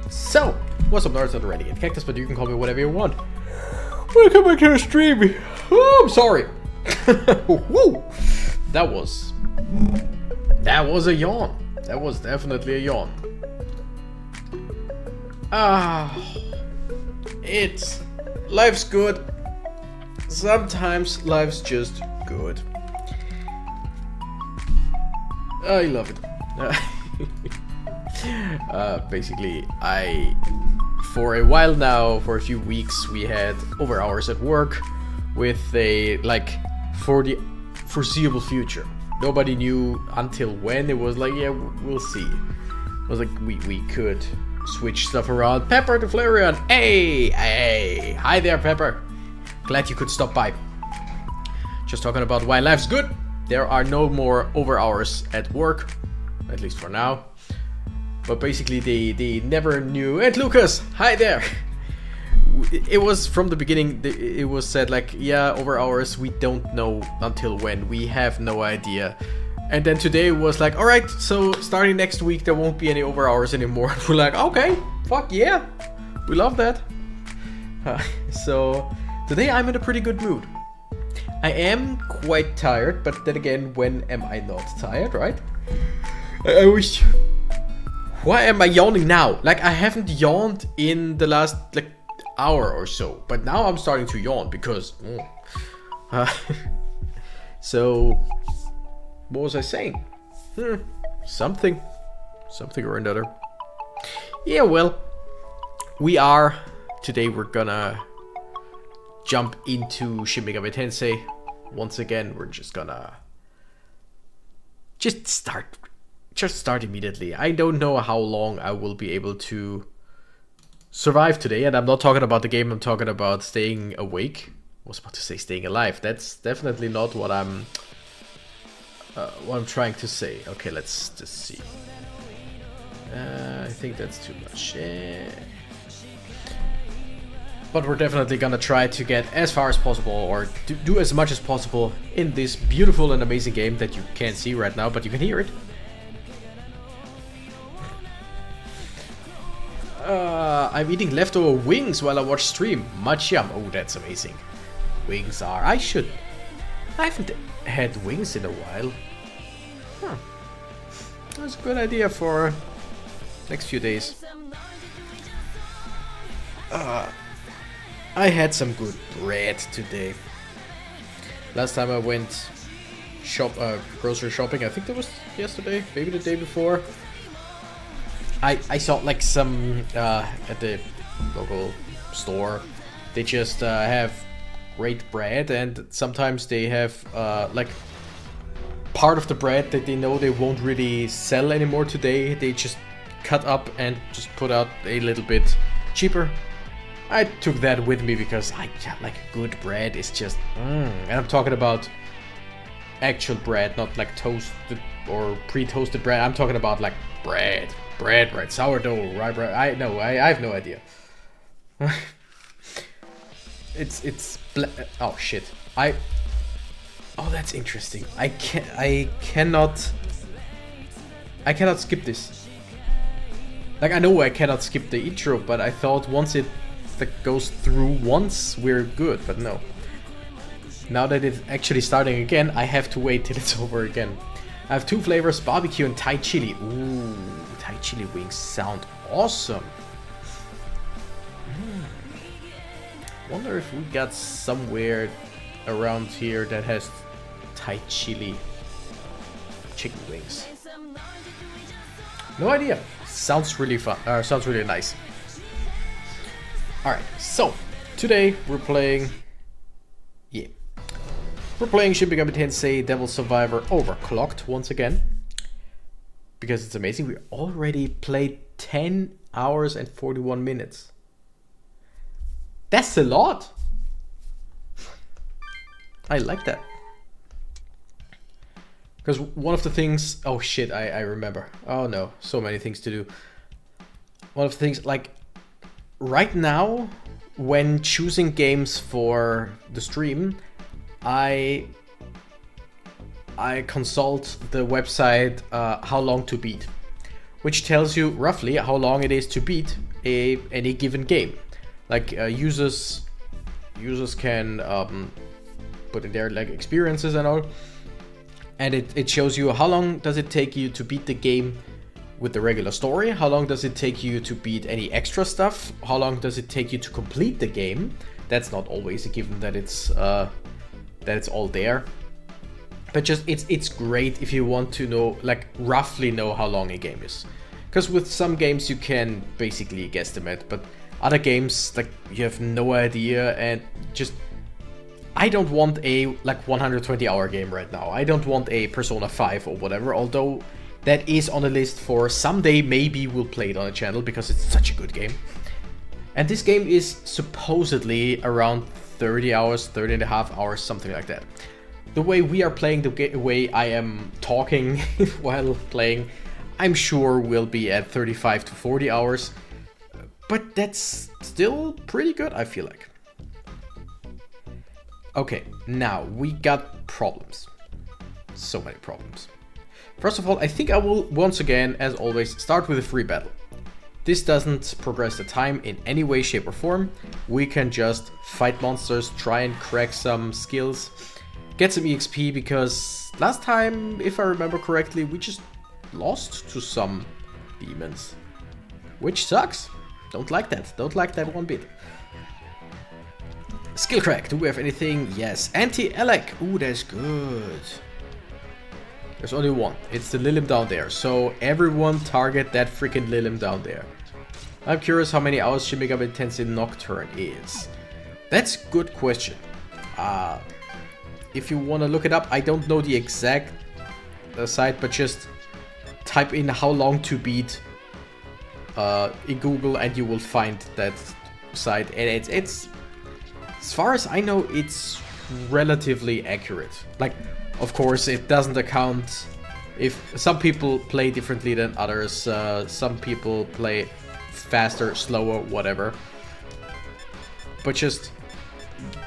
So, what's up, nerds? Already at Cactus, but you can call me whatever you want. Welcome back to the stream. Oh, I'm sorry. Woo! That was a yawn. That was definitely a yawn. Life's good. Sometimes life's just good. I love it. Basically, for a while now, for a few weeks, we had over hours at work with for the foreseeable future. Nobody knew until when. It was like, yeah, we'll see. It was like we could switch stuff around. Pepper to Flareon. Hey, hi there, Pepper. Glad you could stop by. Just talking about why life's good. There are no more over hours at work, at least for now. But basically, they never knew. And Lucas, hi there. It was from the beginning. It was said like, yeah, over hours. We don't know until when. We have no idea. And then today was like, all right. So starting next week, there won't be any over hours anymore. We're like, okay, fuck yeah, we love that. So today I'm in a pretty good mood. I am quite tired, but then again, when am I not tired, right? I wish. Why am I yawning now? Like, I haven't yawned in the last hour or so, but now I'm starting to yawn because. So, what was I saying? Something or another. Yeah, well, today we're gonna jump into Shin Megami Tensei. Once again, we're just gonna start immediately. I don't know how long I will be able to survive today, and I'm not talking about the game, I'm talking about staying awake. I was about to say staying alive. That's definitely not what I'm trying to say. Okay, let's just see. I think that's too much. But we're definitely gonna try to get as far as possible, or do as much as possible in this beautiful and amazing game that you can't see right now, but you can hear it. I'm eating leftover wings while I watch stream. Much yum. Oh, that's amazing. Wings are. I haven't had wings in a while. That's a good idea for next few days. I had some good bread today. Last time I went grocery shopping, I think that was yesterday, maybe the day before. I saw like some at the local store. They just have great bread, and sometimes they have like part of the bread that they know they won't really sell anymore today. They just cut up and just put out a little bit cheaper. I took that with me because like good bread is just and I'm talking about actual bread, not like toasted or pre-toasted bread. I'm talking about like bread, sourdough, rye bread. I have no idea. Oh shit. Oh, that's interesting. I cannot skip this. Like, I know I cannot skip the intro, but I thought once it goes through once, we're good, but no. Now that it's actually starting again, I have to wait till it's over again. I have two flavors, barbecue and Thai chili. Ooh, Thai chili wings sound awesome. Wonder if we got somewhere around here that has Thai chili chicken wings. No idea. Sounds really fun. Sounds really nice. Alright, so today we're playing Shin Megami Tensei Devil Survivor Overclocked once again. Because it's amazing. We already played 10 hours and 41 minutes. That's a lot. I like that. Because one of the things... Oh shit, I remember. Oh no, so many things to do. One of the things, like... Right now, when choosing games for the stream, I consult the website How Long to Beat, which tells you roughly how long it is to beat any given game. Like users can put in their like experiences and all, and it shows you how long does it take you to beat the game with the regular story, how long does it take you to beat any extra stuff, how long does it take you to complete the game. That's not always a given that it's all there, but just it's great if you want to know, like, roughly know how long a game is, because with some games you can basically guesstimate, but other games, like, you have no idea. And just, I don't want a like 120-hour game right now. I don't want a Persona 5 or whatever, although that is on the list for someday. Maybe we'll play it on the channel because it's such a good game. And this game is supposedly around 30 hours, 30 and a half hours, something like that. The way we are playing, the way I am talking while playing, I'm sure we'll be at 35 to 40 hours. But that's still pretty good, I feel like. Okay, now we got problems. So many problems. First of all, I think I will once again, as always, start with a free battle. This doesn't progress the time in any way, shape or form. We can just fight monsters, try and crack some skills, get some EXP, because last time, if I remember correctly, we just lost to some demons. Which sucks. Don't like that. Don't like that one bit. Skill crack. Do we have anything? Yes. Anti-Elec. Ooh, that's good. There's only one. It's the Lilim down there. So everyone target that freaking Lilim down there. I'm curious how many hours Shin Megami Tensei Nocturne is. That's a good question. If you want to look it up, I don't know the exact site, but just type in how long to beat in Google and you will find that site, and it's as far as I know, it's relatively accurate. Like, of course, it doesn't account if some people play differently than others, some people play faster, slower, whatever, but just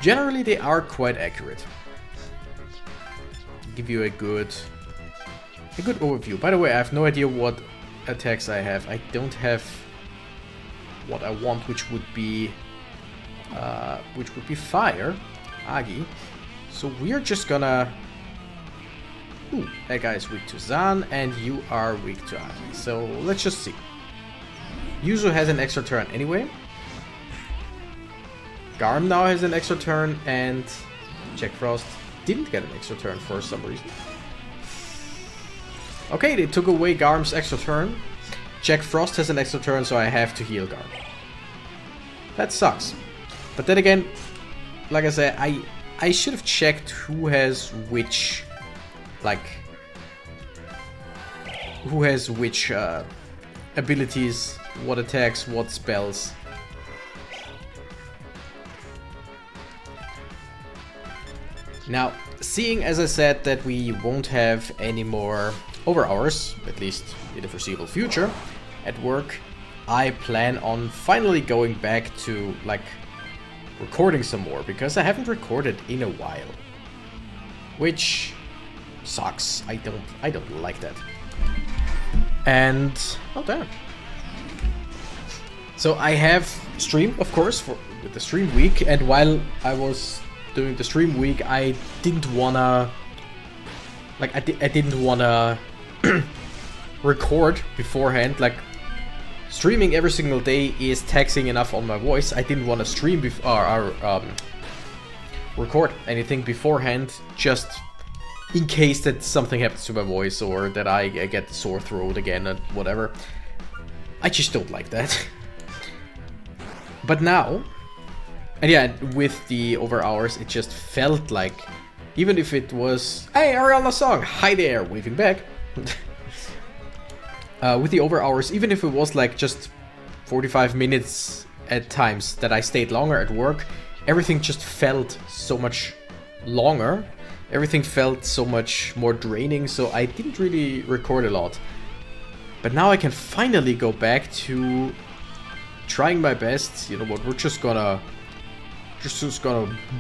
generally they are quite accurate. Give you a good overview. By the way, I have no idea what attacks I have. I don't have what I want, which would be fire, Agi. So we're just gonna. Ooh, that guy is weak to Zan, and you are weak to Agi. So let's just see. Yuzu has an extra turn anyway. Garm now has an extra turn, and Jack Frost didn't get an extra turn for some reason. Okay, they took away Garm's extra turn. Jack Frost has an extra turn, so I have to heal Garm. That sucks. But then again, like I said, I should have checked who has which, abilities, what attacks, what spells. Now, seeing as I said that we won't have any more overhours, at least in the foreseeable future, at work, I plan on finally going back to, recording some more, because I haven't recorded in a while. Which sucks. I don't like that. And oh damn. So I have streamed, of course, with the stream week, and while I was doing the stream week, I didn't wanna I didn't wanna record beforehand. Streaming every single day is taxing enough on my voice. I didn't want to stream record anything beforehand, just in case that something happens to my voice or that I get the sore throat again and whatever. I just don't like that. But now, and yeah, with the overhours, it just felt like, even if it was, hey, Ariana Song, hi there, waving back. With the overhours, even if it was just 45 minutes at times that I stayed longer at work, everything just felt so much longer. Everything felt so much more draining, so I didn't really record a lot. But now I can finally go back to trying my best. You know what, we're just gonna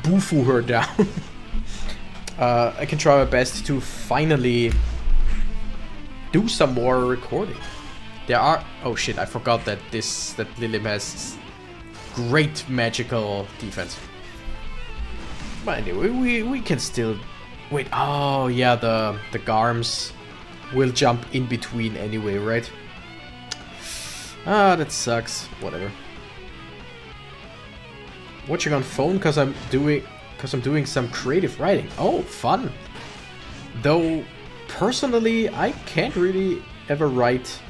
boo-foo her down. I can try my best to finally do some more recording. There are... Oh shit, I forgot that that Lilim has great magical defense. But anyway, we can still... Wait, oh yeah, the Garms will jump in between anyway, right? Ah, that sucks. Whatever. Watching on phone because I'm doing some creative writing. Oh, fun. Though personally, I can't really ever write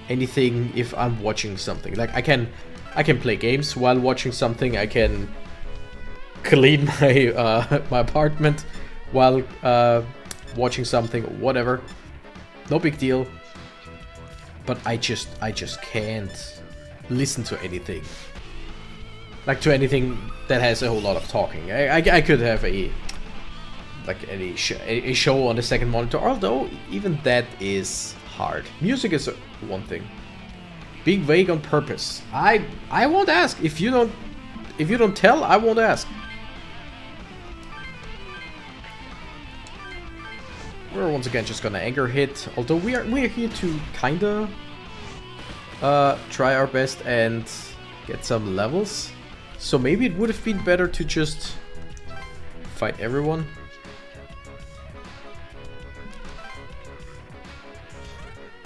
anything if I'm watching something. Like I can play games while watching something. I can clean my my apartment while watching something or whatever. No big deal. But I just can't listen to anything. Like to anything that has a whole lot of talking. I could have a show on the second monitor, although even that is hard. Music is one thing. Being vague on purpose. I won't ask. If you don't tell, I won't ask. We're once again just gonna anger hit, although we are here to kinda try our best and get some levels. So maybe it would have been better to just fight everyone.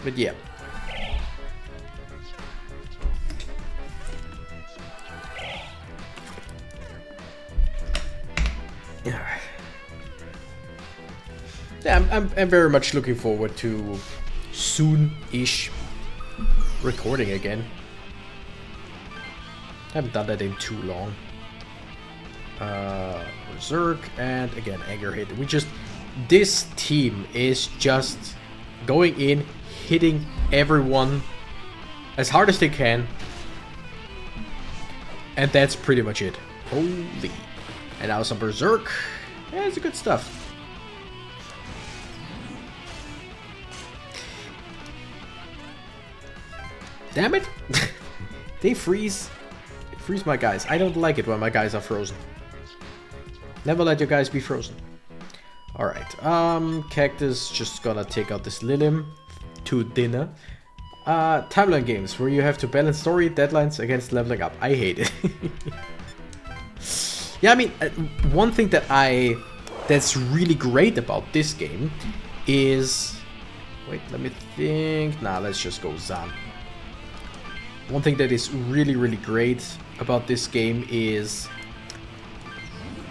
But yeah. Yeah, I'm very much looking forward to soon-ish recording again. I haven't done that in too long. Berserk and again anger hit. This team is just going in, hitting everyone as hard as they can, and that's pretty much it. Holy! And now some berserk. Yeah, it's good stuff. Damn it! They freeze my guys. I don't like it when my guys are frozen. Never let your guys be frozen. Alright, Cactus just gonna take out this Lilim to dinner. Timeline games where you have to balance story deadlines against leveling up. I hate it. Yeah, I mean, one thing that's really great about this game is... Wait, let me think. Nah, let's just go Zan. One thing that is really, really great about this game is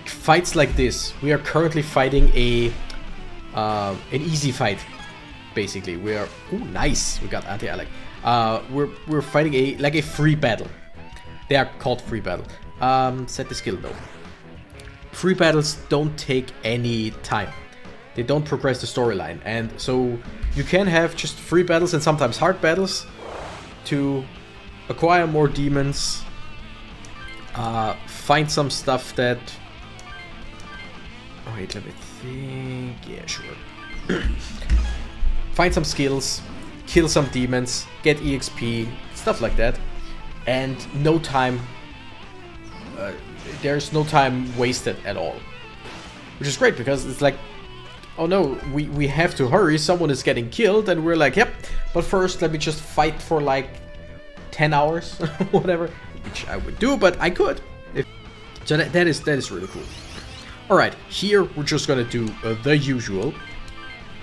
fights like this. We are currently fighting an easy fight, basically. We are nice. We got anti-alec. We're fighting a free battle. They are called free battle. Set the skill though. Free battles don't take any time. They don't progress the storyline, and so you can have just free battles and sometimes hard battles to acquire more demons, find some stuff that... Oh wait, let me think... Yeah, sure. Find some skills, kill some demons, get EXP, stuff like that. And no time... there's no time wasted at all. Which is great, because it's like... Oh no, we have to hurry, someone is getting killed, and we're like, yep, but first let me just fight for like 10 hours, whatever, which I would do, but I could. So that is really cool. Alright, here we're just gonna do the usual.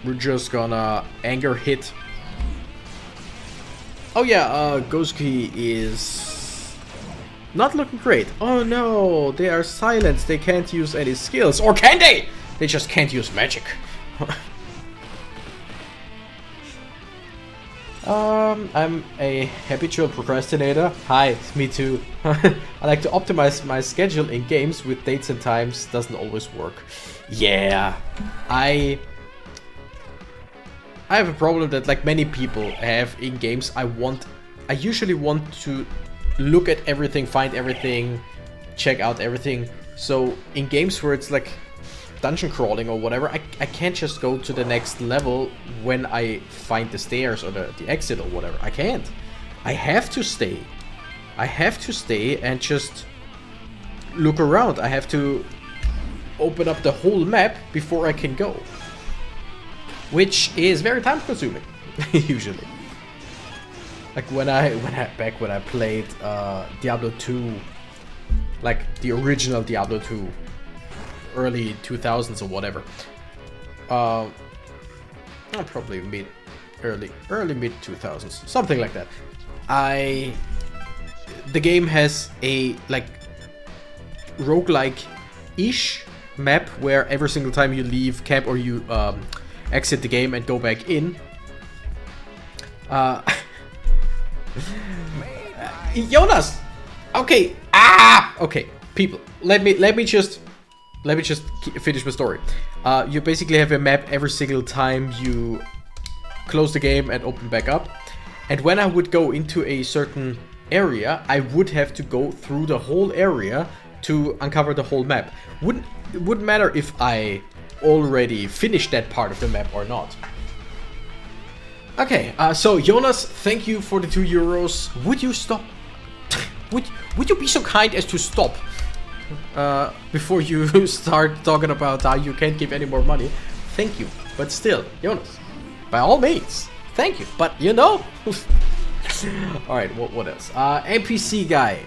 We're just gonna anger hit. Oh yeah, Gosuke is not looking great. Oh no, they are silenced, they can't use any skills. Or can they? They just can't use magic. I'm a habitual procrastinator. Hi, me too. I like to optimize my schedule in games with dates and times. Doesn't always work. Yeah, I have a problem that like many people have in games. I usually want to look at everything, find everything, check out everything. So in games where it's like dungeon crawling or whatever, I can't just go to the next level when I find the stairs or the exit or whatever. I can't. I have to stay. I have to stay and just look around. I have to open up the whole map before I can go. Which is very time consuming, usually. Like when I played Diablo 2, like the original Diablo 2, early 2000s or whatever. Probably early mid 2000s, something like that. The game has a like roguelike-ish map where every single time you leave camp or you exit the game and go back in, Jonas, okay, okay, people, let me just finish my story. You basically have a map every single time you close the game and open back up, and when I would go into a certain area, I would have to go through the whole area to uncover the whole map. It wouldn't matter if I already finished that part of the map or not. Okay, so Jonas, thank you for the €2. Would you stop? would you be so kind as to stop before you start talking about how you can't give any more money? Thank you, but still, Jonas, by all means, thank you. But you know. Alright, what else? NPC guy.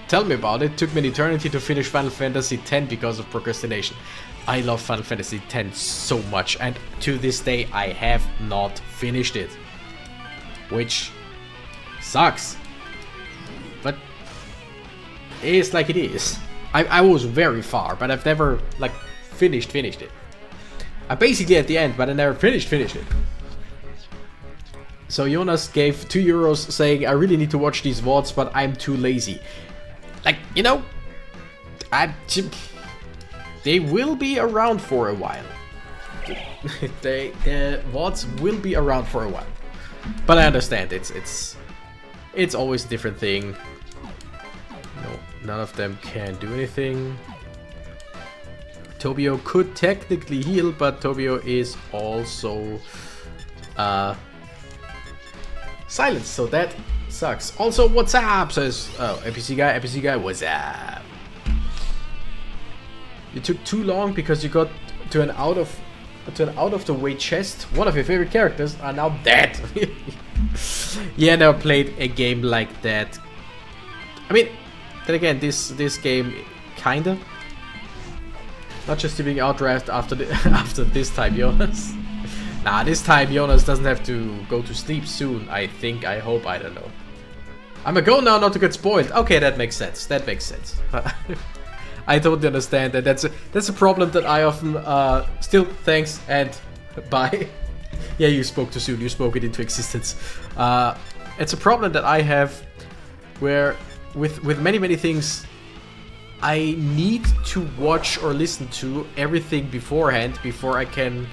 Tell me about it. Took me an eternity to finish Final Fantasy X because of procrastination. I love Final Fantasy X so much, and to this day I have not finished it. Which sucks. But it is like it is. I was very far, but I've never like finished it. I'm basically at the end, but I never finished it. So Jonas gave €2 saying, I really need to watch these VODs, but I'm too lazy. Like, you know, they will be around for a while. The VODs will be around for a while. But I understand, it's always a different thing. No, none of them can do anything. Tobio could technically heal, but Tobio is also silence, so that sucks. Also, what's up? Says NPC guy, what's up? You took too long because you got to an out of the way chest. One of your favorite characters are now dead. Yeah, never played a game like that. I mean, then again, this game kinda. Not just being outdrafted after this time, Jonas. Nah, this time Jonas doesn't have to go to sleep soon. I think, I hope, I don't know. I'm a go now not to get spoiled. Okay, that makes sense. I totally understand that. That's a problem that I often still thanks and bye. Yeah, you spoke too soon. You spoke it into existence. It's a problem that I have where with many things I need to watch or listen to everything beforehand before I can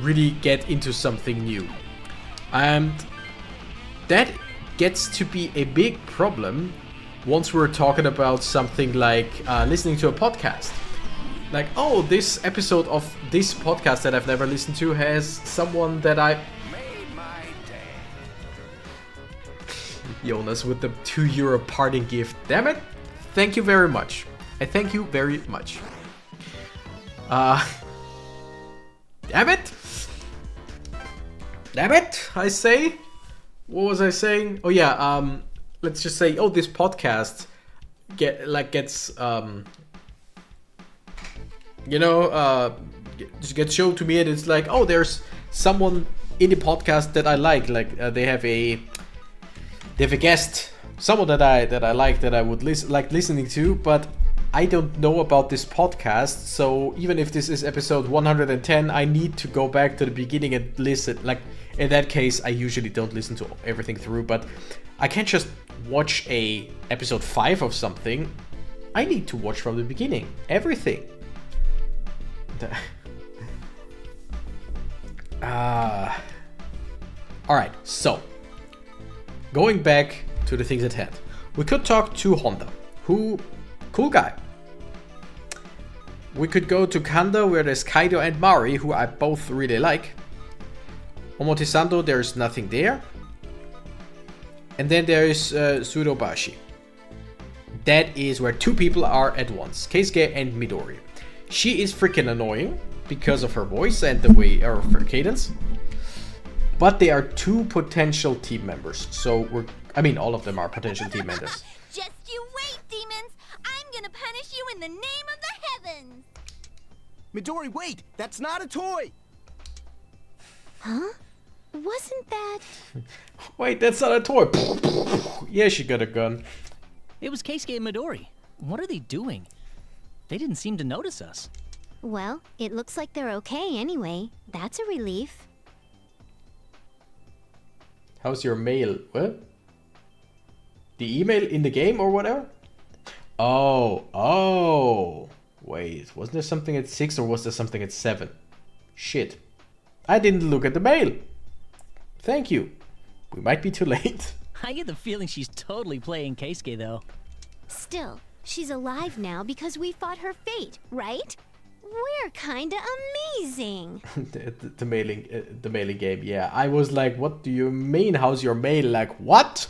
really get into something new. And that gets to be a big problem once we're talking about something like listening to a podcast. Like, oh, this episode of this podcast that I've never listened to has someone that I... Jonas with the €2 parting gift. Damn it. Thank you very much. I thank you very much. Damn it. Damn it, I say. What was I saying? Oh yeah, let's just say, oh, this podcast gets just gets shown to me, and it's like, oh, there's someone in the podcast that I like they have a guest, someone that I like, that I would like listening to, but I don't know about this podcast. So even if this is episode 110, I need to go back to the beginning and listen. Like, in that case, I usually don't listen to everything through, but I can't just watch a episode 5 of something. I need to watch from the beginning, everything. Alright, so going back to the things at hand, we could talk to Honda, who, cool guy. We could go to Kanda, where there's Kaido and Mari, who I both really like. Omotesando, there's nothing there. And then there is Sudobashi. That is where two people are at once, Keisuke and Midori. She is freaking annoying because of her voice and the way of her cadence. But they are 2 potential team members. So all of them are potential team members. Just you wait, demons! I'm gonna punish you in the name of the heavens! Midori, wait! That's not a toy! Huh? Wasn't that... Wait, that's not a toy. Yeah, she got a gun. It was Keisuke and Midori. What are they doing? They didn't seem to notice us. Well, it looks like they're okay anyway. That's a relief. How's your mail? What? The email in the game or whatever? Oh. Wait, wasn't there something at 6 or was there something at 7? Shit. I didn't look at the mail. Thank you. We might be too late. I get the feeling she's totally playing Keisuke, though. Still, she's alive now because we fought her fate, right? We're kinda amazing. the mailing game. Yeah, I was like, what do you mean? How's your mail? Like, what?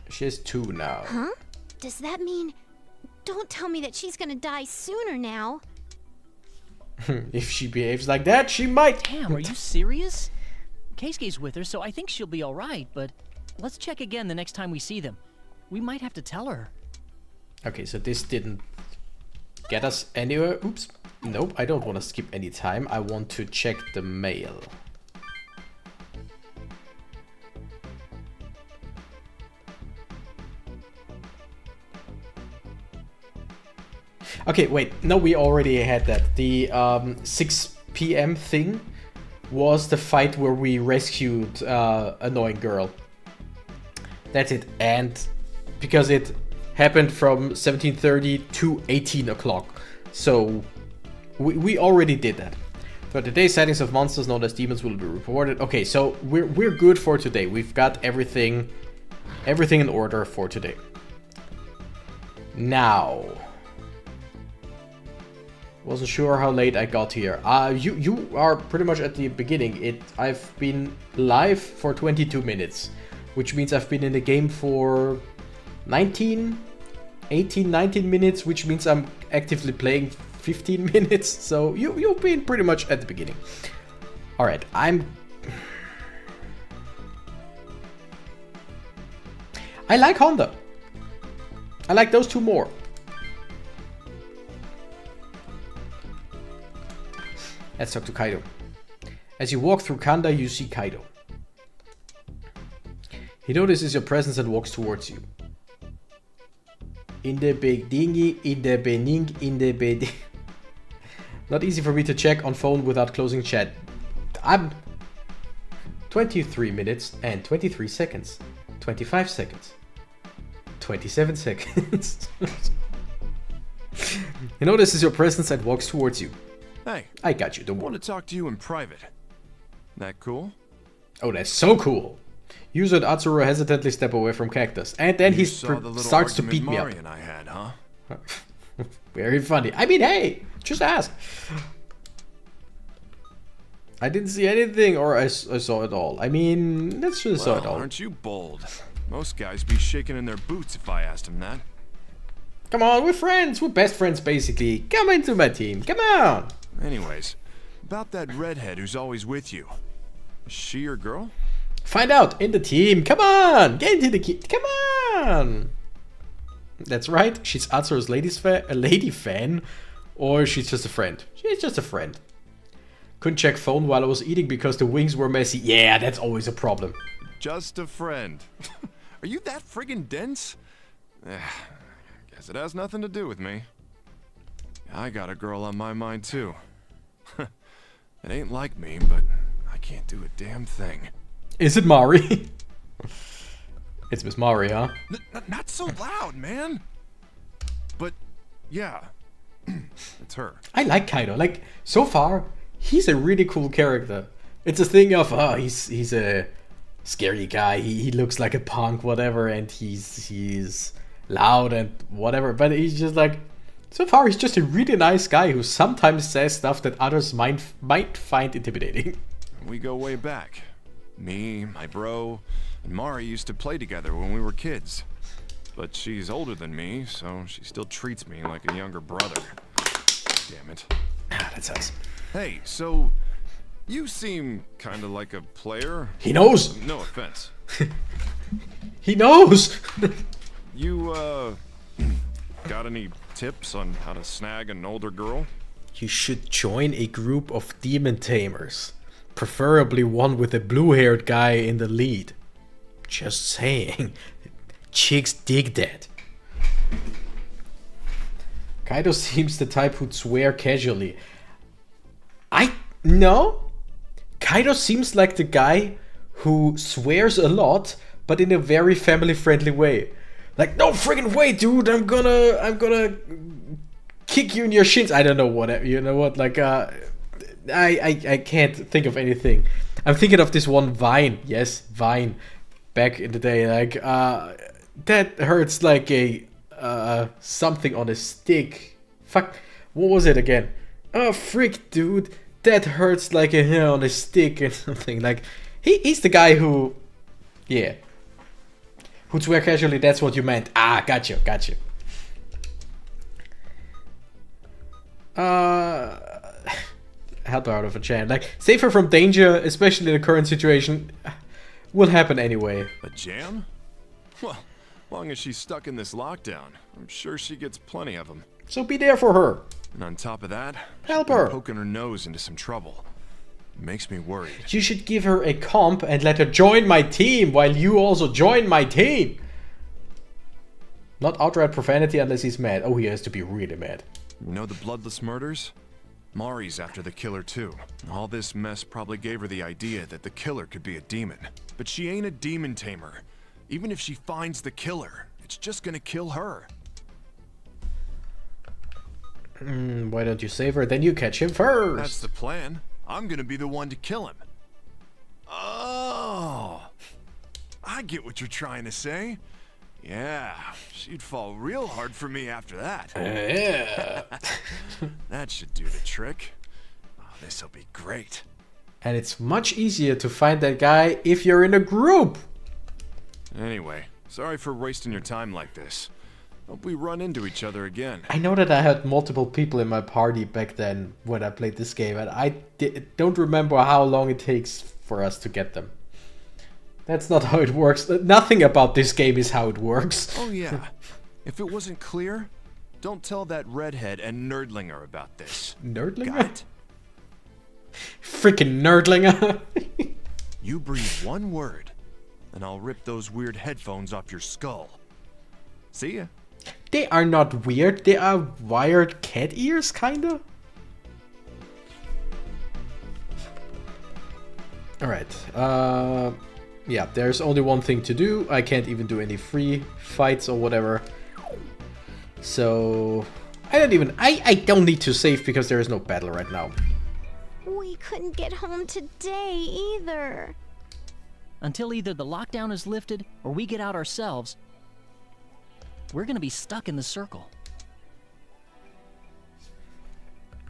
She has 2 now. Huh? Does that mean... Don't tell me that she's gonna die sooner now. If she behaves like that, she might. Damn, are you serious? Keisuke's with her, so I think she'll be alright, but let's check again the next time we see them. We might have to tell her. Okay, so this didn't get us anywhere. Oops. Nope, I don't want to skip any time. I want to check the mail. Okay, wait. No, we already had that. The 6 p.m. thing was the fight where we rescued annoying girl. That's it. And because it happened from 17:30 to 18 o'clock. So we already did that. So today's sightings of monsters known as demons will be reported. Okay, so we're good for today. We've got everything in order for today. Now, wasn't sure how late I got here. You are pretty much at the beginning. I've been live for 22 minutes, which means I've been in the game for 19 minutes, which means I'm actively playing 15 minutes. So you've been pretty much at the beginning. All right, I like Honda. I like those 2 more. Let's talk to Kaido. As you walk through Kanda, you see Kaido. He notices your presence and walks towards you. In the big dingy, in the bening, in the bed. Not easy for me to check on phone without closing chat. I'm 23 minutes and 23 seconds. 25 seconds. 27 seconds. He notices your presence and walks towards you. Hey, I got you, don't I worry. want to talk to you in private. That cool? Oh, that's so cool. Yuzo and Atsuro hesitantly step away from Cactus, and then he starts to beat me up. Mari and I had, huh? Very funny. I mean, hey, just ask. I didn't see anything, or I saw it all. I mean, let's just saw it all. Aren't you bold? Most guys be shaking in their boots if I asked them that. Come on, we're friends. We're best friends, basically. Come into my team. Come on. Anyways, about that redhead who's always with you. Is she your girl? Find out in the team. Come on. Get into the team. Come on. That's right. She's Atsuro's lady fan. Or she's just a friend. She's just a friend. Couldn't check phone while I was eating because the wings were messy. Yeah, that's always a problem. Just a friend. Are you that friggin' dense? Guess it has nothing to do with me. I got a girl on my mind too. It ain't like me, but I can't do a damn thing. Is it Mari? It's Miss Mari, huh? Not so loud, man. But yeah, it's her. I like Kaido. Like, so far, he's a really cool character. It's a thing of, he's a scary guy. He looks like a punk, whatever, and he's loud and whatever. But he's just like, so far, he's just a really nice guy who sometimes says stuff that others might find intimidating. We go way back. Me, my bro, and Mari used to play together when we were kids. But she's older than me, so she still treats me like a younger brother. Damn it. Ah, that sucks. Hey, so you seem kind of like a player. He knows. No offense. He knows. You got any tips on how to snag an older girl? You should join a group of demon tamers. Preferably one with a blue-haired guy in the lead. Just saying. Chicks dig that. Kaido seems the type who'd swear casually. No. Kaido seems like the guy who swears a lot, but in a very family-friendly way. Like, no friggin' way, dude, I'm gonna kick you in your shins. I don't know what, you know what, like, I can't think of anything. I'm thinking of this one Vine, yes, Vine, back in the day, like, that hurts like a, something on a stick. Fuck, what was it again? Oh, frick, dude, that hurts like a hair on a stick or something. Like, he's the guy who, yeah. Who'd swear casually, that's what you meant. Ah, gotcha. Help her out of a jam. Like, save her from danger, especially in the current situation, will happen anyway. A jam? Well, long as she's stuck in this lockdown, I'm sure she gets plenty of them. So be there for her. And on top of that, help she's been her. Poking her nose into some trouble. Makes me worried. You should give her a comp and let her join my team while you also join my team. Not outright profanity unless he's mad. Oh, he has to be really mad. You know the bloodless murders? Mari's after the killer too. All this mess probably gave her the idea that the killer could be a demon. But she ain't a demon tamer. Even if she finds the killer, it's just gonna kill her. Why don't you save her? Then you catch him first. That's the plan. I'm gonna be the one to kill him. Oh, I get what you're trying to say. Yeah, she'd fall real hard for me after that. Yeah. That should do the trick. Oh, this'll be great. And it's much easier to find that guy if you're in a group. Anyway, sorry for wasting your time like this. Hope we run into each other again. I know that I had multiple people in my party back then when I played this game, and I don't remember how long it takes for us to get them. That's not how it works. Nothing about this game is how it works. Oh yeah. If it wasn't clear, don't tell that redhead and Nerdlinger about this. Nerdlinger? Got it? Freaking Nerdlinger. You breathe one word, and I'll rip those weird headphones off your skull. See ya. They are not weird. They are wired cat ears, kinda. Alright. Yeah, there's only one thing to do. I can't even do any free fights or whatever. So I don't need to save because there is no battle right now. We couldn't get home today either. Until either the lockdown is lifted or we get out ourselves, we're gonna be stuck in the circle.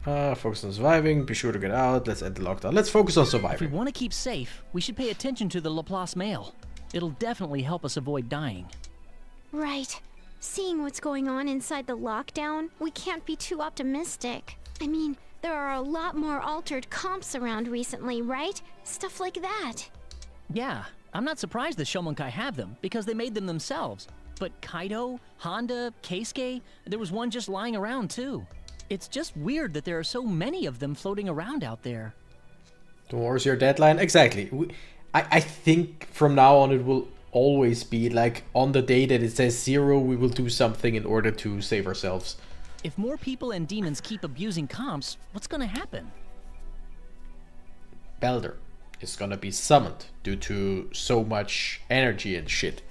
Focus on surviving. Be sure to get out. Let's end the lockdown. Let's focus on If we surviving. want to keep safe, we should pay attention to the Laplace mail. It'll definitely help us avoid dying. Right. Seeing what's going on inside the lockdown, we can't be too optimistic. I mean, there are a lot more altered comps around recently, right? Stuff like that. Yeah, I'm not surprised the Shomonkai have them, because they made them themselves. But Kaido, Honda, Keisuke, there was one just lying around too. It's just weird that there are so many of them floating around out there. Tomorrow's your deadline. Exactly. I think from now on it will always be like on the day that it says 0, we will do something in order to save ourselves. If more people and demons keep abusing comps, what's gonna happen? Balder is gonna be summoned due to so much energy and shit.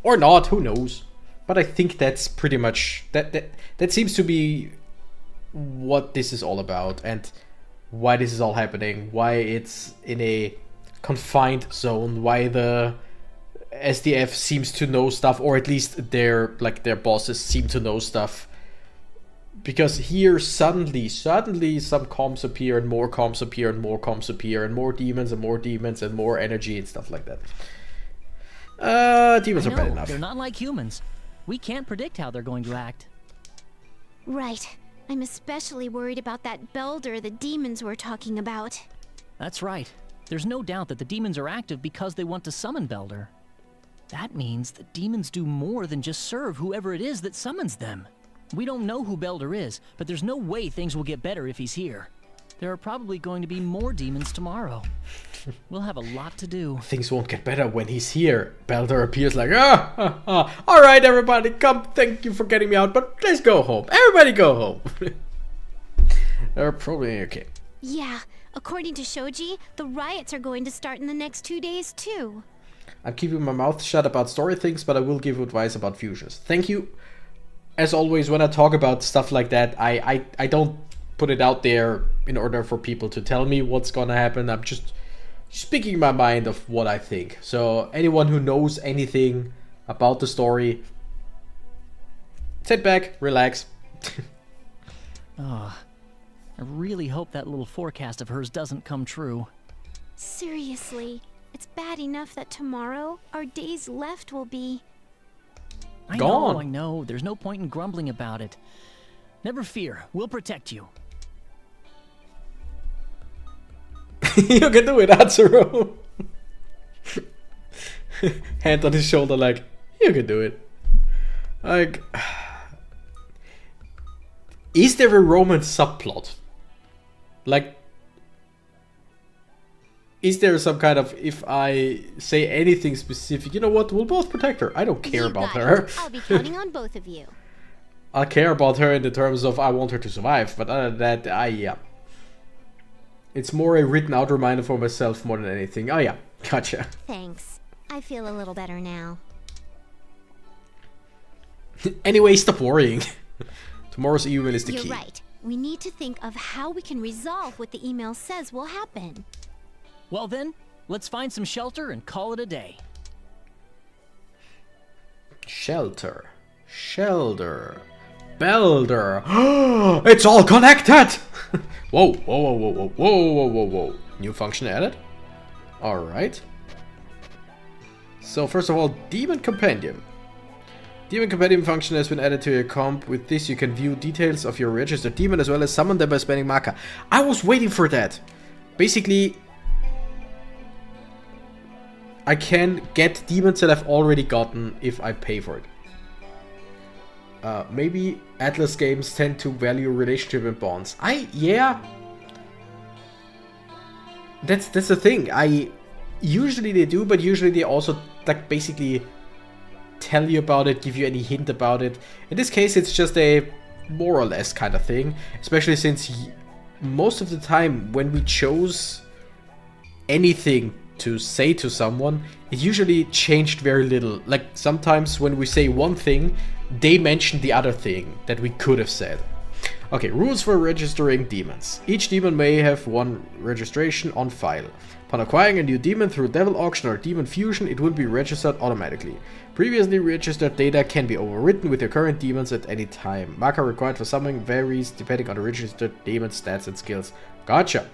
Or not, who knows? But I think that's pretty much that seems to be what this is all about and why this is all happening, why it's in a confined zone, why the SDF seems to know stuff, or at least their bosses seem to know stuff. Because here suddenly some comps appear and more comps appear and more comps appear and more demons and more demons and more energy and stuff like that. Demons I are bad know, enough. they're not like humans. We can't predict how they're going to act. Right. I'm especially worried about that Belder the demons were talking about. That's right. There's no doubt that the demons are active because they want to summon Belder. That means the demons do more than just serve whoever it is that summons them. We don't know who Belder is, but there's no way things will get better if he's here. There are probably going to be more demons tomorrow. We'll have a lot to do. Things won't get better when he's here. Balder appears like, alright everybody, come, thank you for getting me out, but let's go home. Everybody go home. They're probably okay. Yeah, according to Shoji, the riots are going to start in the next 2 days too. I'm keeping my mouth shut about story things, but I will give advice about futures. Thank you. As always, when I talk about stuff like that, I don't put it out there in order for people to tell me what's gonna happen. I'm just speaking my mind of what I think. So anyone who knows anything about the story, sit back, relax. I really hope that little forecast of hers doesn't come true. Seriously, it's bad enough that tomorrow our days left will be... Gone. I know. There's no point in grumbling about it. Never fear. We'll protect you. You can do it, Atsuro. Hand on his shoulder like, you can do it. Like, is there a romance subplot? Like, is there some kind of, if I say anything specific, you know what, we'll both protect her. I don't care about her. I'll be counting on both of you. I'll care about her in the terms of I want her to survive, but other than that, yeah. It's more a written out reminder for myself more than anything. Oh yeah, gotcha. Thanks. I feel a little better now. Anyway, stop worrying. Tomorrow's email is the key. You're right. We need to think of how we can resolve what the email says will happen. Well then, let's find some shelter and call it a day. Shelter. Shelter. Belder. It's all connected! Whoa, whoa, whoa, whoa, whoa, whoa, whoa, whoa, whoa. New function added. Alright. So first of all, Demon Compendium. Demon Compendium function has been added to your comp. With this you can view details of your registered demon as well as summon them by spending Maka. I was waiting for that. Basically, I can get demons that I've already gotten if I pay for it. Maybe Atlas games tend to value relationship and bonds. Yeah. That's the thing. Usually they do, but usually they also like basically tell you about it, give you any hint about it. In this case, it's just a more or less kind of thing. Especially since most of the time when we chose anything to say to someone, it usually changed very little. Like sometimes when we say one thing, they mention the other thing that we could have said. Okay, rules for registering demons. Each demon may have one registration on file. Upon acquiring a new demon through Devil Auction or Demon Fusion, it will be registered automatically. Previously registered data can be overwritten with your current demons at any time. Marker required for summoning varies depending on the registered demon's stats and skills. Gotcha.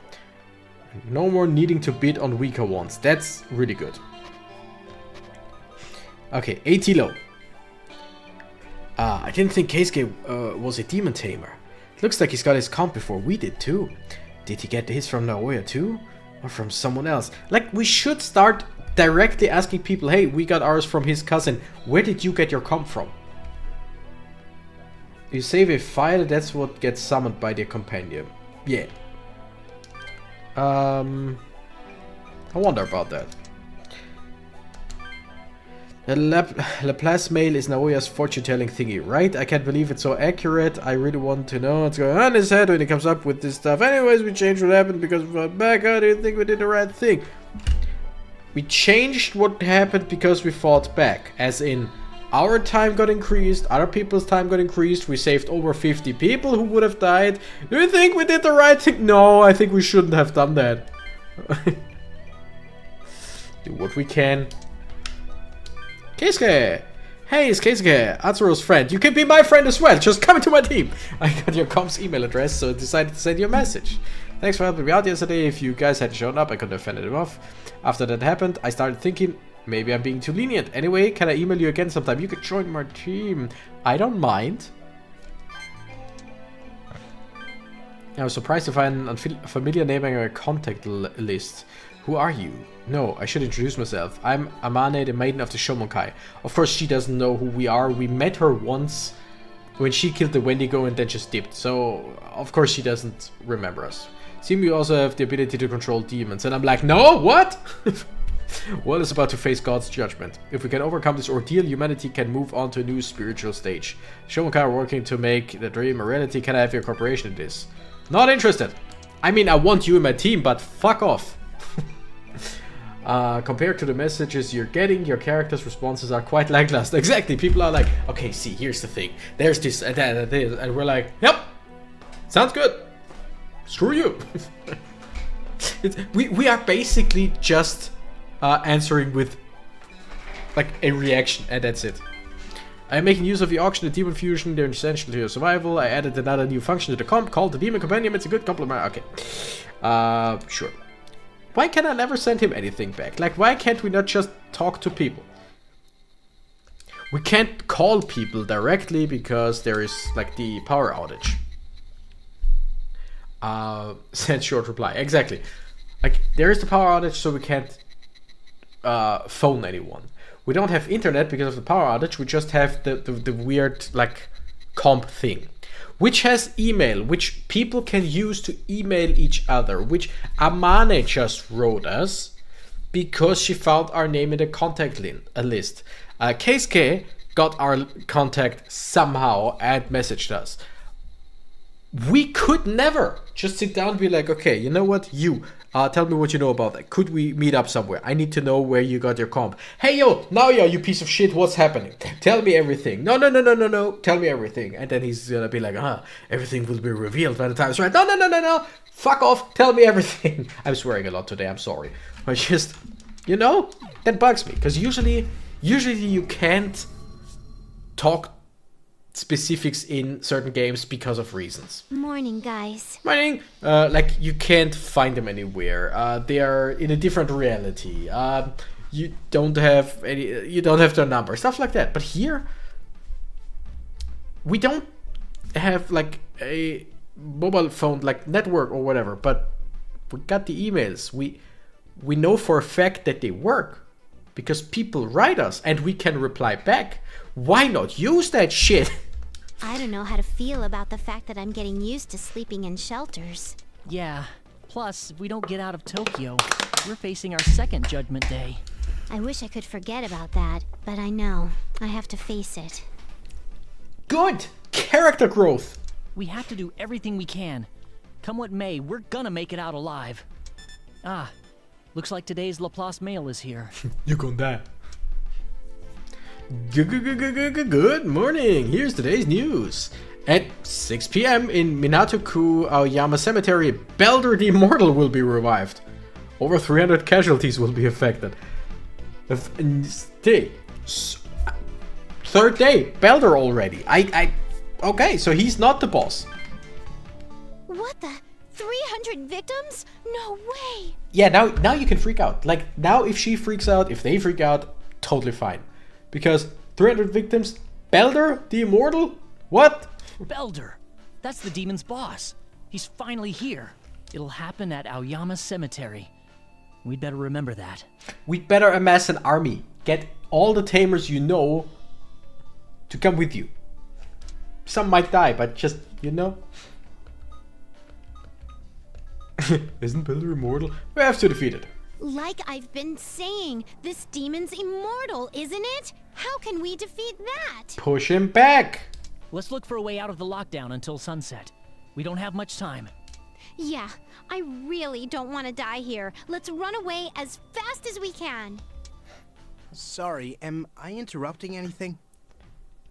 No more needing to bid on weaker ones. That's really good. Okay, AT low. I didn't think Keisuke was a demon tamer. Looks like he's got his comp before we did too. Did he get his from Naoya too? Or from someone else? Like, we should start directly asking people, hey, we got ours from his cousin. Where did you get your comp from? You save a file, that's what gets summoned by the companion. Yeah. I wonder about that. The Laplace mail is Naoya's fortune-telling thingy, right? I can't believe it's so accurate. I really want to know what's going on in his head when he comes up with this stuff. Anyways, we changed what happened because we fought back. How do you think we did the right thing? We changed what happened because we fought back. As in, our time got increased, other people's time got increased. We saved over 50 people who would have died. Do you think we did the right thing? No, I think we shouldn't have done that. Do what we can. Keisuke! Hey, it's Keisuke, Atsuro's friend. You can be my friend as well. Just come into my team. I got your comp's email address, so I decided to send you a message. Thanks for helping me out yesterday. If you guys had shown up, I could have fended him off. After that happened, I started thinking Maybe I'm being too lenient. Anyway, can I email you again sometime? You could join my team. I don't mind. I was surprised to find a familiar name on a contact list. Who are you? No, I should introduce myself. I'm Amane, the maiden of the Shomonkai. Of course, she doesn't know who we are. We met her once when she killed the Wendigo and then just dipped. So, of course, she doesn't remember us. Seem you also have the ability to control demons. And I'm like, no, what? World is about to face God's judgment. If we can overcome this ordeal, humanity can move on to a new spiritual stage. Shomonkai are working to make the dream a reality. Can I have your cooperation in this? Not interested. I mean, I want you in my team, but fuck off. Compared to the messages you're getting, your character's responses are quite lackluster. Exactly. People are like, okay, see, here's the thing. There's this and that and this. And we're like, yep, sounds good. Screw you. We are basically just answering with like a reaction, and that's it. I'm making use of the auction and demon fusion. They're essential to your survival. I added another new function to the comp called the demon companion. It's a good compliment. Okay. Sure. Why can I never send him anything back? Like, why can't we not just talk to people? We can't call people directly because there is like the power outage. Send short reply. Exactly. Like, there is the power outage, so we can't phone anyone. We don't have internet because of the power outage. We just have the weird like comp thing, which has email, which people can use to email each other, which Amane just wrote us because she found our name in the contact list. Keisuke got our contact somehow and messaged us. We could never just sit down and be like, okay, you know what, tell me what you know about that. Could we meet up somewhere? I need to know where you got your comp. Hey, yo, you piece of shit, what's happening? Tell me everything. No, tell me everything. And then he's gonna be like, everything will be revealed by the time it's right. No, fuck off, tell me everything. I'm swearing a lot today, I'm sorry. But just, that bugs me. Because usually you can't talk specifics in certain games because of reasons. Morning, guys. Morning. Like, you can't find them anywhere. They are in a different reality. You don't have their number, stuff like that. But here, we don't have like a mobile phone like network or whatever. But we got the emails. We know for a fact that they work because people write us and we can reply back. Why not use that shit? I don't know how to feel about the fact that I'm getting used to sleeping in shelters. Yeah. Plus, if we don't get out of Tokyo, we're facing our second Judgment Day. I wish I could forget about that, but I know. I have to face it. Good! Character growth! We have to do everything we can. Come what may, we're gonna make it out alive. Looks like today's Laplace mail is here. You're gonna die. Good morning. Here's today's news. At 6 p.m. in Minato-ku Aoyama Cemetery, Balder the Immortal will be revived. Over 300 casualties will be affected. Third day, Balder already. Okay, so he's not the boss. What the? 300 victims? No way! Yeah, now you can freak out. Like, now if she freaks out, if they freak out, totally fine. Because 300 victims, Balder, the Immortal? What? Balder! That's the demon's boss. He's finally here. It'll happen at Aoyama Cemetery. We'd better remember that. We'd better amass an army. Get all the tamers you know to come with you. Some might die, but just, Isn't Balder immortal? We have to defeat it. Like I've been saying, this demon's immortal, isn't it? How can we defeat that? Push him back! Let's look for a way out of the lockdown until sunset. We don't have much time. Yeah, I really don't want to die here. Let's run away as fast as we can. Sorry, am I interrupting anything?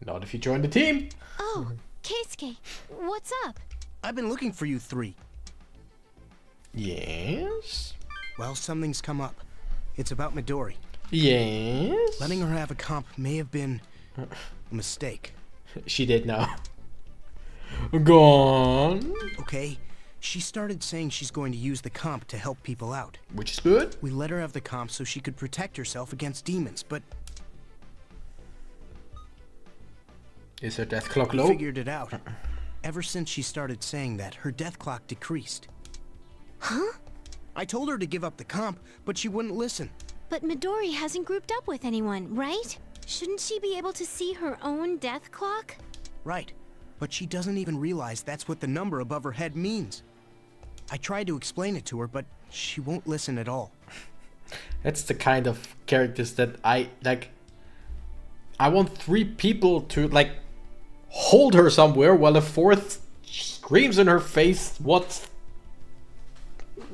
Not if you join the team. Oh, Keisuke, what's up? I've been looking for you three. Yes? Well, something's come up. It's about Midori. Yes? Letting her have a comp may have been a mistake. She did now. Gone. Okay, She started saying she's going to use the comp to help people out. Which is good. We let her have the comp so she could protect herself against demons, but Is her death clock we low? figured it out. Ever since she started saying that, her death clock decreased. Huh? I told her to give up the comp, but she wouldn't listen. But Midori hasn't grouped up with anyone, right? Shouldn't she be able to see her own death clock? Right, but she doesn't even realize that's what the number above her head means. I tried to explain it to her, but she won't listen at all. That's the kind of characters that I like. I want 3 people to like hold her somewhere while a 4th screams in her face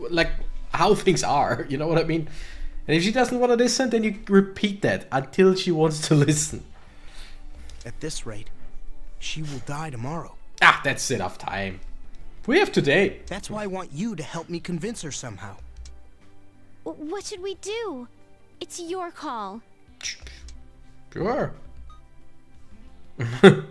like how things are. You know what I mean? And if she doesn't want to listen, then you repeat that until she wants to listen. At this rate, she will die tomorrow. Ah, that's enough time. We have today. That's why I want you to help me convince her somehow. What should we do? It's your call. Sure.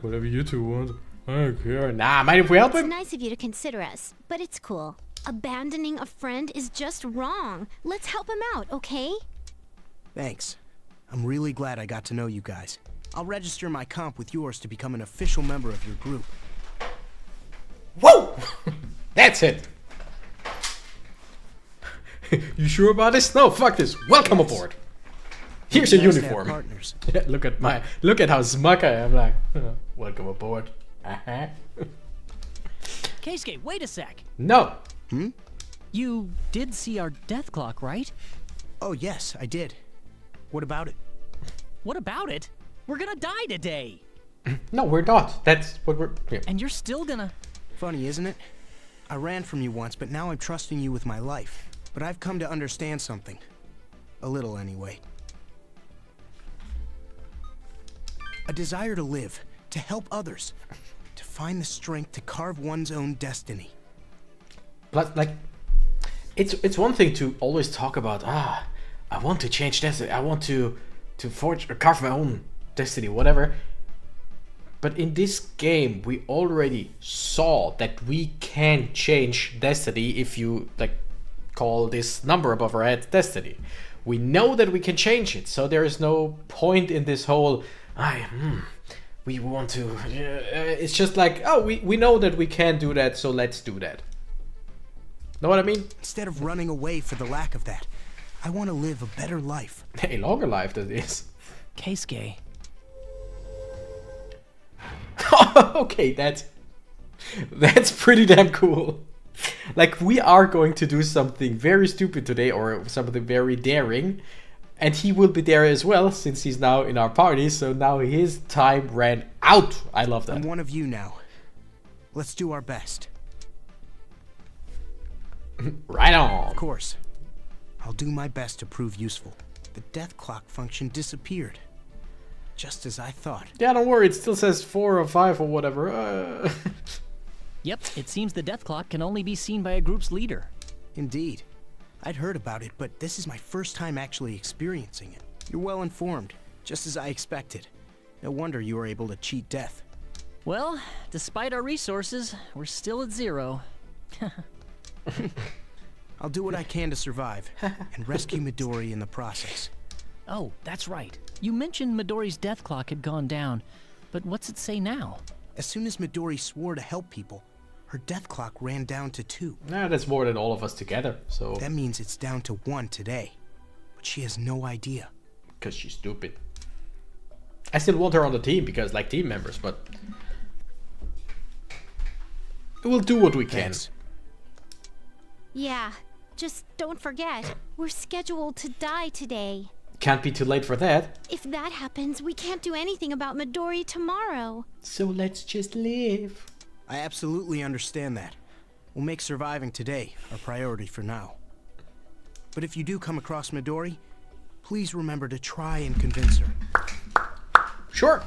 Whatever you two want. I don't care. Nah, mind if we help It's him? nice of you to consider us, but it's cool. Abandoning a friend is just wrong. Let's help him out, okay? Thanks. I'm really glad I got to know you guys. I'll register my comp with yours to become an official member of your group. Whoa! That's it. You sure about this? No, fuck this. Welcome aboard. Here's your Nice to have uniform. partners. Look at how smug I am. Like, welcome aboard. Uh-huh. Keisuke, wait a sec. No. You did see our death clock, right? Oh yes, I did. What about it? What about it? We're gonna die today. No, we're not. That's what we're. Yeah. And you're still gonna... Funny, isn't it? I ran from you once, but now I'm trusting you with my life. But I've come to understand something. A little, anyway. A desire to live, to help others, to find the strength to carve one's own destiny. But like, it's one thing to always talk about. I want to change destiny. I want to forge or carve my own destiny, whatever. But in this game, we already saw that we can change destiny if you like call this number above our head destiny. We know that we can change it, so there is no point in this whole we want to. It's just like, oh, we know that we can do that, so let's do that. Know what I mean? Instead of running away for the lack of that, I want to live a better life. A longer life, that is. Keisuke. Okay, that's pretty damn cool. Like, we are going to do something very stupid today, or something very daring, and he will be there as well, since he's now in our party, so now his time ran out. I love I'm that. one of you now. Let's do our best. Right on. Of course. I'll do my best to prove useful. The death clock function disappeared. Just as I thought. Yeah, don't worry, it still says 4 or 5 or whatever. Yep, it seems the death clock can only be seen by a group's leader. Indeed. I'd heard about it, but this is my first time actually experiencing it. You're well informed, just as I expected. No wonder you were able to cheat death. Well, despite our resources, we're still at 0. I'll do what I can to survive, and rescue Midori in the process. Oh, that's right. You mentioned Midori's death clock had gone down, but what's it say now? As soon as Midori swore to help people, her death clock ran down to 2. Nah, that's more than all of us together, so... That means it's down to 1 today. But she has no idea. Because she's stupid. I still want her on the team, because, like, team members, but... We'll do what we can. Thanks. Yeah, just don't forget, we're scheduled to die today. Can't be too late for that. If that happens, we can't do anything about Midori tomorrow. So let's just live. I absolutely understand that. We'll make surviving today our priority for now. But if you do come across Midori, please remember to try and convince her. Sure.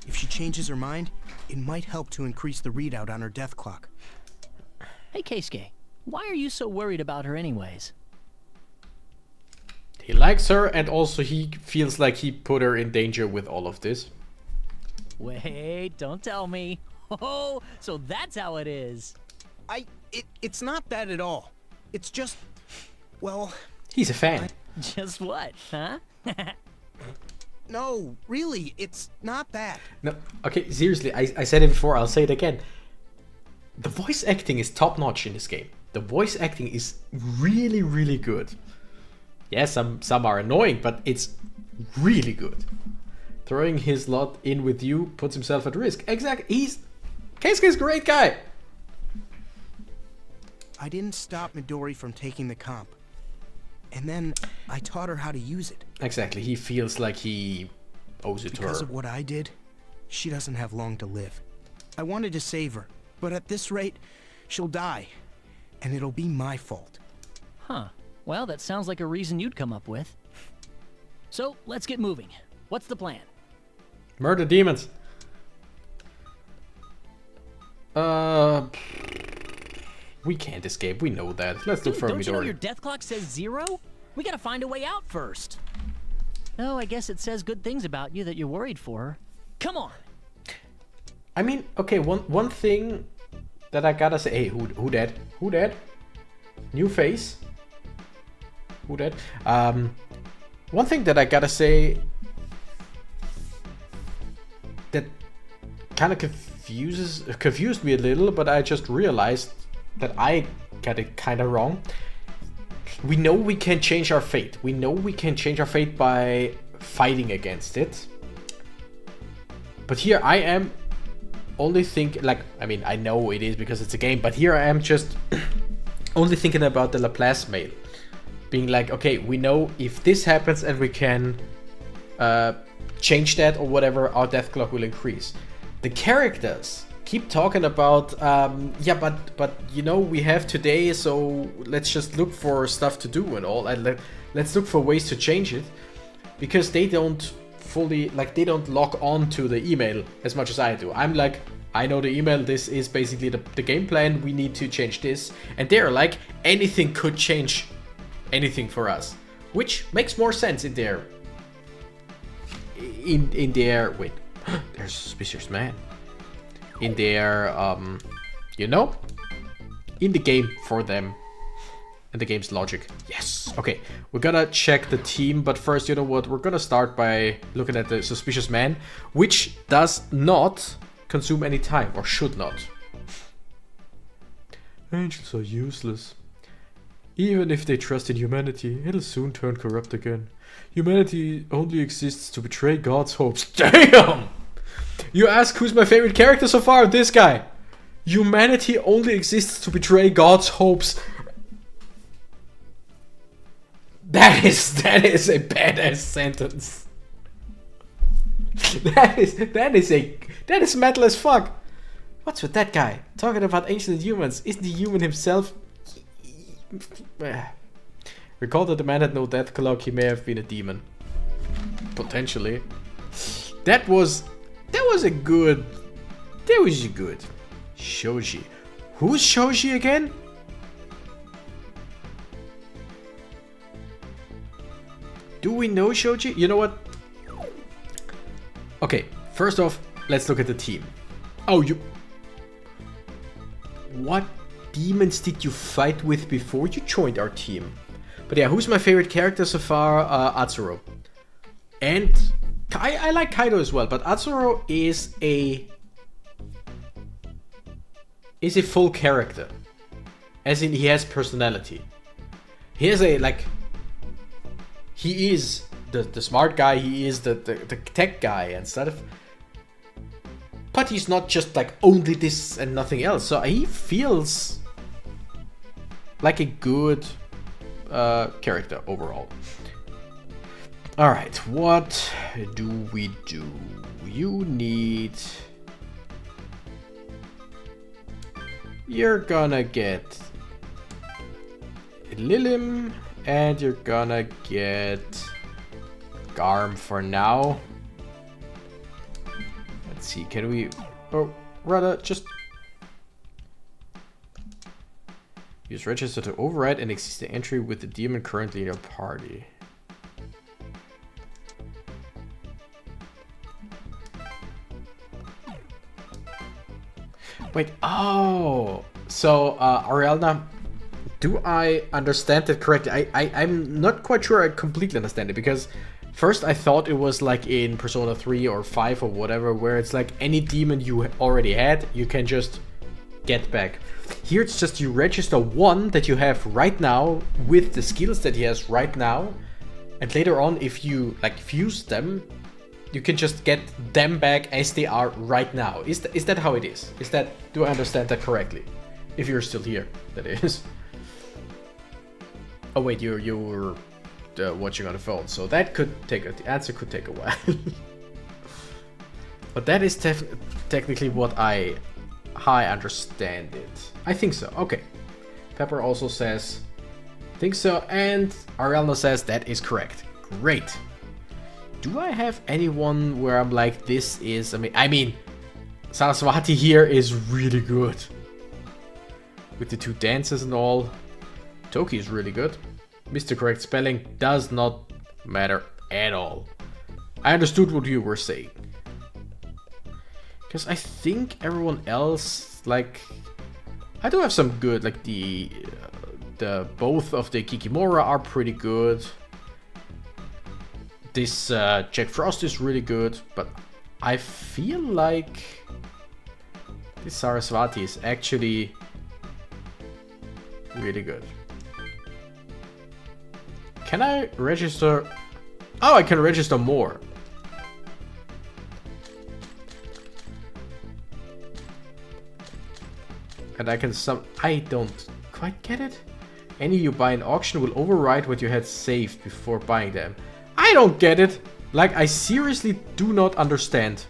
If she changes her mind, it might help to increase the readout on her death clock. Hey, Keisuke, why are you so worried about her anyways? He likes her, and also he feels like he put her in danger with all of this. Wait, don't tell me. Oh, so that's how it is. I It's not that at all. It's just, well, He's a fan. Just what, huh? no, really, it's not that. No, okay, seriously, I said it before, I'll say it again. The voice acting is top notch in this game. The voice acting is really, really good. Yeah, some are annoying, but it's really good. Throwing his lot in with you puts himself at risk. Exactly, Keisuke's a great guy. I didn't stop Midori from taking the comp. And then I taught her how to use it. Exactly, he feels like he owes it to her. Because of what I did, she doesn't have long to live. I wanted to save her, but at this rate, she'll die. And it'll be my fault. Huh. Well, that sounds like a reason you'd come up with. So, let's get moving. What's the plan? Murder demons. We can't escape, we know that. Let's look Dude, for don't you know Midori. your death clock says 0? We gotta find a way out first. Oh, I guess it says good things about you that you're worried for her. Come on! I mean, okay, one thing that I gotta say. Hey, who dead? Who dead? New face? Who dead? One thing that I gotta say that kind of confused me a little, but I just realized that I got it kind of wrong. We know we can change our fate. We know we can change our fate by fighting against it. But here I am only thinking, like, I mean, I know it is because it's a game, but here I am just only thinking about the Laplace mail. Being like, okay, we know if this happens and we can change that or whatever, our death clock will increase. The characters keep talking about, yeah, but you know, we have today, so let's just look for stuff to do and all, and let's look for ways to change it, because they don't fully, like, they don't lock on to the email as much as I do. I'm like, I know the email, this is basically the game plan, we need to change this, and they're like, anything could change anything for us, which makes more sense in their wait, there's a suspicious man in their you know, in the game for them and the game's logic. Yes. Okay, we're gonna check the team, but first, you know what, we're gonna start by looking at the suspicious man, which does not consume any time, or should not. Angels are useless. Even if they trust in humanity, it'll soon turn corrupt again. Humanity only exists to betray God's hopes. Damn! You ask who's my favorite character so far? This guy. Humanity only exists to betray God's hopes. That is a badass sentence. That is metal as fuck. What's with that guy? Talking about ancient humans. Isn't he human himself? Recall that the man had no death clock. He may have been a demon. Potentially. That was a good. Shoji. Who's Shoji again? Do we know Shoji? You know what? Okay, first off, let's look at the team. Oh, what demons did you fight with before you joined our team? But yeah, who's my favorite character so far? Atsuro. And I like Kaido as well, but Atsuro is a full character. As in, he has personality. He has a, like, he is the smart guy, he is the tech guy and stuff. But he's not just like only this and nothing else. So he feels like a good character overall. Alright, what do we do? You need... You're gonna get Lilim, and you're gonna get Garm for now. Let's see, can we... Or rather, just... Use register to override an existing entry with the demon currently in your party. Wait, oh! So, Arielna, do I understand it correctly? I'm not quite sure I completely understand it, because first I thought it was like in Persona 3 or 5 or whatever, where it's like any demon you already had, you can just get back. Here it's just you register one that you have right now with the skills that he has right now, and later on if you like fuse them, you can just get them back as they are right now. Is that how it is? Do I understand that correctly? If you're still here, that is. Oh wait, you were watching on the phone, so that could take the answer could take a while. But that is technically how I understand it. I think so. Okay. Pepper also says, think so, and Arielna says that is correct. Great. Do I have anyone where I'm like, this is, I mean, Saraswati here is really good. With the 2 dances and all. Toki is really good. Mr. Correct Spelling does not matter at all. I understood what you were saying. Because I think everyone else, like, I do have some good, like the both of the Kikimora are pretty good. This Jack Frost is really good, but I feel like this Saraswati is actually really good. Can I register? Oh, I can register more. And I can I don't quite get it. Any you buy in auction will override what you had saved before buying them. I don't get it. Like, I seriously do not understand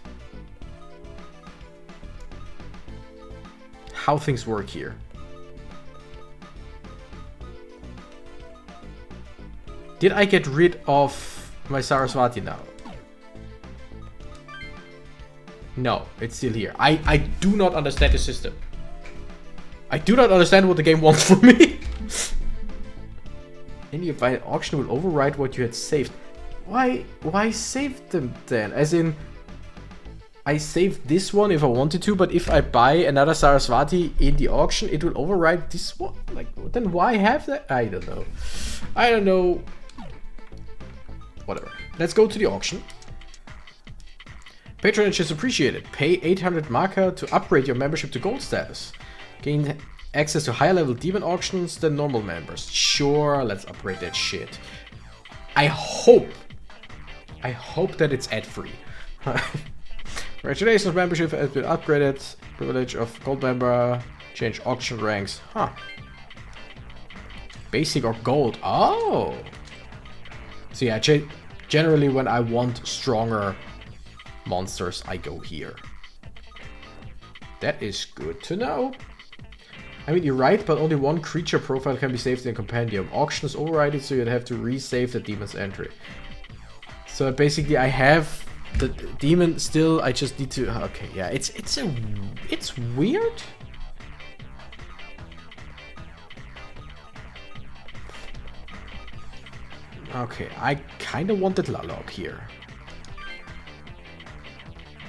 how things work here. Did I get rid of my Saraswati now? No, it's still here. I do not understand the system. I do not understand what the game wants from me. Any by an auction will override what you had saved. Why save them then? As in, I saved this one if I wanted to, but if I buy another Saraswati in the auction, it will override this one? Like, then why have that? I don't know. I don't know. Whatever. Let's go to the auction. Patronage is appreciated. Pay 800 Maka to upgrade your membership to gold status. Gain access to higher level demon auctions than normal members. Sure, let's upgrade that shit. I hope that it's ad free. Congratulations, membership has been upgraded. Privilege of gold member. Change auction ranks. Huh. Basic or gold. Oh. So yeah, generally when I want stronger monsters, I go here. That is good to know. I mean, you're right, but only one creature profile can be saved in a compendium. Auction is overridden, so you'd have to resave the demon's entry. So basically, I have the demon still. I just need to. Okay, yeah, it's weird. Okay, I kind of wanted Lalok here.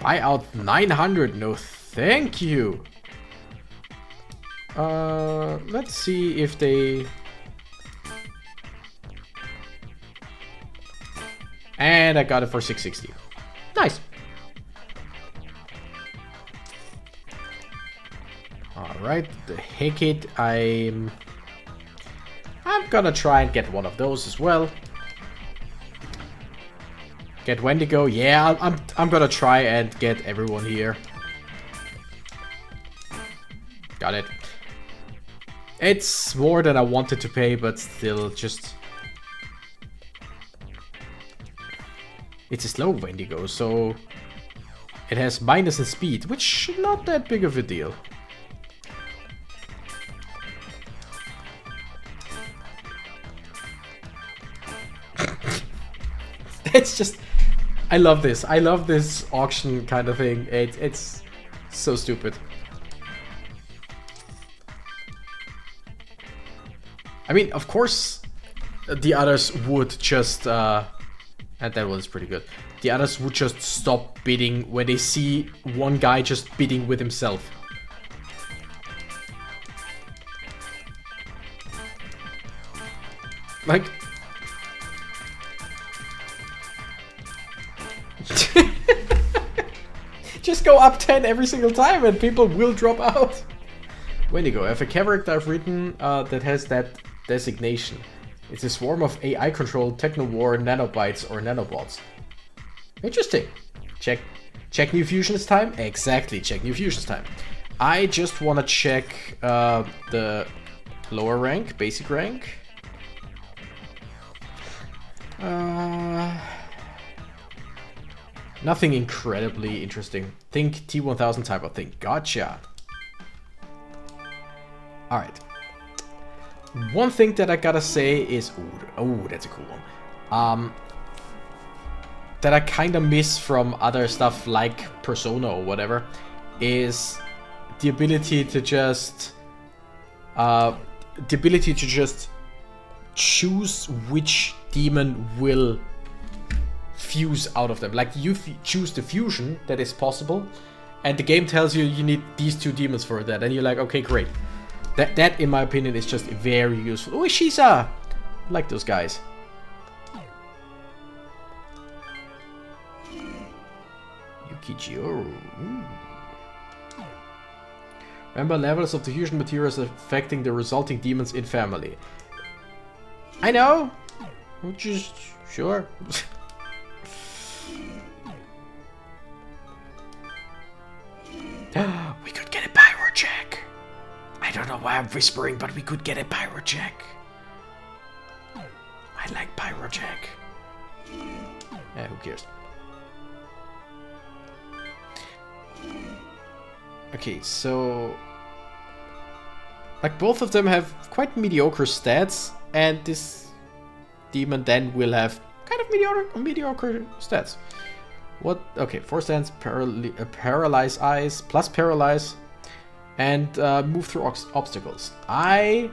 Buy out 900. No, thank you. Let's see if they... And I got it for 660. Nice. Alright, the Hekit, I'm gonna try and get one of those as well. Get Wendigo, yeah, I'm gonna try and get everyone here. Got it. It's more than I wanted to pay, but still just... It's a slow Wendigo, so... It has minus in speed, which not that big of a deal. It's just... I love this. I love this auction kind of thing. It's so stupid. I mean, of course, the others would just, and that was pretty good. The others would just stop bidding when they see one guy just bidding with himself. Like... Just go up 10 every single time and people will drop out. Wendigo, I have a character I've written that has that designation. It's a swarm of AI-controlled Techno-War nanobites or nanobots. Interesting. Check New Fusions time? Exactly, check New Fusions time. I just want to check the lower rank, basic rank. Nothing incredibly interesting. Think T1000 type of thing. Gotcha. Alright. One thing that I gotta say is... Oh, that's a cool one. That I kinda miss from other stuff like Persona or whatever is the ability to just... choose which demon will fuse out of them. Like, you choose the fusion that is possible, and the game tells you you need these two demons for that, and you're like, okay, great. That in my opinion is just very useful. Oh, Shisa! I like those guys. Yukijiro. Remember levels of the fusion materials affecting the resulting demons in family. I know! Just sure. We could get a pyro check. I don't know why I'm whispering, but we could get a pyro check. I like pyro check. Who cares? Okay, so... like, both of them have quite mediocre stats, and this demon then will have kind of mediocre stats. What? Okay, 4 stands, paralyze eyes, plus paralyze, and move through obstacles. I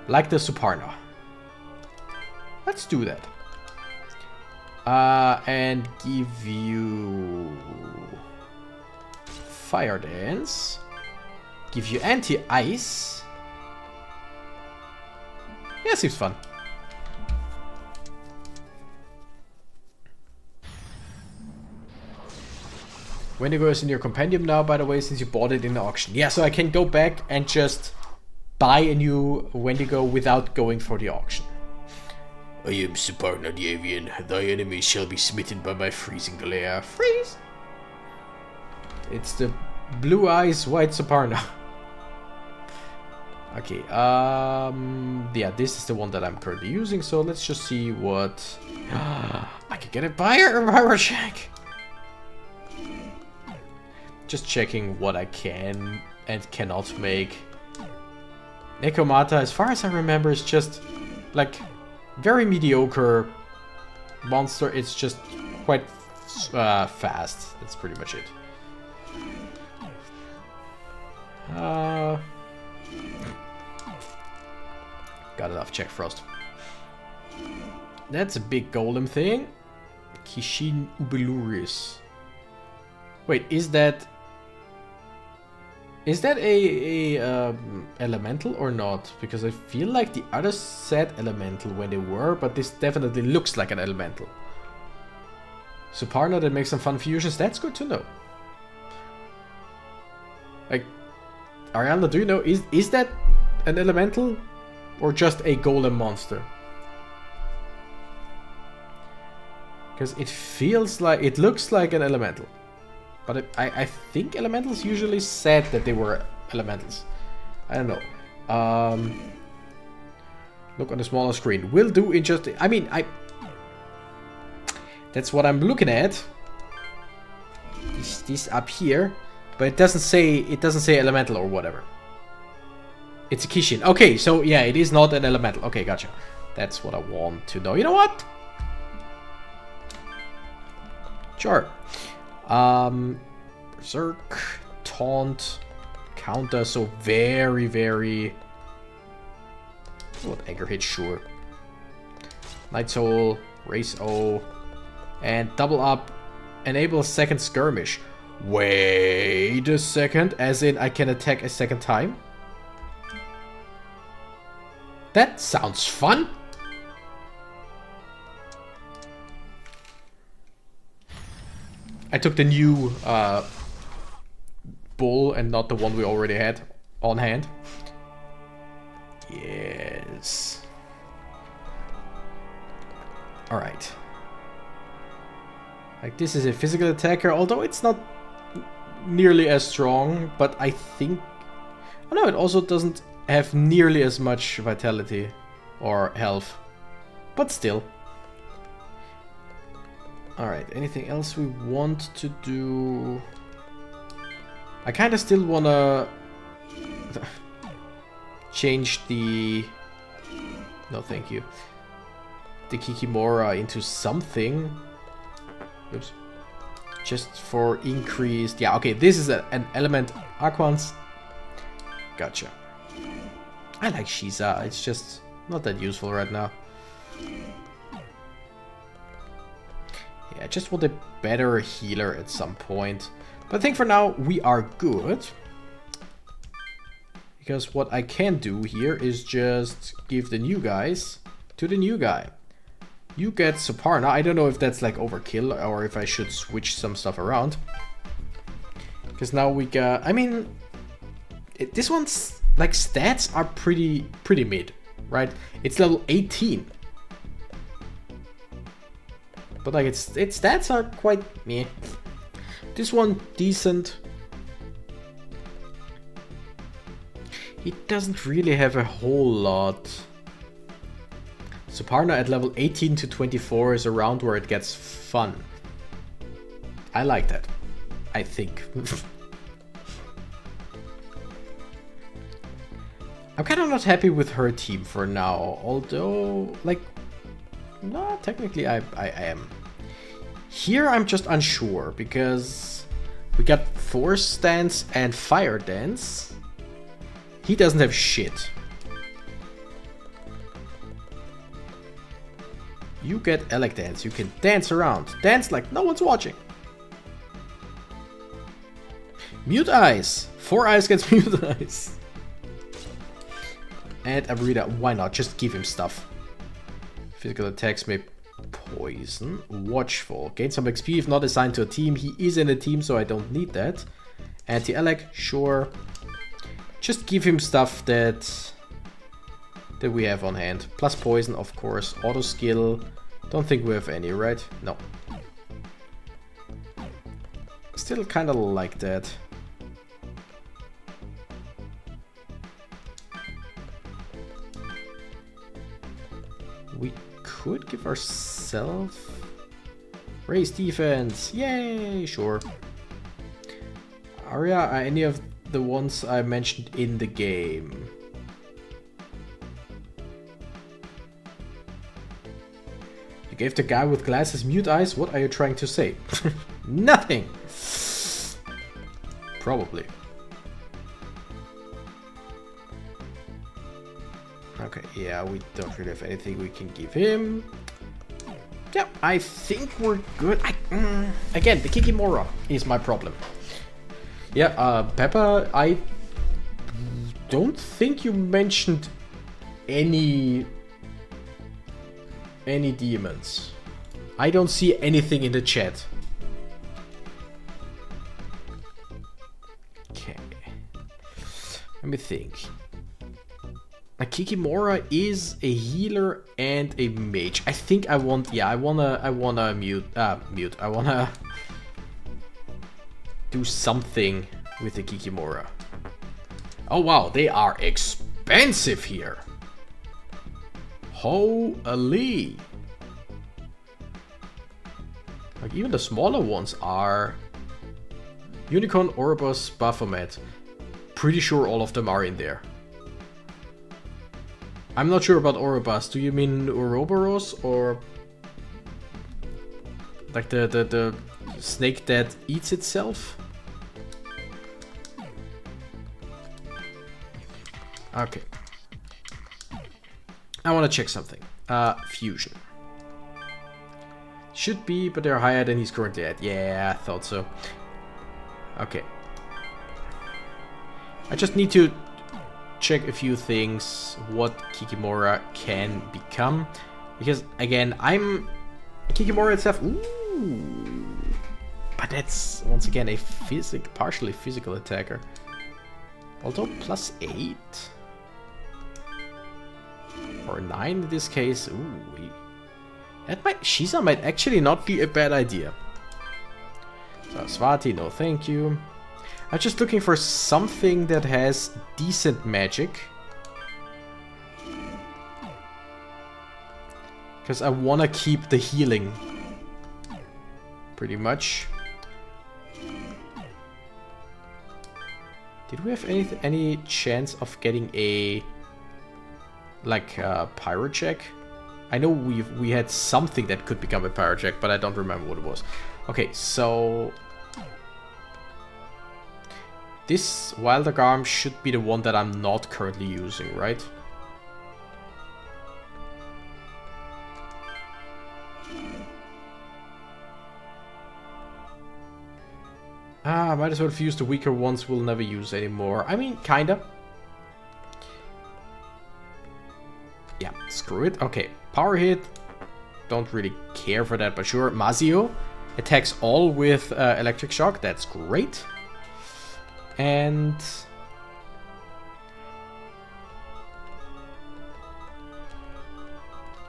like the Suparna. Let's do that. And give you Fire Dance. Give you Anti-Ice. Yeah, seems fun. Wendigo is in your compendium now, by the way, since you bought it in the auction. Yeah, so I can go back and just buy a new Wendigo without going for the auction. I am Suparna the Avian. Thy enemies shall be smitten by my freezing glare. Freeze! It's the blue eyes white Suparna. Okay, yeah, this is the one that I'm currently using, so let's just see what... I can get a pyro check! Just checking what I can and cannot make. Nekomata, as far as I remember, is just like very mediocre monster. It's just quite fast. That's pretty much it. Got enough check frost. That's a big golem thing. Kishin Ubeluris. Wait, is that a elemental or not? Because I feel like the others said elemental when they were, but this definitely looks like an elemental. Suparna that makes some fun fusions, that's good to know. Like, Ariana, do you know, is that an elemental or just a golem monster? Because it feels like, it looks like an elemental. But I think elementals usually said that they were elementals. I don't know. Look on the smaller screen. Will do in just... I mean, that's what I'm looking at. This up here. But it doesn't say elemental or whatever. It's a Kishin. Okay, so yeah, it is not an elemental. Okay, gotcha. That's what I want to know. You know what? Sure. Berserk, Taunt, Counter, so very, very... What, Anger Hit, sure. Night Soul, Raise O, and Double Up, Enable Second Skirmish. Wait a second, as in I can attack a second time? That sounds fun! I took the new bull and not the one we already had on hand. Yes. Alright. Like, this is a physical attacker, although it's not nearly as strong, but I think... Oh no, it also doesn't have nearly as much vitality or health. But still. Alright, anything else we want to do? I kinda still wanna change the... No, thank you. The Kikimora into something. Oops. Just for increased... Yeah, okay, this is an element Aquans. Gotcha. I like Shiza, it's just not that useful right now. Yeah, I just want a better healer at some point. But I think for now we are good. Because what I can do here is just give the new guys to the new guy. You get Suparna. I don't know if that's like overkill or if I should switch some stuff around. Because now we got... I mean, this one's like stats are pretty mid, right? It's level 18. But like its stats are quite meh. This one decent. He doesn't really have a whole lot. Suparna at level 18 to 24 is around where it gets fun. I like that. I think. I'm kind of not happy with her team for now. Although, like... No, technically I am. Here I'm just unsure, because we got Force Dance and Fire Dance. He doesn't have shit. You get Elec Dance. You can dance around. Dance like no one's watching. Mute Eyes. 4 Eyes gets Mute Eyes. And Abrida. Why not? Just give him stuff. Physical attacks may poison. Watchful. Gain some XP if not assigned to a team. He is in a team, so I don't need that. Anti-Elec. Sure. Just give him stuff that we have on hand. Plus poison, of course. Auto skill. Don't think we have any, right? No. Still kind of like that. We could give ourselves raise defense. Yay! Sure. Arya, are any of the ones I mentioned in the game? You gave the guy with glasses Mute Eyes? What are you trying to say? Nothing! Probably. Okay, yeah, we don't really have anything we can give him. Yeah, I think we're good. Again, the Kikimora is my problem. Yeah, Peppa, I don't think you mentioned any demons. I don't see anything in the chat. Okay. Let me think. A Kikimora is a healer and a mage. I think I want, yeah, I wanna mute. I wanna do something with the Kikimora. Oh wow, they are expensive here. Holy. Like even the smaller ones are Unicorn, Ouroboros, Baphomet. Pretty sure all of them are in there. I'm not sure about Ouroboros. Do you mean Ouroboros or like the snake that eats itself? Okay. I want to check something. Fusion. Should be, but they're higher than he's currently at. Yeah, I thought so. Okay. I just need to check a few things, what Kikimora can become. Because, again, Kikimora itself... Ooh. But that's, once again, a partially physical attacker. Although +8. Or 9 in this case. Ooh, Shiza might actually not be a bad idea. Saraswati, no thank you. I'm just looking for something that has decent magic. Because I want to keep the healing. Pretty much. Did we have any chance of getting a pyro check? I know we had something that could become a pyro check, but I don't remember what it was. Okay, so this Wilder Arm should be the one that I'm not currently using, right? Might as well use the weaker ones we'll never use anymore. I mean, kinda. Yeah, screw it. Okay, power hit. Don't really care for that, but sure. Mazio attacks all with electric shock. That's great. And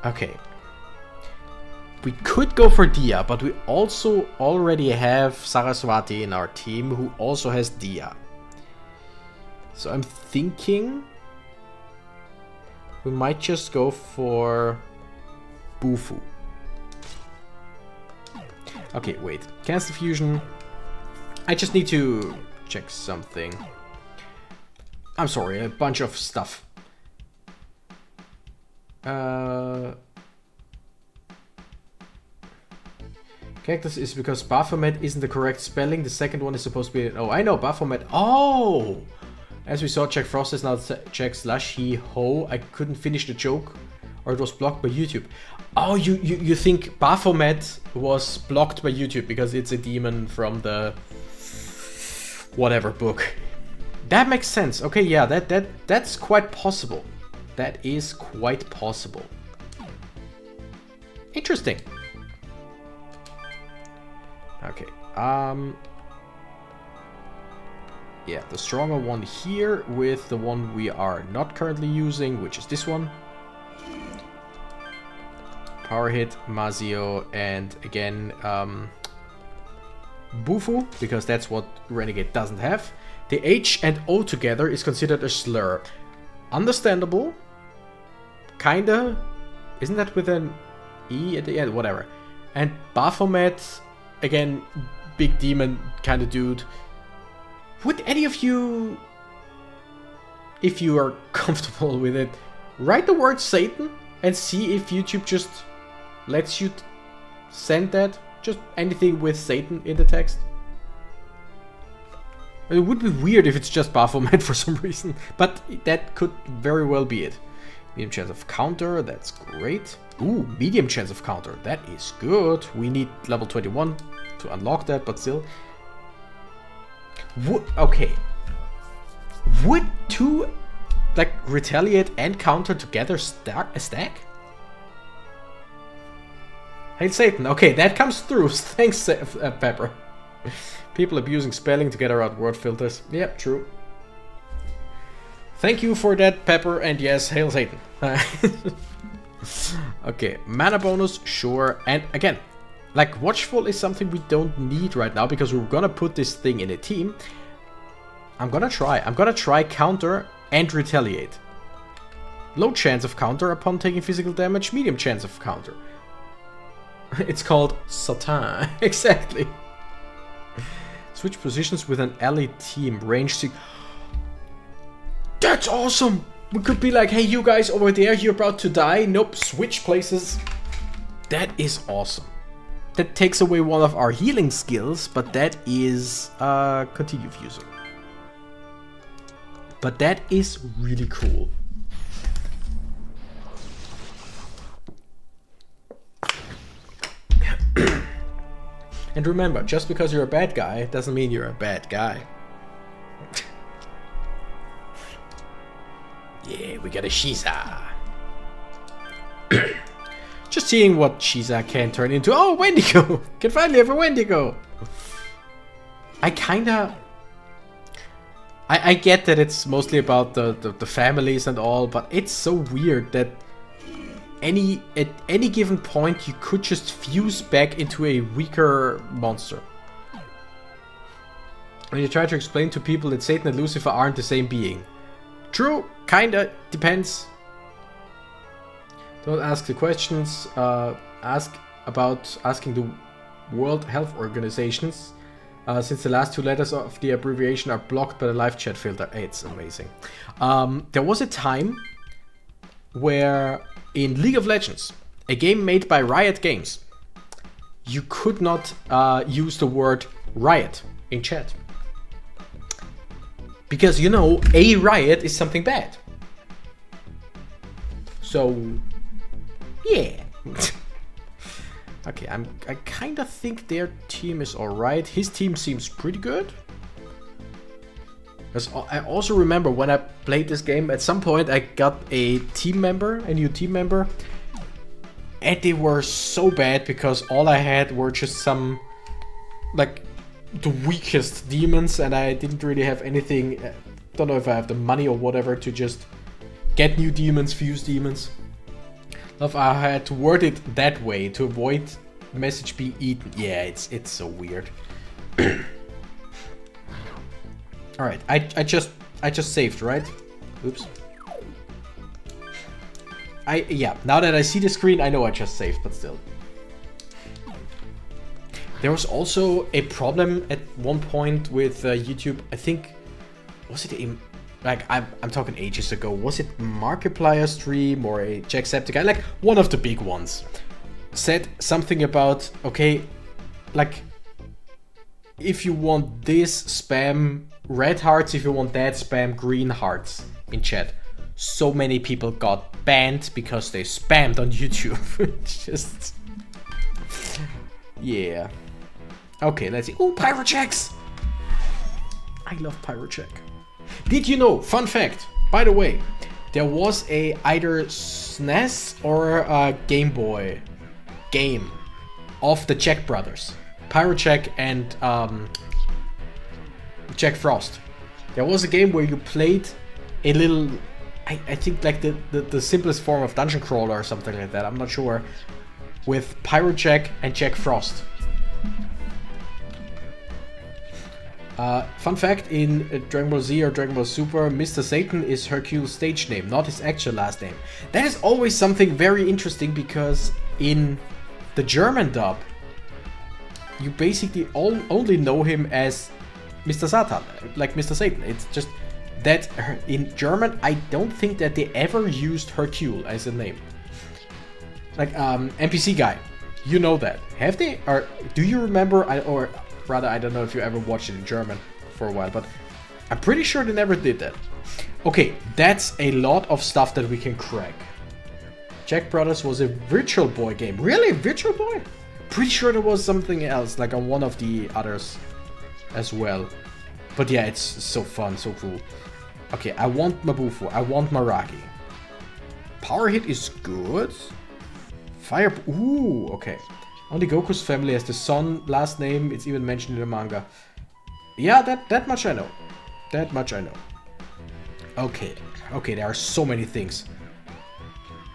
okay. We could go for Dia, but we also already have Saraswati in our team who also has Dia. So I'm thinking we might just go for Bufu. Okay, wait. Cancel fusion. I just need to check something. I'm sorry, a bunch of stuff. Cactus is because Baphomet isn't the correct spelling. The second one is supposed to be... Oh, I know, Baphomet. Oh! As we saw, Jack Frost is now Jack /he-ho. I couldn't finish the joke. Or it was blocked by YouTube. Oh, you think Baphomet was blocked by YouTube because it's a demon from the... whatever book. That makes sense. Okay, yeah, that's quite possible. That is quite possible. Interesting. Okay, yeah, the stronger one here with the one we are not currently using, which is this one. Power hit, Mazio, and again, Bufu, because that's what Renegade doesn't have. The H and O together is considered a slur. Understandable. Kinda. Isn't that with an E at the end? Whatever. And Baphomet... Again, big demon kind of dude. Would any of you, if you are comfortable with it, write the word Satan and see if YouTube just lets you send that? Just anything with Satan in the text? It would be weird if it's just Baphomet for some reason, but that could very well be it. Medium chance of counter, that's great. Ooh, medium chance of counter, that is good. We need level 21 to unlock that, but still. Okay. Would two, like, retaliate and counter together a stack? Hail Satan, okay, that comes through. Thanks, Pepper. People abusing spelling to get around word filters. Yep, true. Thank you for that, Pepper, and yes, Hail Satan. Okay, mana bonus, sure. And again, like, Watchful is something we don't need right now because we're gonna put this thing in a team. I'm gonna try counter and retaliate. Low chance of counter upon taking physical damage, medium chance of counter. It's called Satan. Exactly. Switch positions with an ally team, range 6. That's awesome! We could be like, hey, you guys over there, you're about to die. Nope, switch places. That is awesome. That takes away one of our healing skills, but that is continue fuser. But that is really cool. And remember, just because you're a bad guy doesn't mean you're a bad guy. Yeah, we got a Shiza. Just seeing what Shiza can turn into. Oh, Wendigo! Can finally have a Wendigo! I kinda... I get that it's mostly about the families and all, but it's so weird that at any given point you could just fuse back into a weaker monster. When you try to explain to people that Satan and Lucifer aren't the same being. True, kinda, depends. Don't ask the questions, ask about asking the World Health Organizations. Since the last two letters of the abbreviation are blocked by the live chat filter. It's amazing. There was a time where in League of Legends, a game made by Riot Games, you could not use the word Riot in chat. Because, you know, a riot is something bad. So, yeah. Okay, I kind of think their team is alright. His team seems pretty good. Because I also remember when I played this game, at some point I got a new team member. And they were so bad because all I had were just some, like, the weakest demons. And I didn't really have anything, don't know if I have the money or whatever to just get new demons, fuse demons. If I had to word it that way to avoid message being eaten. Yeah, it's so weird. Alright, I just saved, right? Oops. Yeah, now that I see the screen, I know I just saved, but still. There was also a problem at one point with YouTube. I think, was it a... Like, I'm talking ages ago. Was it Markiplier stream or a Jacksepticeye? Like, one of the big ones. Said something about, okay, like, if you want this, spam red hearts. If you want that, spam green hearts in chat. So many people got banned because they spammed on YouTube. Just... yeah. Okay, let's see. Oh, Pyrochecks! I love Pyrocheck. Did you know, fun fact, by the way, there was a either SNES or a Game Boy game of the Jack brothers. Pyrocheck and Jack Frost. There was a game where you played a little, I think like the simplest form of dungeon crawler or something like that, I'm not sure, with Pyrocheck and Jack Frost. Fun fact, in Dragon Ball Z or Dragon Ball Super, Mr. Satan is Hercule's stage name, not his actual last name. That is always something very interesting because in the German dub, you basically only know him as Mr. Satan, like Mr. Satan. It's just that in German, I don't think that they ever used Hercule as a name. Like, NPC guy, you know that. Have they? Or do you remember, or rather, I don't know if you ever watched it in German for a while, but I'm pretty sure they never did that. Okay, that's a lot of stuff that we can crack. Jack Brothers was a Virtual Boy game. Really? Virtual Boy? Pretty sure there was something else, like on one of the others as well. But yeah, it's so fun, so cool. Okay, I want Mabufu. I want Maragi. Power Hit is good. Fire... Ooh, okay. Only Goku's family has the son last name. It's even mentioned in the manga. Yeah, that much I know. That much I know. Okay. Okay, there are so many things.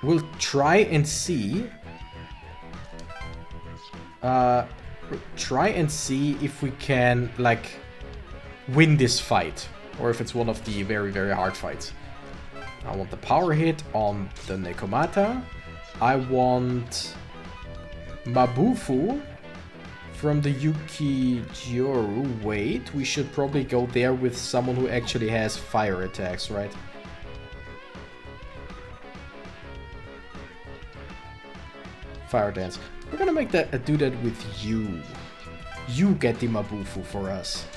We'll try and see. Try and see if we can, like, win this fight. Or if it's one of the very, very hard fights. I want the power hit on the Nekomata. I want Mabufu from the Yukijoro. Wait, we should probably go there with someone who actually has fire attacks, right? Fire dance. We're gonna make that do that with you. You get the Mabufu for us.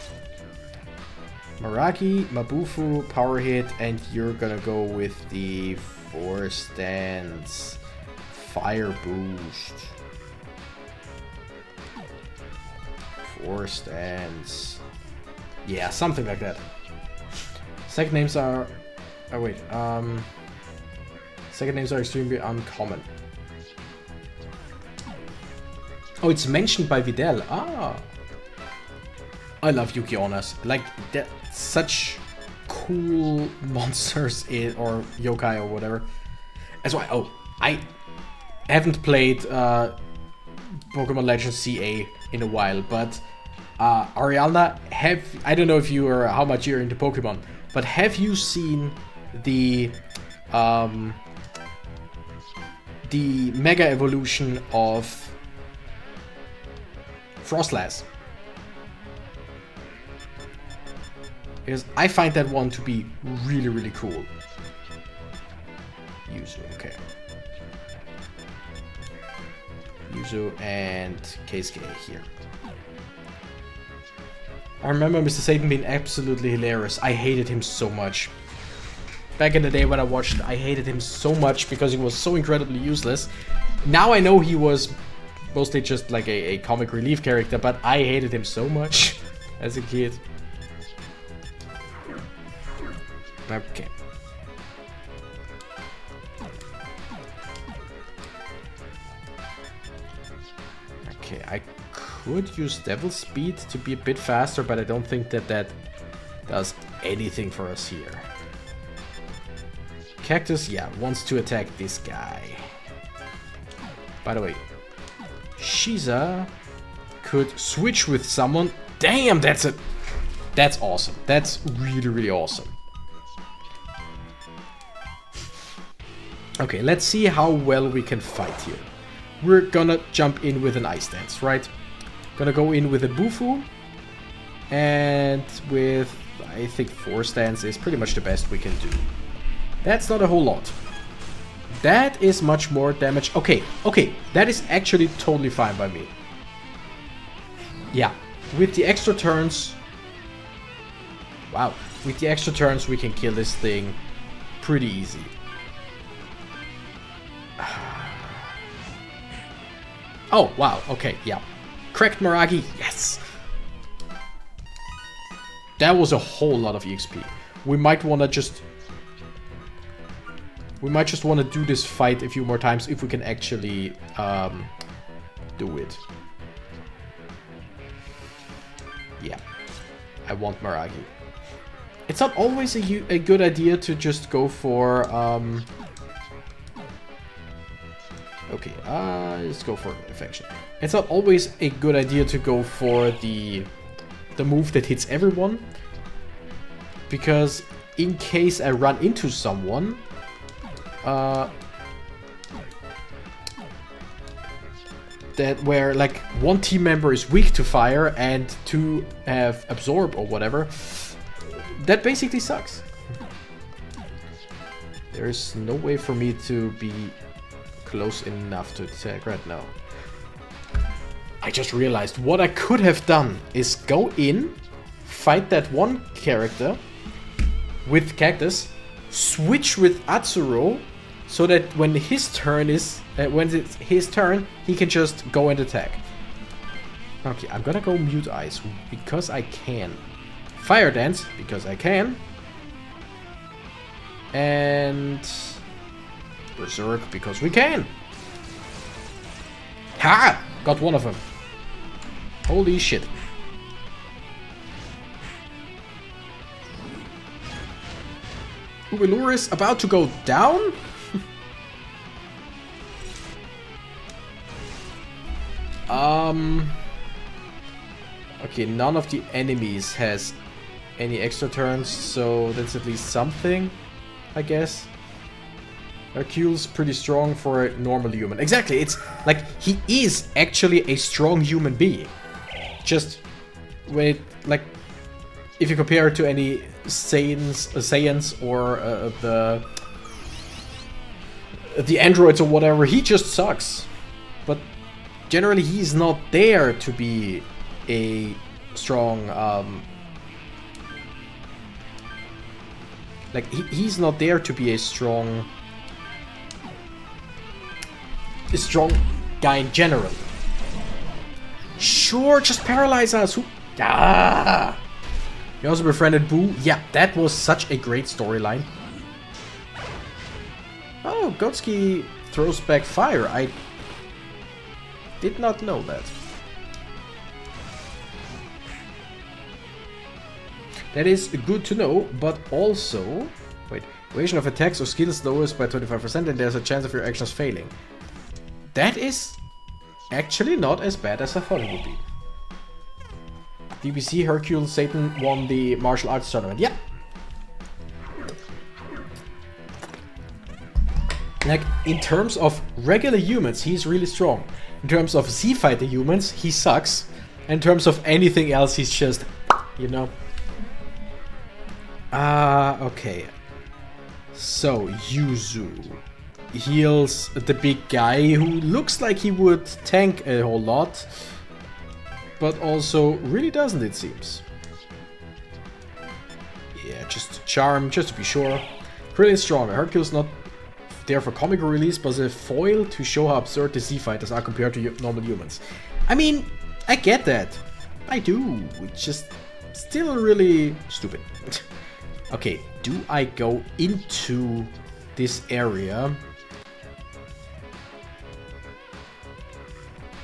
Maraki, Mabufu, power hit, and you're gonna go with the Force Dance, Fire Boost. Force Dance. Yeah, something like that. Second names are... Oh wait, second names are extremely uncommon. Oh, it's mentioned by Videl. Ah. I love Yuki-onas. Like, that, such cool monsters or yokai or whatever. That's why, oh, I haven't played Pokemon Legends CA in a while, but Ariana, I don't know if you are how much you're into Pokemon, but have you seen the Mega Evolution of Frostlass? Because I find that one to be really, really cool. Yuzu, okay. Yuzu and Keisuke here. I remember Mr. Satan being absolutely hilarious. I hated him so much. Back in the day when I watched it, I hated him so much because he was so incredibly useless. Now I know he was mostly just like a comic relief character, but I hated him so much as a kid. Okay. Okay, I could use Devil Speed to be a bit faster, but I don't think that that does anything for us here. Cactus, yeah, wants to attack this guy. By the way, Shiza could switch with someone. Damn, that's awesome. That's really, really awesome. Okay, let's see how well we can fight here. We're gonna jump in with an Ice Dance, right? Gonna go in with a Bufu. And with, I think, Force Dance is pretty much the best we can do. That's not a whole lot. That is much more damage. Okay, that is actually totally fine by me. Yeah, with the extra turns... Wow, with the extra turns we can kill this thing pretty easy. Oh, wow, okay, yeah. Cracked Maragi, yes! That was a whole lot of EXP. We might want to just... We might just want to do this fight a few more times if we can actually do it. Yeah, I want Maragi. It's not always a good idea to just go for... Okay, let's go for Affection. It's not always a good idea to go for the move that hits everyone. Because in case I run into someone... that where like one team member is weak to fire and two have absorb or whatever, that basically sucks. There's no way for me to be close enough to attack right now. I just realized what I could have done is go in, fight that one character with Cactus, switch with Atsuro, so that when his turn is when it's his turn, he can just go and attack. Okay, I'm gonna go Mute Eyes because I can. Fire Dance because I can. And Berserk because we can. Ha! Got one of them. Holy shit. Ubelur is about to go down? Okay, none of the enemies has any extra turns, so that's at least something, I guess. Hercule's pretty strong for a normal human. Exactly, it's like he is actually a strong human being. Just with like, if you compare it to any Saiyans or the androids or whatever, he just sucks. But generally, he's not there to be a strong, like, he's not there to be a strong guy in general. Sure, just paralyze us. Ah! You also befriended Boo. Yeah, that was such a great storyline. Oh, Gotsuki throws back fire. I did not know that. That is good to know, but also... Wait, duration of attacks or skills lowers by 25% and there's a chance of your actions failing. That is actually not as bad as I thought it would be. DBC Hercule Satan won the martial arts tournament. Yeah. Like, in terms of regular humans, he's really strong. In terms of Z-Fighter humans, he sucks. In terms of anything else, he's just, you know. Okay. So, Yuzu heals the big guy who looks like he would tank a whole lot. But also really doesn't, it seems. Yeah, just charm, just to be sure. Really stronger. Hercule's not there for comical release, but as a foil to show how absurd the Z-Fighters are compared to normal humans. I mean, I get that. I do. It's just still really stupid. Okay, do I go into this area?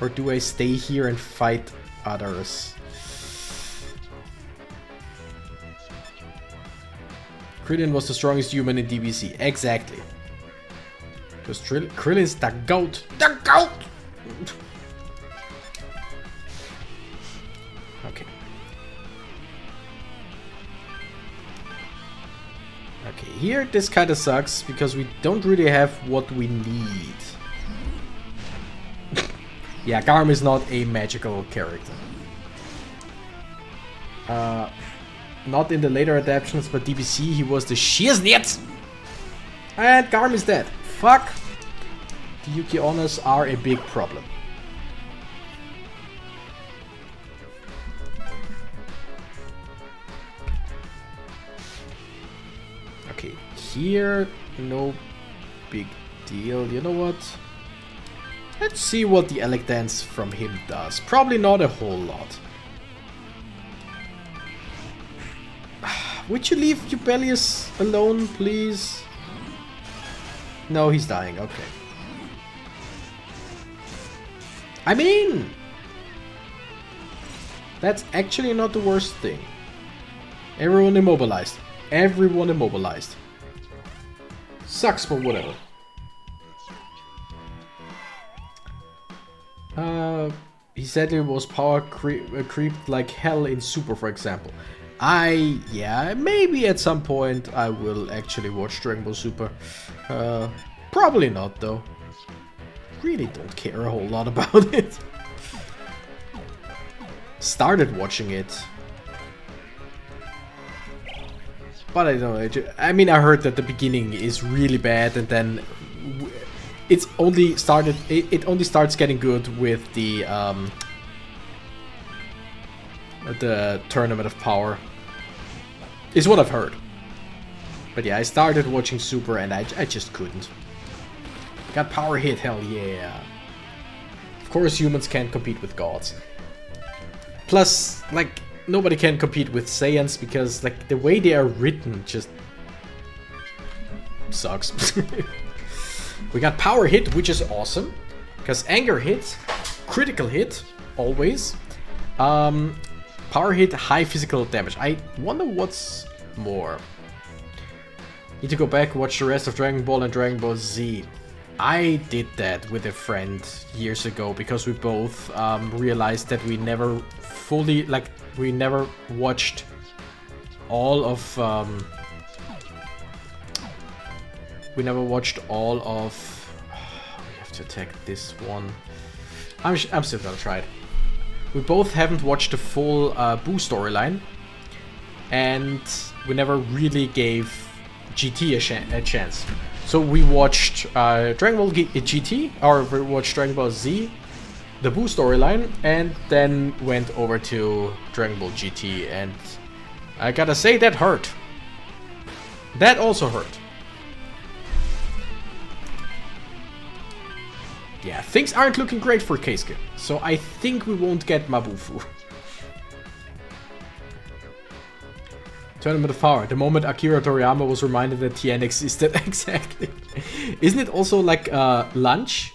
Or do I stay here and fight others? Krillin was the strongest human in DBC. Exactly. Because Krillin's the goat. The goat! Okay. Okay, here this kind of sucks because we don't really have what we need. Yeah, Garm is not a magical character. Not in the later adaptations, but DBC he was the Schiersnitz! And Garm is dead. Fuck! The Yuki honors are a big problem. Okay, here, no big deal. You know what? Let's see what the Alec Dance from him does. Probably not a whole lot. Would you leave Eubelius alone, please? No, he's dying. Okay. I mean, that's actually not the worst thing. Everyone immobilized. Everyone immobilized. Sucks, but whatever. He said it was power creeped like hell in Super, for example. Yeah, maybe at some point I will actually watch Dragon Ball Super. Probably not, though. Really don't care a whole lot about it. Started watching it. But I don't know. I mean, I heard that the beginning is really bad and then it only starts getting good with the Tournament of Power. Is what I've heard. But yeah, I started watching Super and I just couldn't. Got power hit, hell yeah. Of course humans can't compete with gods. Plus, like, nobody can compete with Saiyans because, like, the way they are written just sucks. We got power hit, which is awesome. Because anger hit, critical hit, always. Power hit, high physical damage. I wonder what's more. Need to go back, watch the rest of Dragon Ball and Dragon Ball Z. I did that with a friend years ago because we both realized that we never fully, like, we never watched all of, we have to attack this one. I'm still gonna try it. We both haven't watched the full Boo storyline, and we never really gave GT a chance. So we watched Dragon Ball GT, or we watched Dragon Ball Z, the Boo storyline, and then went over to Dragon Ball GT, and I gotta say, that hurt. That also hurt. Yeah, things aren't looking great for Keisuke, so I think we won't get Mabufu. Tournament of Power. The moment Akira Toriyama was reminded that TN existed. Exactly. Isn't it also like lunch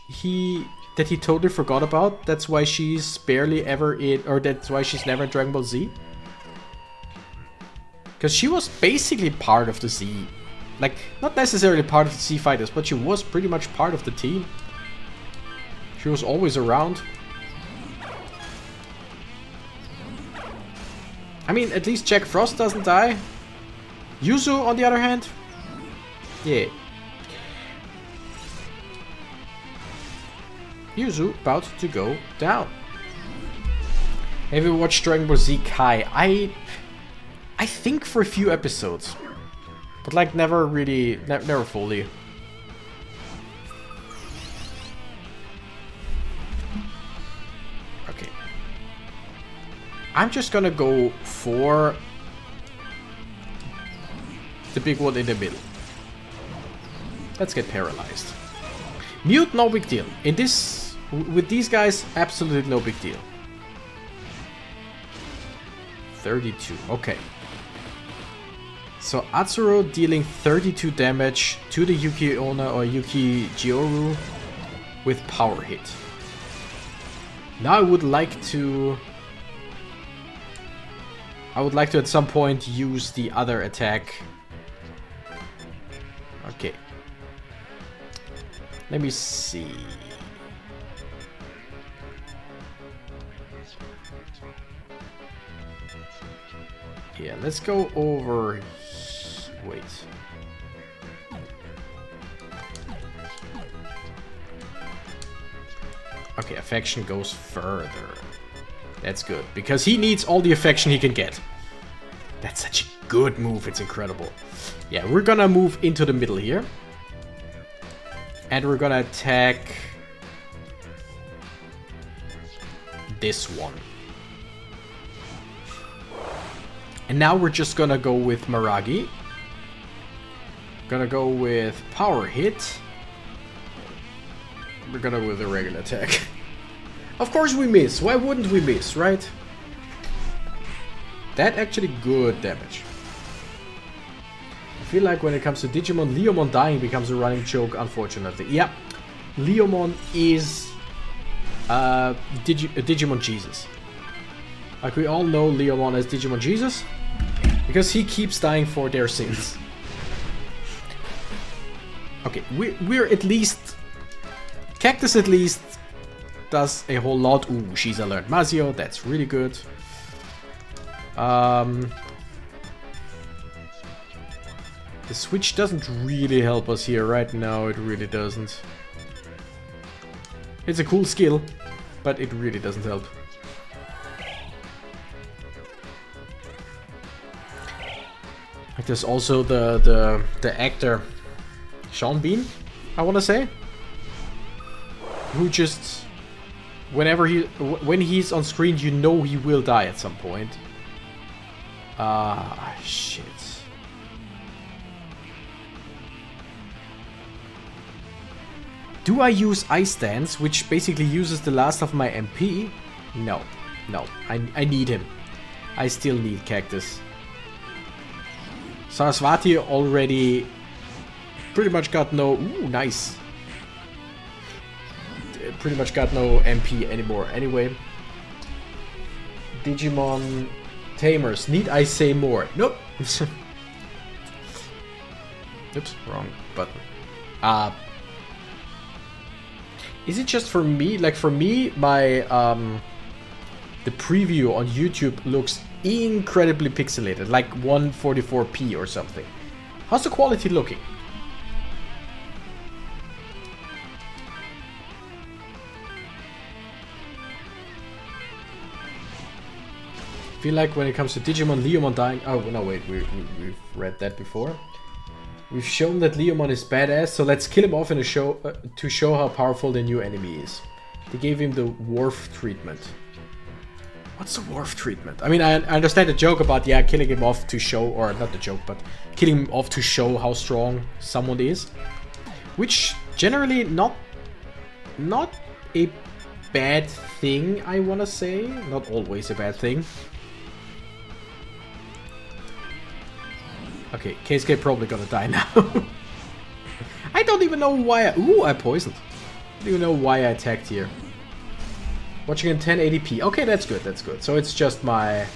that he totally forgot about? That's why she's barely ever in, or that's why she's never in Dragon Ball Z? Because she was basically part of the Z. Like, not necessarily part of the Z Fighters, but she was pretty much part of the team. She was always around. I mean, at least Jack Frost doesn't die. Yuzu, on the other hand, yeah. Yuzu about to go down. Have you watched Dragon Ball Z Kai? I think for a few episodes, but like never really, never fully. Okay. I'm just gonna go for the big one in the middle. Let's get paralyzed. Mute, no big deal. In this, with these guys, absolutely no big deal. 32, okay. So Atsuro dealing 32 damage to the Yuki Onna or Yuki Jioru with power hit. Now I would like to at some point use the other attack. Okay. Let me see. Yeah, let's go over. Wait. Okay, affection goes further. That's good, because he needs all the affection he can get. That's such a good move, it's incredible. Yeah, we're gonna move into the middle here. And we're gonna attack this one. And now we're just gonna go with Maragi. Gonna go with power hit. We're gonna go with a regular attack. Of course we miss. Why wouldn't we miss, right? That actually good damage. I feel like when it comes to Digimon, Leomon dying becomes a running joke, unfortunately. Yeah, Leomon is a Digimon Jesus. Like we all know Leomon as Digimon Jesus, because he keeps dying for their sins. Okay, we're at least... Cactus at least does a whole lot. Ooh, she's learned Mazio, that's really good. The switch doesn't really help us here right now, it really doesn't. It's a cool skill, but it really doesn't help. Like there's also the actor Sean Bean, I want to say, who just when he's on screen, you know he will die at some point. Ah, shit. Do I use Ice Dance, which basically uses the last of my MP? No, no, I need him. I still need Cactus. Sarasvati already pretty much got no... Ooh, nice. Pretty much got no MP anymore anyway. Digimon Tamers. Need I say more? Nope. Oops, wrong button. Is it just for me? Like for me, my the preview on YouTube looks incredibly pixelated, like 144p or something. How's the quality looking? I feel like when it comes to Digimon, Leomon dying... Oh, no, wait, we've read that before. We've shown that Leomon is badass, so let's kill him off in a show to show how powerful the new enemy is. They gave him the Worf treatment. What's the Worf treatment? I mean, I understand the joke about, yeah, killing him off to show... Or, not the joke, but killing him off to show how strong someone is. Which, generally, not a bad thing, I want to say. Not always a bad thing. Okay, Keisuke probably gonna die now. I don't even know why I poisoned. I don't even know why I attacked here. Watching in 1080p. Okay, that's good, that's good. So it's just my...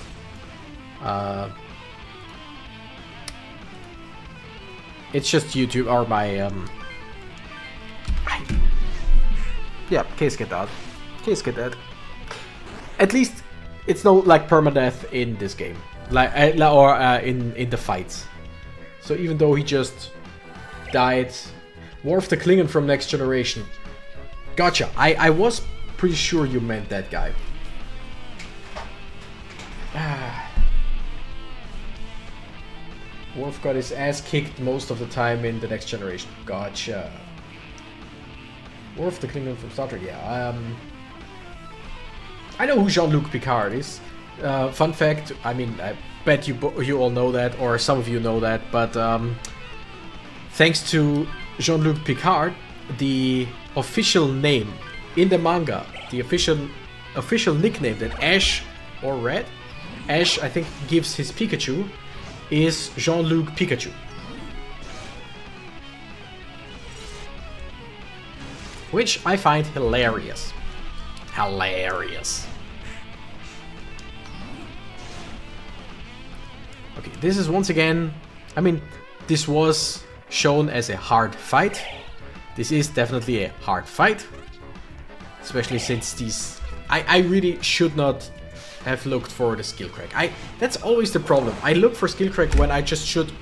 It's just YouTube or my yeah, Keisuke died. Keisuke dead. At least it's no like permadeath in this game, like or in the fights. So even though he just died, Worf the Klingon from Next Generation. Gotcha. I was pretty sure you meant that guy. Worf got his ass kicked most of the time in the Next Generation. Gotcha. Worf the Klingon from Star Trek. Yeah. I know who Jean-Luc Picard is. Fun fact. I mean, I bet you all know that, or some of you know that. But thanks to Jean-Luc Picard, the official name in the manga, the official nickname that Ash or Red, Ash I think gives his Pikachu, is Jean-Luc Pikachu. Which I find hilarious. Hilarious. Okay, this is once again, I mean, this was shown as a hard fight. This is definitely a hard fight. Especially since these... I really should not have looked for the skill crack. That's always the problem. I look for skill crack when I just should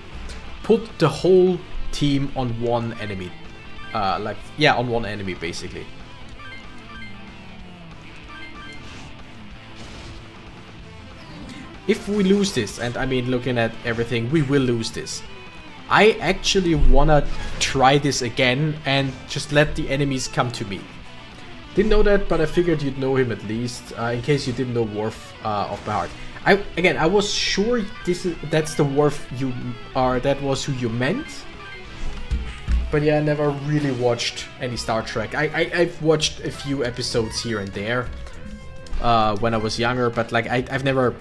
put the whole team on one enemy. On one enemy basically. If we lose this, and I mean looking at everything, we will lose this. I actually wanna try this again and just let the enemies come to me. Didn't know that, but I figured you'd know him at least, in case you didn't know Worf off by heart. I was sure that's the Worf that was who you meant. But yeah, I never really watched any Star Trek. I've watched a few episodes here and there when I was younger, but like I've never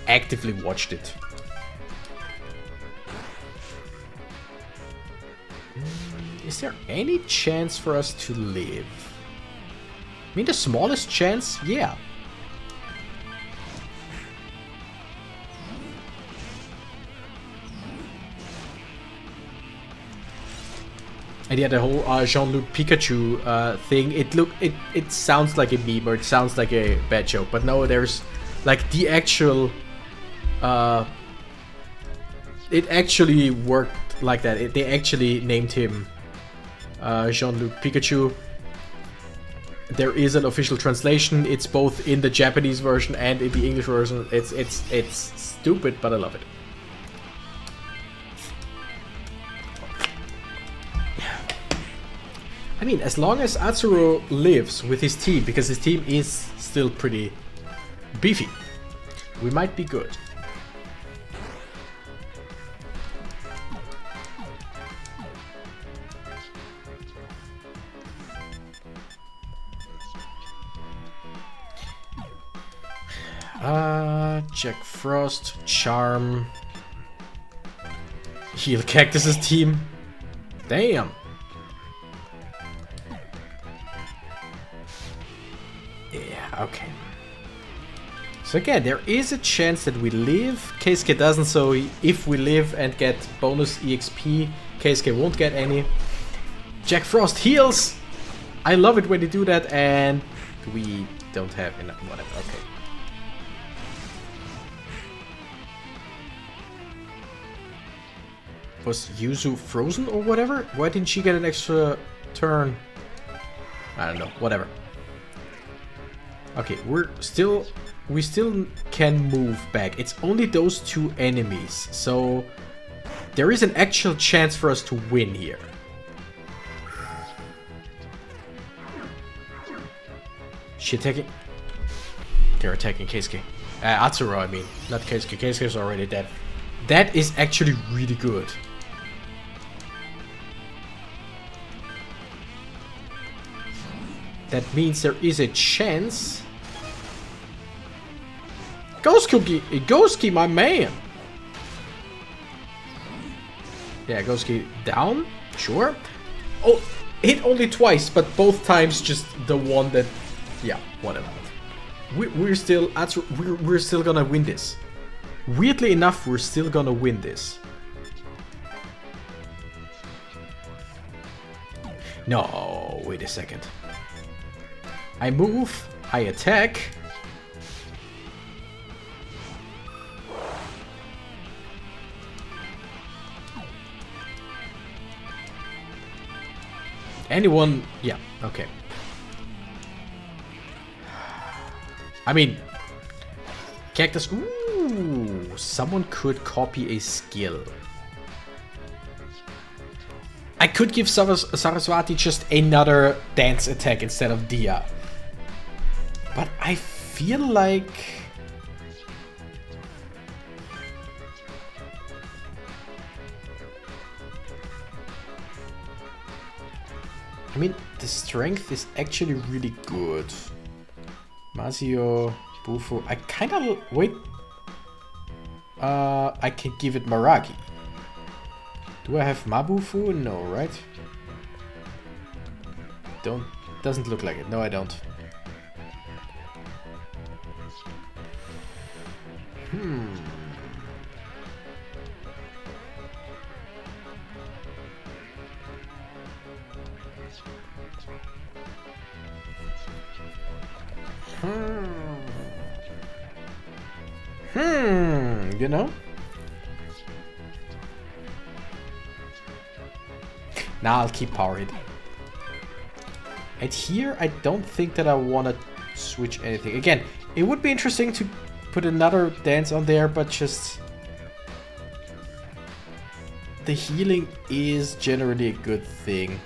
actively watched it. Is there any chance for us to live? I mean, the smallest chance? Yeah. And yeah, the whole Jean-Luc Pikachu thing, it sounds like a meme or it sounds like a bad joke, but no, there's like the actual it actually worked like that. They actually named him Jean-Luc Pikachu. There is an official translation. It's both in the Japanese version and in the English version. It's stupid, but I love it. I mean, as long as Atsuro lives with his team, because his team is still pretty beefy, we might be good. Jack Frost, Charm, Heal Cactus's team. Damn. Yeah, okay. So again, there is a chance that we live. Keisuke doesn't, so if we live and get bonus EXP, Keisuke won't get any. Jack Frost heals! I love it when they do that, and we don't have enough. Whatever, okay. Was Yuzu frozen or whatever? Why didn't she get an extra turn? I don't know, whatever. Okay, we still can move back. It's only those two enemies, so there is an actual chance for us to win here. She attacking? They're attacking Keisuke. Atsuro, I mean, not Keisuke. Keisuke's already dead. That is actually really good. That means there is a chance. Ghoski, my man. Yeah, Ghoski down. Sure. Oh, hit only twice, but both times just the one that. Yeah, whatever. We're still gonna win this. Weirdly enough, we're still gonna win this. No, wait a second. I move, I attack. Anyone? Yeah, okay. I mean, cactus. Ooh, someone could copy a skill. I could give Saraswati just another dance attack instead of Dia. But I feel like... I mean, the strength is actually really good. Mazio, Bufo. I kind of... Wait. I can give it Maragi. Do I have Mabufu? No, right? Doesn't look like it. No, I don't. You know? Nah, I'll keep power hit. And here, I don't think that I want to switch anything. Again, it would be interesting to put another dance on there, but just... The healing is generally a good thing.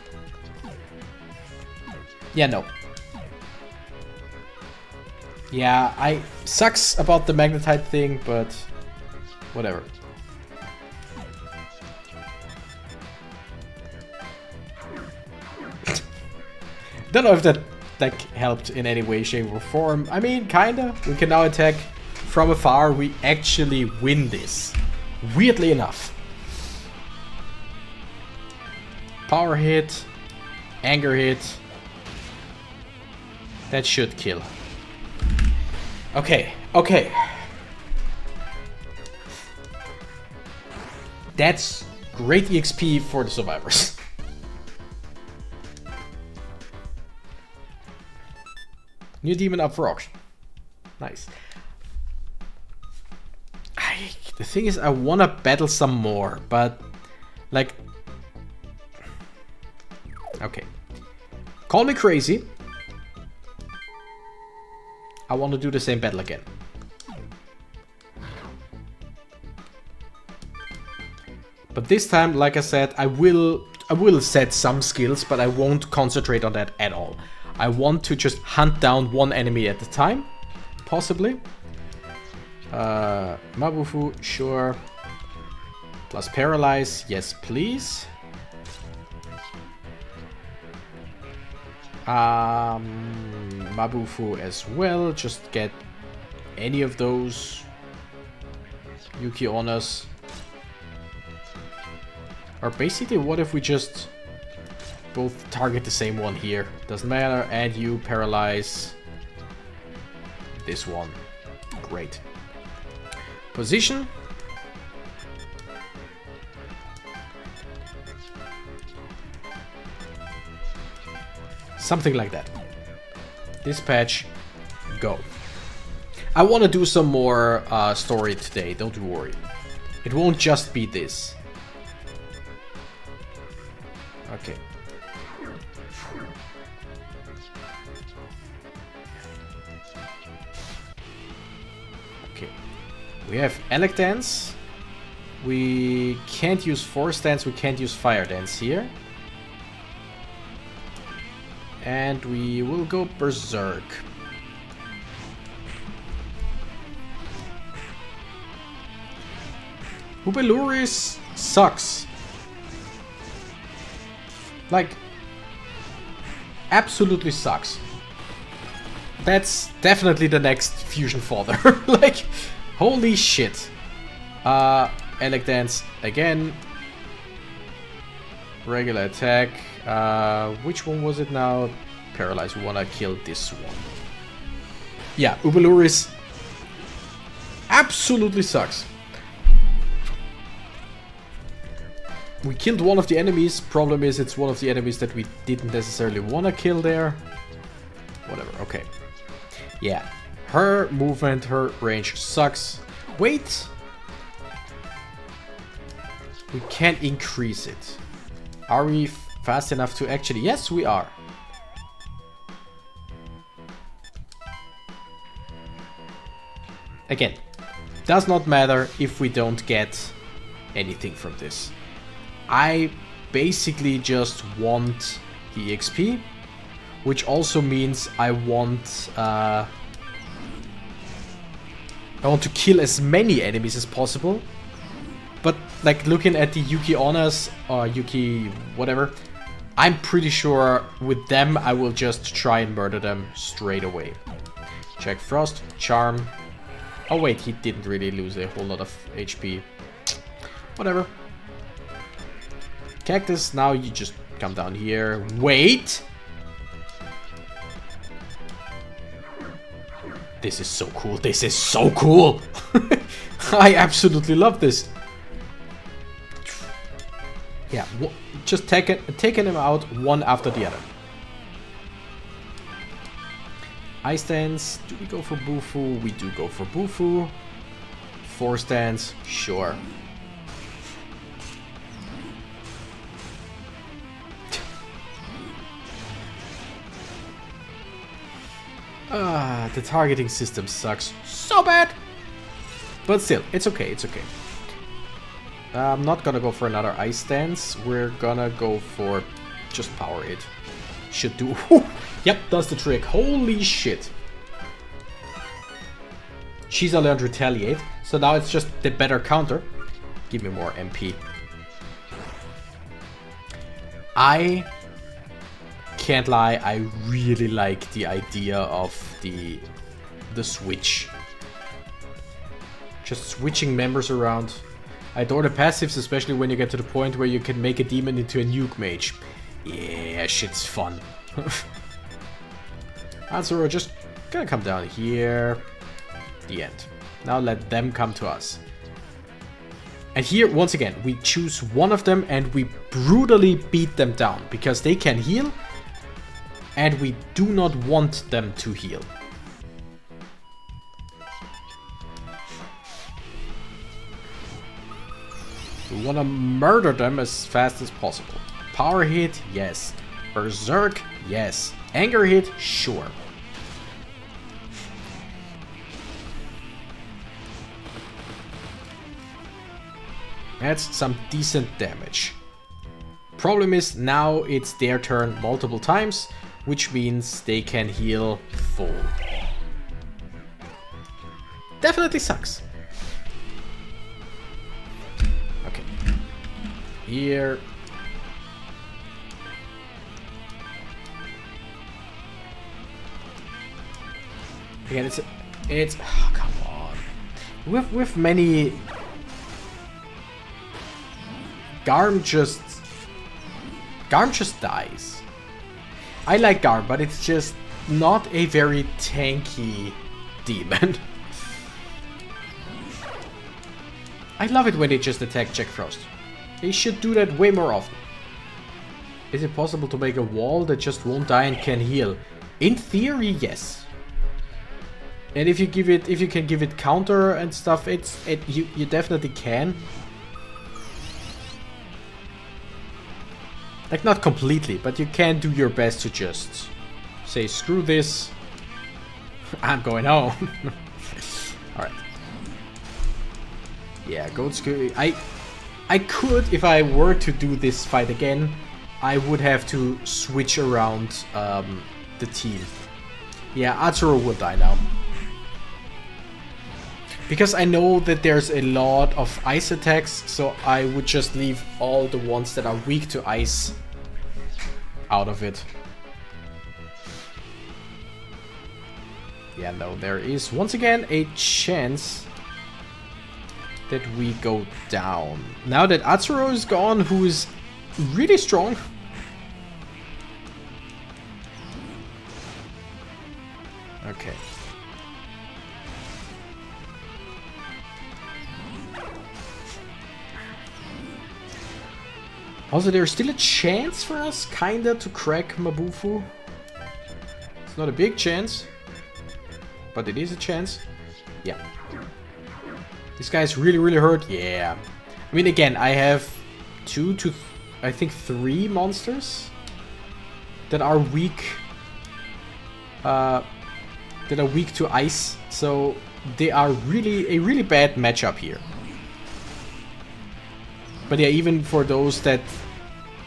Yeah, no. Yeah, I... Sucks about the magnetite thing, but... Whatever. Don't know if that like helped in any way, shape, or form. I mean, kinda. We can now attack from afar. We actually win this. Weirdly enough. Power hit. Anger hit. That should kill. Okay, okay. That's great EXP for the survivors. New demon up for auction. Nice. The thing is, I want to battle some more, but... Like... Okay. Call me crazy. I want to do the same battle again. But this time, like I said, I will set some skills, but I won't concentrate on that at all. I want to just hunt down one enemy at a time, possibly. Mabufu, sure. Plus paralyze, yes please. Mabufu as well, just get any of those. Yuki honors. Or basically, what if we just both target the same one here? Doesn't matter, and you paralyze this one. Great. Position. Something like that. Dispatch. Go. I want to do some more story today, don't you worry. It won't just be this. Okay. Okay. We have Elec Dance. We can't use Force Dance, we can't use Fire Dance here. And we will go Berserk. Hubeluris sucks. Like, absolutely sucks. That's definitely the next fusion fodder. Like, holy shit. Elec Dance again. Regular attack. Which one was it now? Paralyze. We wanna kill this one. Yeah, Ubeluris absolutely sucks. We killed one of the enemies. Problem is, it's one of the enemies that we didn't necessarily want to kill there. Whatever, okay. Yeah. Her movement, her range sucks. Wait! We can't increase it. Are we fast enough to actually... Yes, we are. Again, does not matter if we don't get anything from this. I basically just want the XP, which also means I want to kill as many enemies as possible. But like looking at the Yuki Onas or Yuki whatever, I'm pretty sure with them I will just try and murder them straight away. Check Frost, Charm. Oh wait, he didn't really lose a whole lot of HP. Whatever. Cactus, now you just come down here. Wait! This is so cool. This is so cool! I absolutely love this. Yeah, just taking him out one after the other. Ice Dance. Do we go for Bufu? We do go for Bufu. Force Dance. Sure. The targeting system sucks so bad. But still, it's okay, it's okay. I'm not gonna go for another Ice Dance. We're gonna go for just Power Hit. Should do... Yep, does the trick. Holy shit. She's learned Retaliate, so now it's just the better counter. Give me more MP. I can't lie, I really like the idea of the switch. Just switching members around. I adore the passives, especially when you get to the point where you can make a demon into a nuke mage. Yeah, shit's fun. Answer, just gonna come down here. The end. Now let them come to us. And here, once again, we choose one of them and we brutally beat them down. Because they can heal. And we do not want them to heal. We want to murder them as fast as possible. Power hit, yes. Berserk, yes. Anger hit, sure. That's some decent damage. Problem is, now it's their turn multiple times, which means they can heal full. Definitely sucks. Okay. Here. Again, it's oh, come on. With many Garm just dies. I like Garm, but it's just not a very tanky demon. I love it when they just attack Jack Frost. They should do that way more often. Is it possible to make a wall that just won't die and can heal? In theory, yes. And if you can give it counter and stuff, you definitely can. Like, not completely, but you can do your best to just say, screw this, I'm going home. Alright. Yeah, Goat Screw. I could, if I were to do this fight again, I would have to switch around the team. Yeah, Atsuro will die now. Because I know that there's a lot of ice attacks, so I would just leave all the ones that are weak to ice out of it. Yeah, no, there is once again a chance that we go down. Now that Atsuro is gone, who is really strong. Okay. Also, there's still a chance for us, kinda, to crack Mabufu. It's not a big chance, but it is a chance. Yeah. This guy's really, really hurt. Yeah. I mean, again, I have 2 to, I think, 3 monsters that are weak. That are weak to ice. So they are really a really bad matchup here. But yeah, even for those that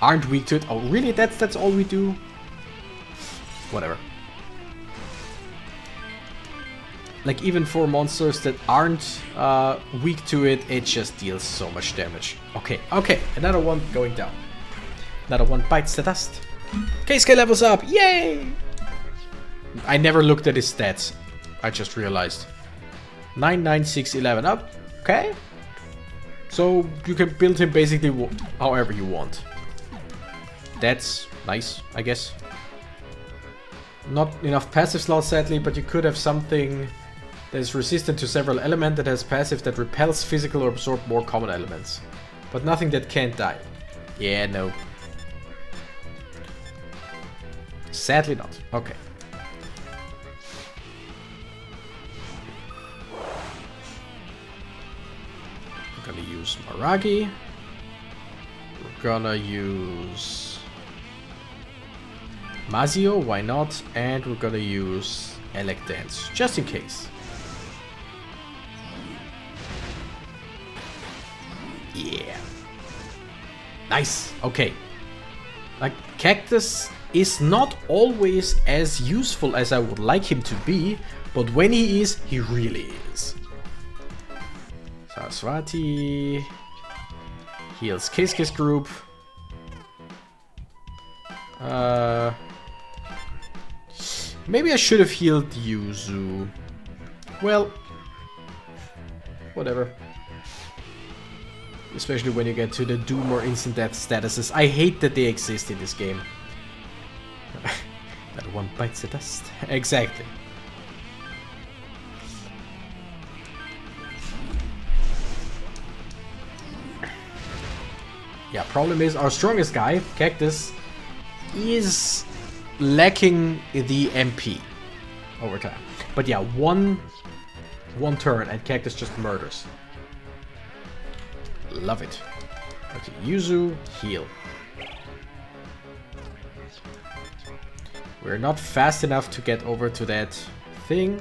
aren't weak to it. Oh, really? That's all we do? Whatever. Like, even for monsters that aren't weak to it, it just deals so much damage. Okay, okay. Another one going down. Another one bites the dust. K-Scale levels up. Yay! I never looked at his stats. I just realized. 9, 9, 6, 11 up. Okay. So you can build him basically however you want. That's nice, I guess. Not enough passive slots, sadly, but you could have something that is resistant to several elements, that has passive that repels physical or absorb more common elements. But nothing that can't die. Yeah, no. Sadly not. Okay. We're gonna use Maragi. We're gonna use Mazio, why not? And we're gonna use Electance, just in case. Yeah. Nice. Okay. Like, Cactus is not always as useful as I would like him to be, but when he is, he really is. Saraswati heals Keisuke's group. Maybe I should have healed Yuzu. Well, whatever. Especially when you get to the Doom or Instant Death statuses. I hate that they exist in this game. That one bites the dust. Exactly. Yeah, problem is our strongest guy, Cactus, is lacking the MP over time. But yeah, one turn and Cactus just murders. Love it. Okay, Yuzu, heal. We're not fast enough to get over to that thing,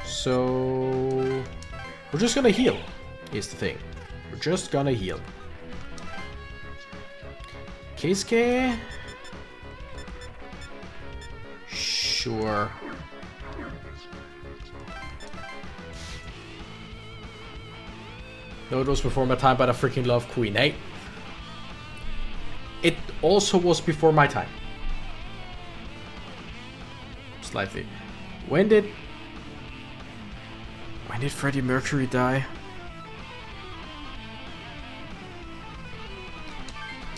so we're just gonna heal, is the thing. We're just gonna heal. Keisuke? Sure. No, it was before my time, but I freaking love Queen, hey? It also was before my time. Slightly. When did Freddie Mercury die?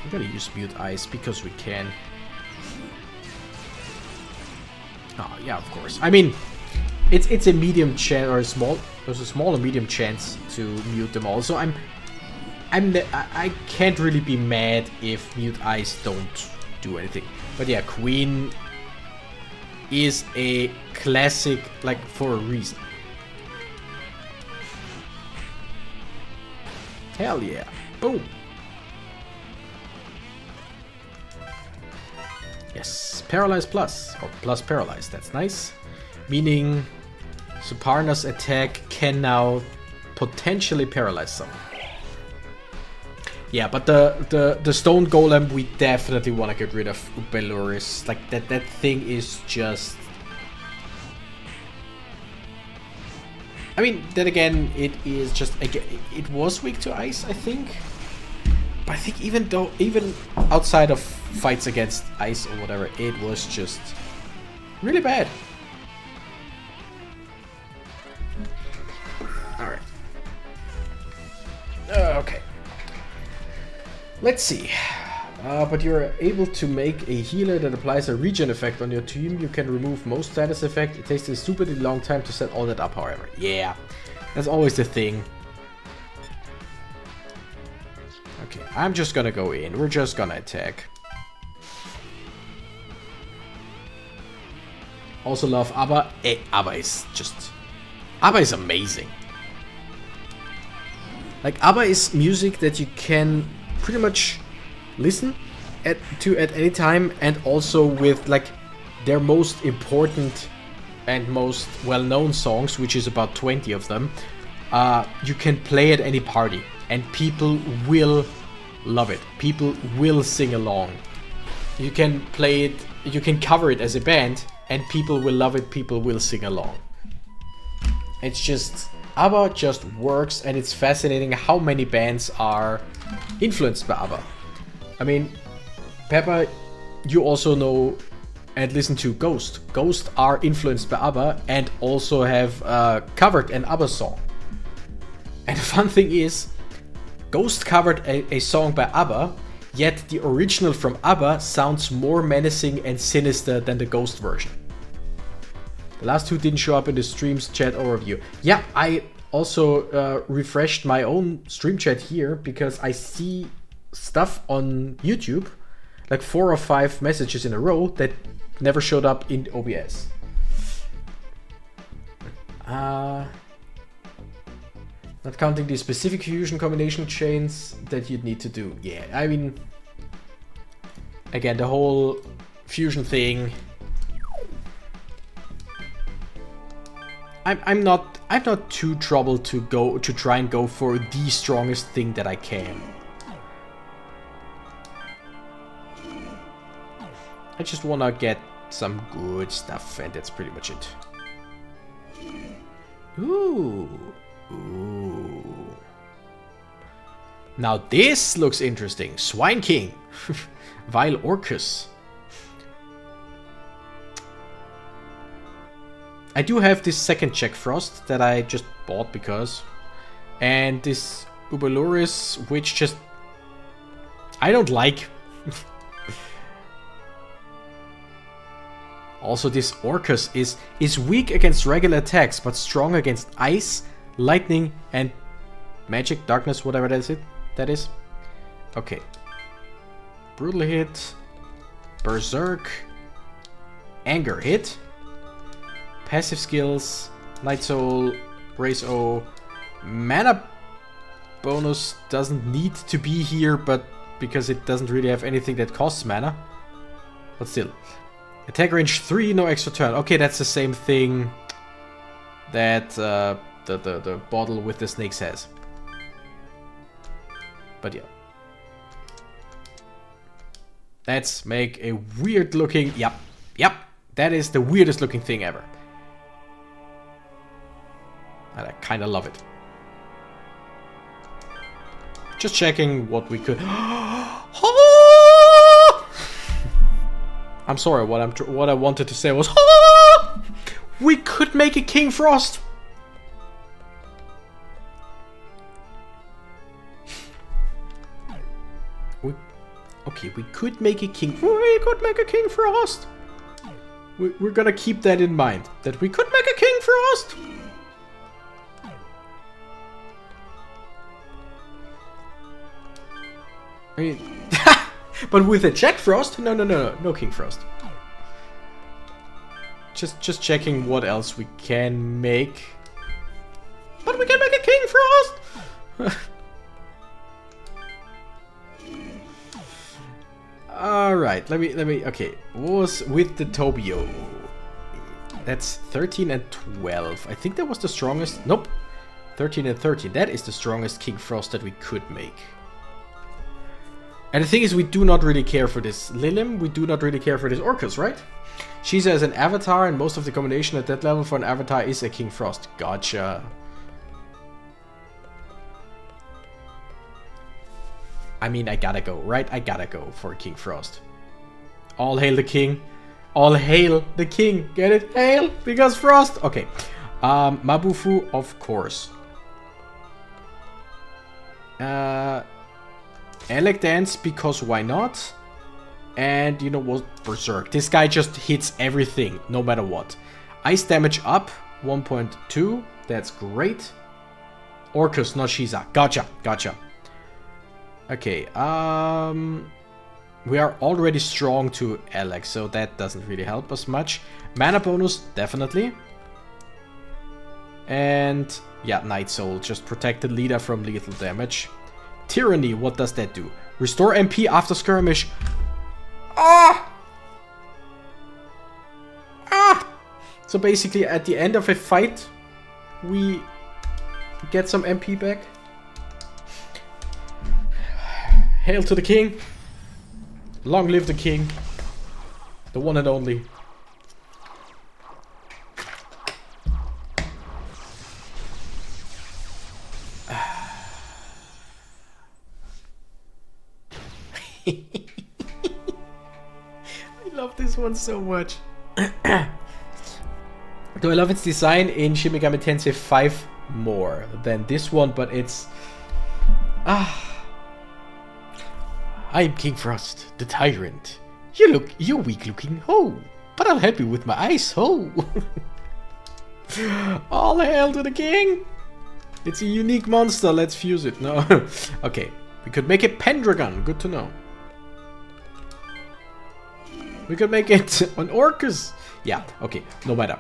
I'm gonna use Mute Ice because we can. Oh yeah, of course. I mean, it's a medium chance or a small. There's a small or medium chance to mute them all. So I can't really be mad if Mute Ice don't do anything. But yeah, Queen is a classic, like, for a reason. Hell yeah. Boom. Yes, Paralyze Plus, or Plus Paralyze, that's nice. Meaning Suparna's attack can now potentially paralyze someone. Yeah, but the Stone Golem, we definitely want to get rid of Beluris. Like, that thing is just... I mean, then again, it is just... It was weak to ice, I think. But I think even outside of fights against ice or whatever, it was just really bad. Alright. Okay. Let's see. But you're able to make a healer that applies a regen effect on your team. You can remove most status effect. It takes a stupidly long time to set all that up, however. Yeah, that's always the thing. Okay, I'm just gonna go in. We're just gonna attack. Also love ABBA. ABBA is just... ABBA is amazing. Like, ABBA is music that you can pretty much listen to at any time, and also with, like, their most important and most well-known songs, which is about 20 of them, you can play at any party, and people will love it. People will sing along. You can play it, you can cover it as a band, and people will love it, people will sing along. It's just, ABBA just works, and it's fascinating how many bands are influenced by ABBA. I mean, Peppa, you also know and listen to Ghost. Ghost are influenced by ABBA and also have covered an ABBA song. And the fun thing is, Ghost covered a song by ABBA, yet the original from ABBA sounds more menacing and sinister than the Ghost version. The last two didn't show up in the stream's chat overview. Yeah, I also refreshed my own stream chat here because I see stuff on YouTube, like 4 or 5 messages in a row that never showed up in OBS. Not counting the specific fusion combination chains that you'd need to do. Yeah, I mean, again, the whole fusion thing. I'm not too troubled to try and go for the strongest thing that I can. I just wanna get some good stuff, and that's pretty much it. Ooh. Ooh. Now this looks interesting. Swine King. Vile Orcus. I do have this second Jack Frost that I just bought because. And this Ubaloris, which just... I don't like. Also, this Orcus is weak against regular attacks, but strong against ice, lightning, and magic, darkness, whatever that is. Okay. Brutal hit. Berserk. Anger hit. Passive skills. Light Soul. Raise O. Mana bonus doesn't need to be here, but because it doesn't really have anything that costs mana. But still. Attack range 3, no extra turn. Okay, that's the same thing that the bottle with the snakes has. But yeah. Let's make a weird looking... Yep. That is the weirdest looking thing ever. And I kind of love it. Just checking what we could... I'm sorry, what I wanted to say was... We could make a King Frost! Okay, we could make a King... We could make a King Frost! We're gonna keep that in mind. That we could make a King Frost! I mean... But with a Jack Frost? No King Frost. Just checking what else we can make. But we can make a King Frost! Alright, let me, okay. What was with the Tobio? That's 13 and 12. I think that was the strongest, nope. 13 and 13, that is the strongest King Frost that we could make. And the thing is, we do not really care for this Lilim, we do not really care for this Orcus, right? She's as an avatar, and most of the combination at that level for an avatar is a King Frost. Gotcha. I mean, I gotta go, right? I gotta go for King Frost. All hail the king. All hail the king. Get it? Hail, because Frost. Okay. Mabufu, of course. Alec Dance, because why not? And you know what? Berserk. This guy just hits everything, no matter what. Ice damage up, 1.2. That's great. Orcus, not Shiza. Gotcha. Okay, we are already strong to Alex, so that doesn't really help us much. Mana bonus, definitely. And yeah, Night Soul, just protected leader from lethal damage. Tyranny, what does that do? Restore MP after skirmish. Ah! Ah! So basically at the end of a fight, we get some MP back. Hail to the king. Long live the king. The one and only. I love this one so much. Do I love its design in Shin Megami Tensei 5 more than this one, but it's... I am King Frost, the tyrant. You're weak looking, ho! But I'll help you with my ice, ho! All hail to the king! It's a unique monster, let's fuse it. No. Okay, we could make it Pendragon, good to know. We could make it an Orcus. Yeah, okay, no matter.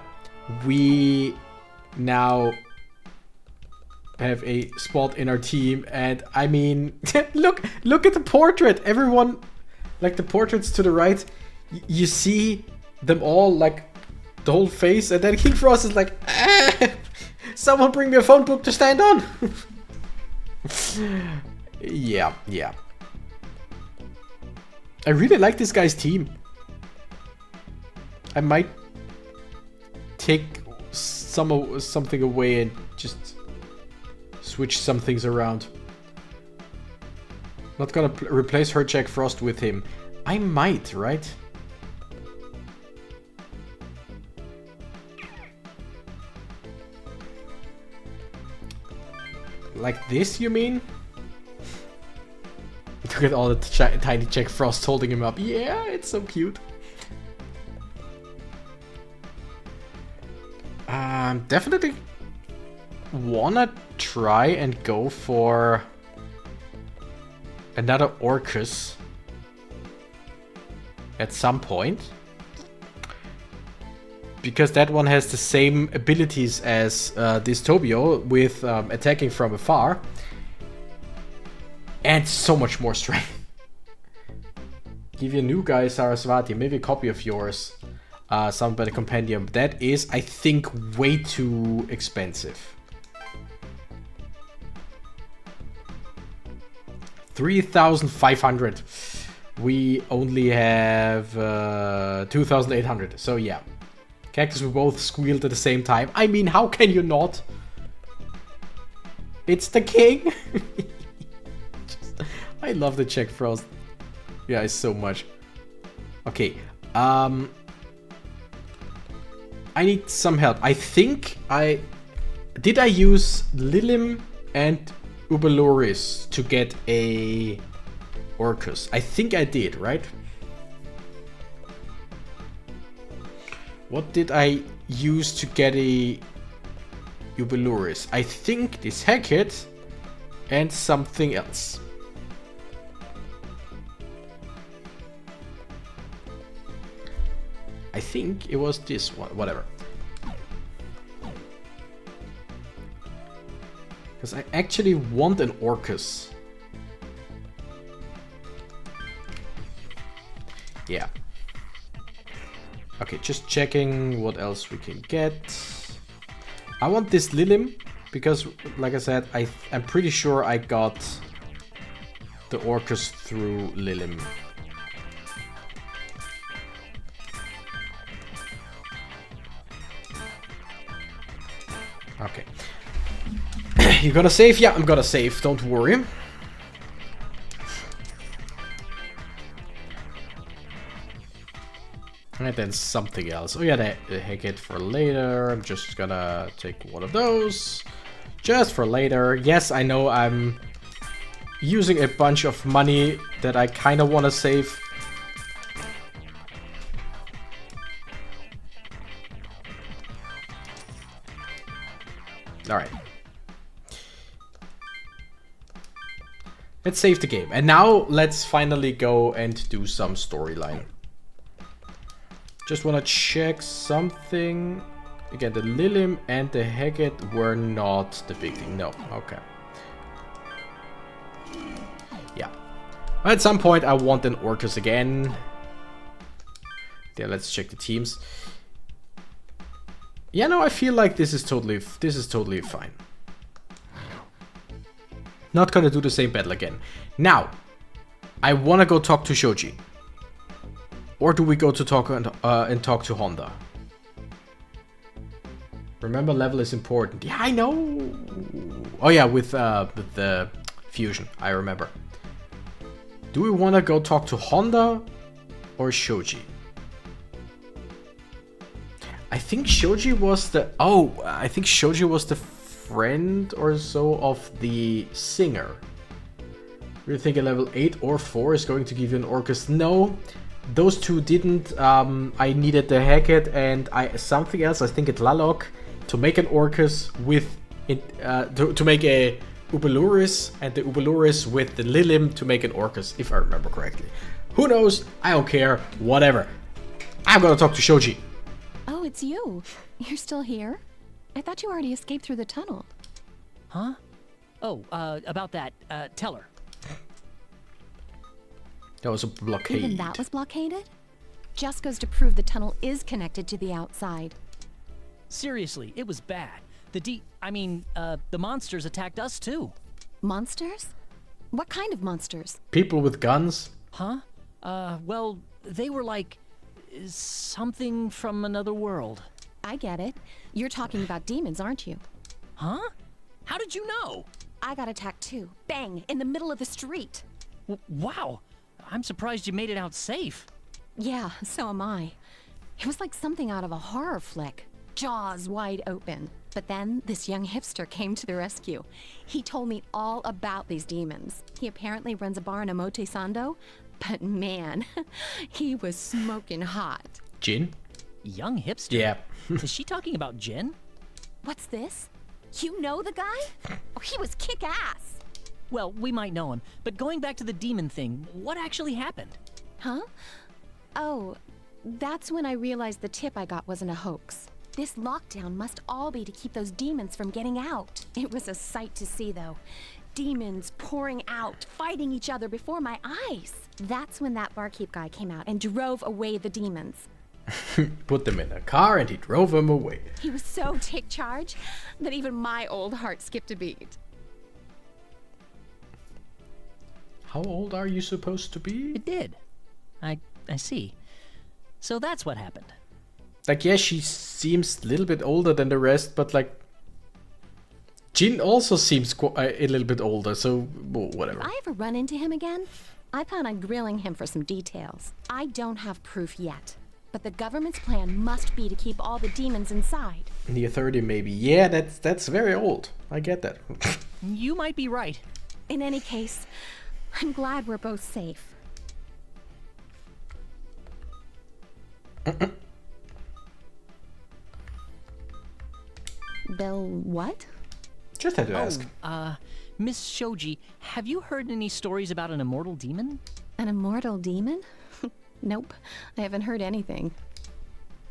We now have a spot in our team, and I mean, look at the portrait. Everyone, like the portraits to the right, you see them all, like the whole face, and then King Frost is like, someone bring me a phone book to stand on. Yeah. I really like this guy's team. I might take something away and just switch some things around. Not gonna replace her Jack Frost with him. I might, right? Like this, you mean? Look at all the tiny Jack Frost holding him up. Yeah, it's so cute. Definitely wanna try and go for another Orcus at some point, because that one has the same abilities as this Tobio with attacking from afar and so much more strength. Give you a new guy, Sarasvati, maybe a copy of yours. Some by the compendium. That is, I think, way too expensive. 3,500. We only have 2,800. So yeah, Cactus, we both squealed at the same time. I mean, how can you not? It's the king. I love the Jack Frost. Yeah, so much. Okay. I need some help. I think did I use Lilim and Ubeluris to get a Orcus? I think I did, right? What did I use to get a Ubeluris? I think this Hackett and something else. I think it was this one, whatever. Because I actually want an Orcus. Yeah. Okay, just checking what else we can get. I want this Lilim, because, like I said, I'm pretty sure I got the Orcus through Lilim. Okay. You gonna save? Yeah, I'm gonna save, don't worry. And then something else. Oh yeah, the Hackett for later. I'm just gonna take one of those. Just for later. Yes, I know I'm using a bunch of money that I kinda wanna save. Alright. Let's save the game. And now let's finally go and do some storyline. Just want to check something. Again, the Lilim and the Haggett were not the big thing. No, okay. Yeah. At some point I want an Orcus again. Yeah, let's check the teams. Yeah, no, I feel like this is totally fine. Not gonna do the same battle again. Now, I wanna go talk to Shoji. Or do we go to talk and talk to Honda? Remember, level is important. Yeah, I know. Oh yeah, with the fusion, I remember. Do we want to go talk to Honda or Shoji? I think Shoji was the... Oh, I think Shoji was the friend or so of the singer. Do you think a level 8 or 4 is going to give you an Orcus? No, those two didn't. I needed the Hackett and something else, I think it's Lalok, to make an Orcus with it, to make a Ubuluris, and the Ubuluris with the Lilim to make an Orcus, if I remember correctly. Who knows? I don't care. Whatever. I'm gonna talk to Shoji. Oh, it's you. You're still here? I thought you already escaped through the tunnel. Huh? Oh, about that. Tell her. That was a blockade. Even that was blockaded? Just goes to prove the tunnel is connected to the outside. Seriously, it was bad. The monsters attacked us too. Monsters? What kind of monsters? People with guns. Huh? Well, they were like... something from another world. I get it. You're talking about demons, aren't you? Huh? How did you know? I got attacked too. Bang! In the middle of the street. Wow. I'm surprised you made it out safe. Yeah, so am I. It was like something out of a horror flick. Jaws wide open. But then this young hipster came to the rescue. He told me all about these demons. He apparently runs a bar in Omotesando, but man, he was smoking hot. Jin? Young hipster? Yeah. Is she talking about Jin? What's this? You know the guy? Oh, he was kick-ass. Well, we might know him, but going back to the demon thing, what actually happened? Huh? Oh, that's when I realized the tip I got wasn't a hoax. This lockdown must all be to keep those demons from getting out. It was a sight to see, though. Demons pouring out, fighting each other before my eyes. That's when that barkeep guy came out and drove away the demons. Put them in a car and he drove them away. He was so take charge that even my old heart skipped a beat. How old are you supposed to be? It did. I see. So that's what happened. Like, yeah, she seems a little bit older than the rest, but like... Jin also seems a little bit older, so well, whatever. If I ever run into him again, I plan on grilling him for some details. I don't have proof yet, but the government's plan must be to keep all the demons inside. Near 30 maybe. Yeah, that's very old. I get that. You might be right. In any case, I'm glad we're both safe. Bill, what? Just had to ask. Miss Shoji, have you heard any stories about an immortal demon? An immortal demon? Nope, I haven't heard anything.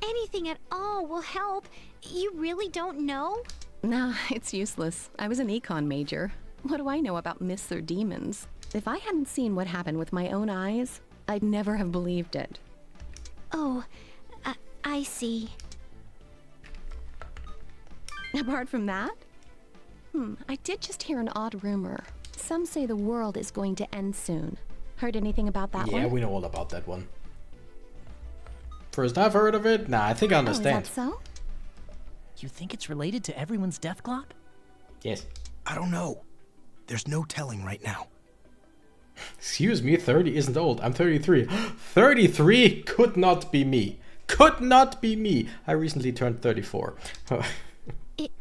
Anything at all will help. You really don't know? Nah, it's useless. I was an econ major. What do I know about myths or demons? If I hadn't seen what happened with my own eyes, I'd never have believed it. Oh, I see. Apart from that? I did just hear an odd rumor. Some say the world is going to end soon. Heard anything about that one? Yeah, we know all about that one. First I've heard of it. Nah, I think I understand. Oh, is that so? You think it's related to everyone's death clock? Yes. I don't know. There's no telling right now. Excuse me, 30 isn't old. I'm 33. 33 could not be me. Could not be me. I recently turned 34.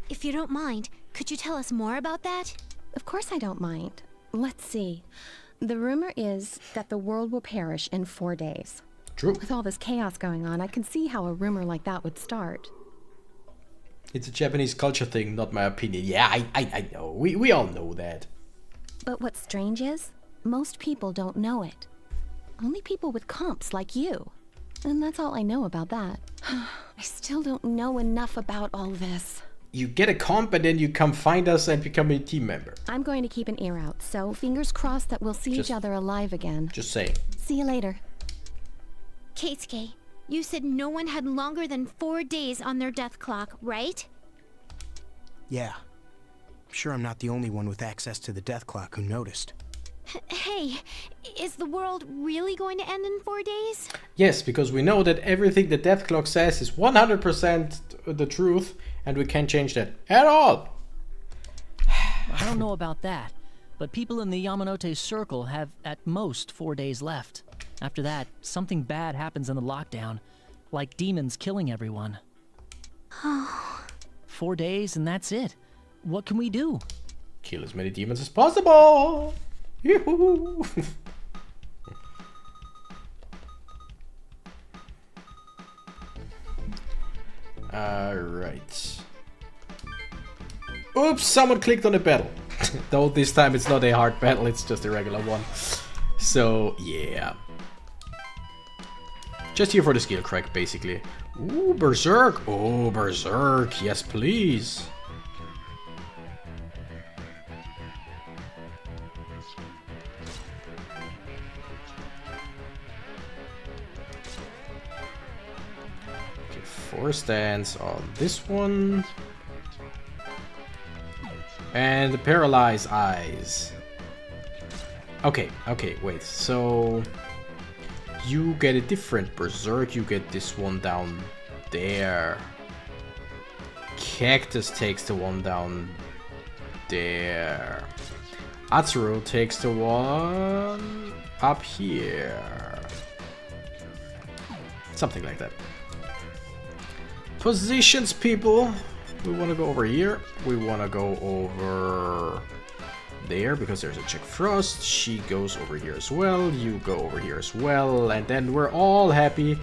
If you don't mind, could you tell us more about that? Of course I don't mind. Let's see. The rumor is that the world will perish in 4 days. True. With all this chaos going on, I can see how a rumor like that would start. It's a Japanese culture thing, not my opinion. Yeah, I know. We all know that. But what's strange is, most people don't know it. Only people with comps like you. And that's all I know about that. I still don't know enough about all this. You get a comp and then you come find us and become a team member. I'm going to keep an ear out, so fingers crossed that we'll see each other alive again. Just saying. See you later. Keisuke, you said no one had longer than 4 days on their death clock, right? Yeah. I'm sure I'm not the only one with access to the death clock who noticed. Hey, is the world really going to end in 4 days? Yes, because we know that everything the death clock says is 100% the truth, and we can't change that at all. I don't know about that, but people in the Yamanote Circle have at most 4 days left. After that, something bad happens in the lockdown, like demons killing everyone. 4 days and that's it. What can we do? Kill as many demons as possible! Yoo-hoo! Alright. Oops, someone clicked on a battle. Though this time it's not a hard battle, it's just a regular one. So, yeah. Just here for the skill crack, basically. Ooh, Berserk! Oh, Berserk! Yes, please! Okay, 4 stands on this one. And the Paralyzed Eyes. Okay, wait, so... You get a different Berserk, you get this one down there. Cactus takes the one down there. Atsuro takes the one up here. Something like that. Positions, people. We want to go over here. We want to go over there because there's a Jack Frost. She goes over here as well. You go over here as well. And then we're all happy.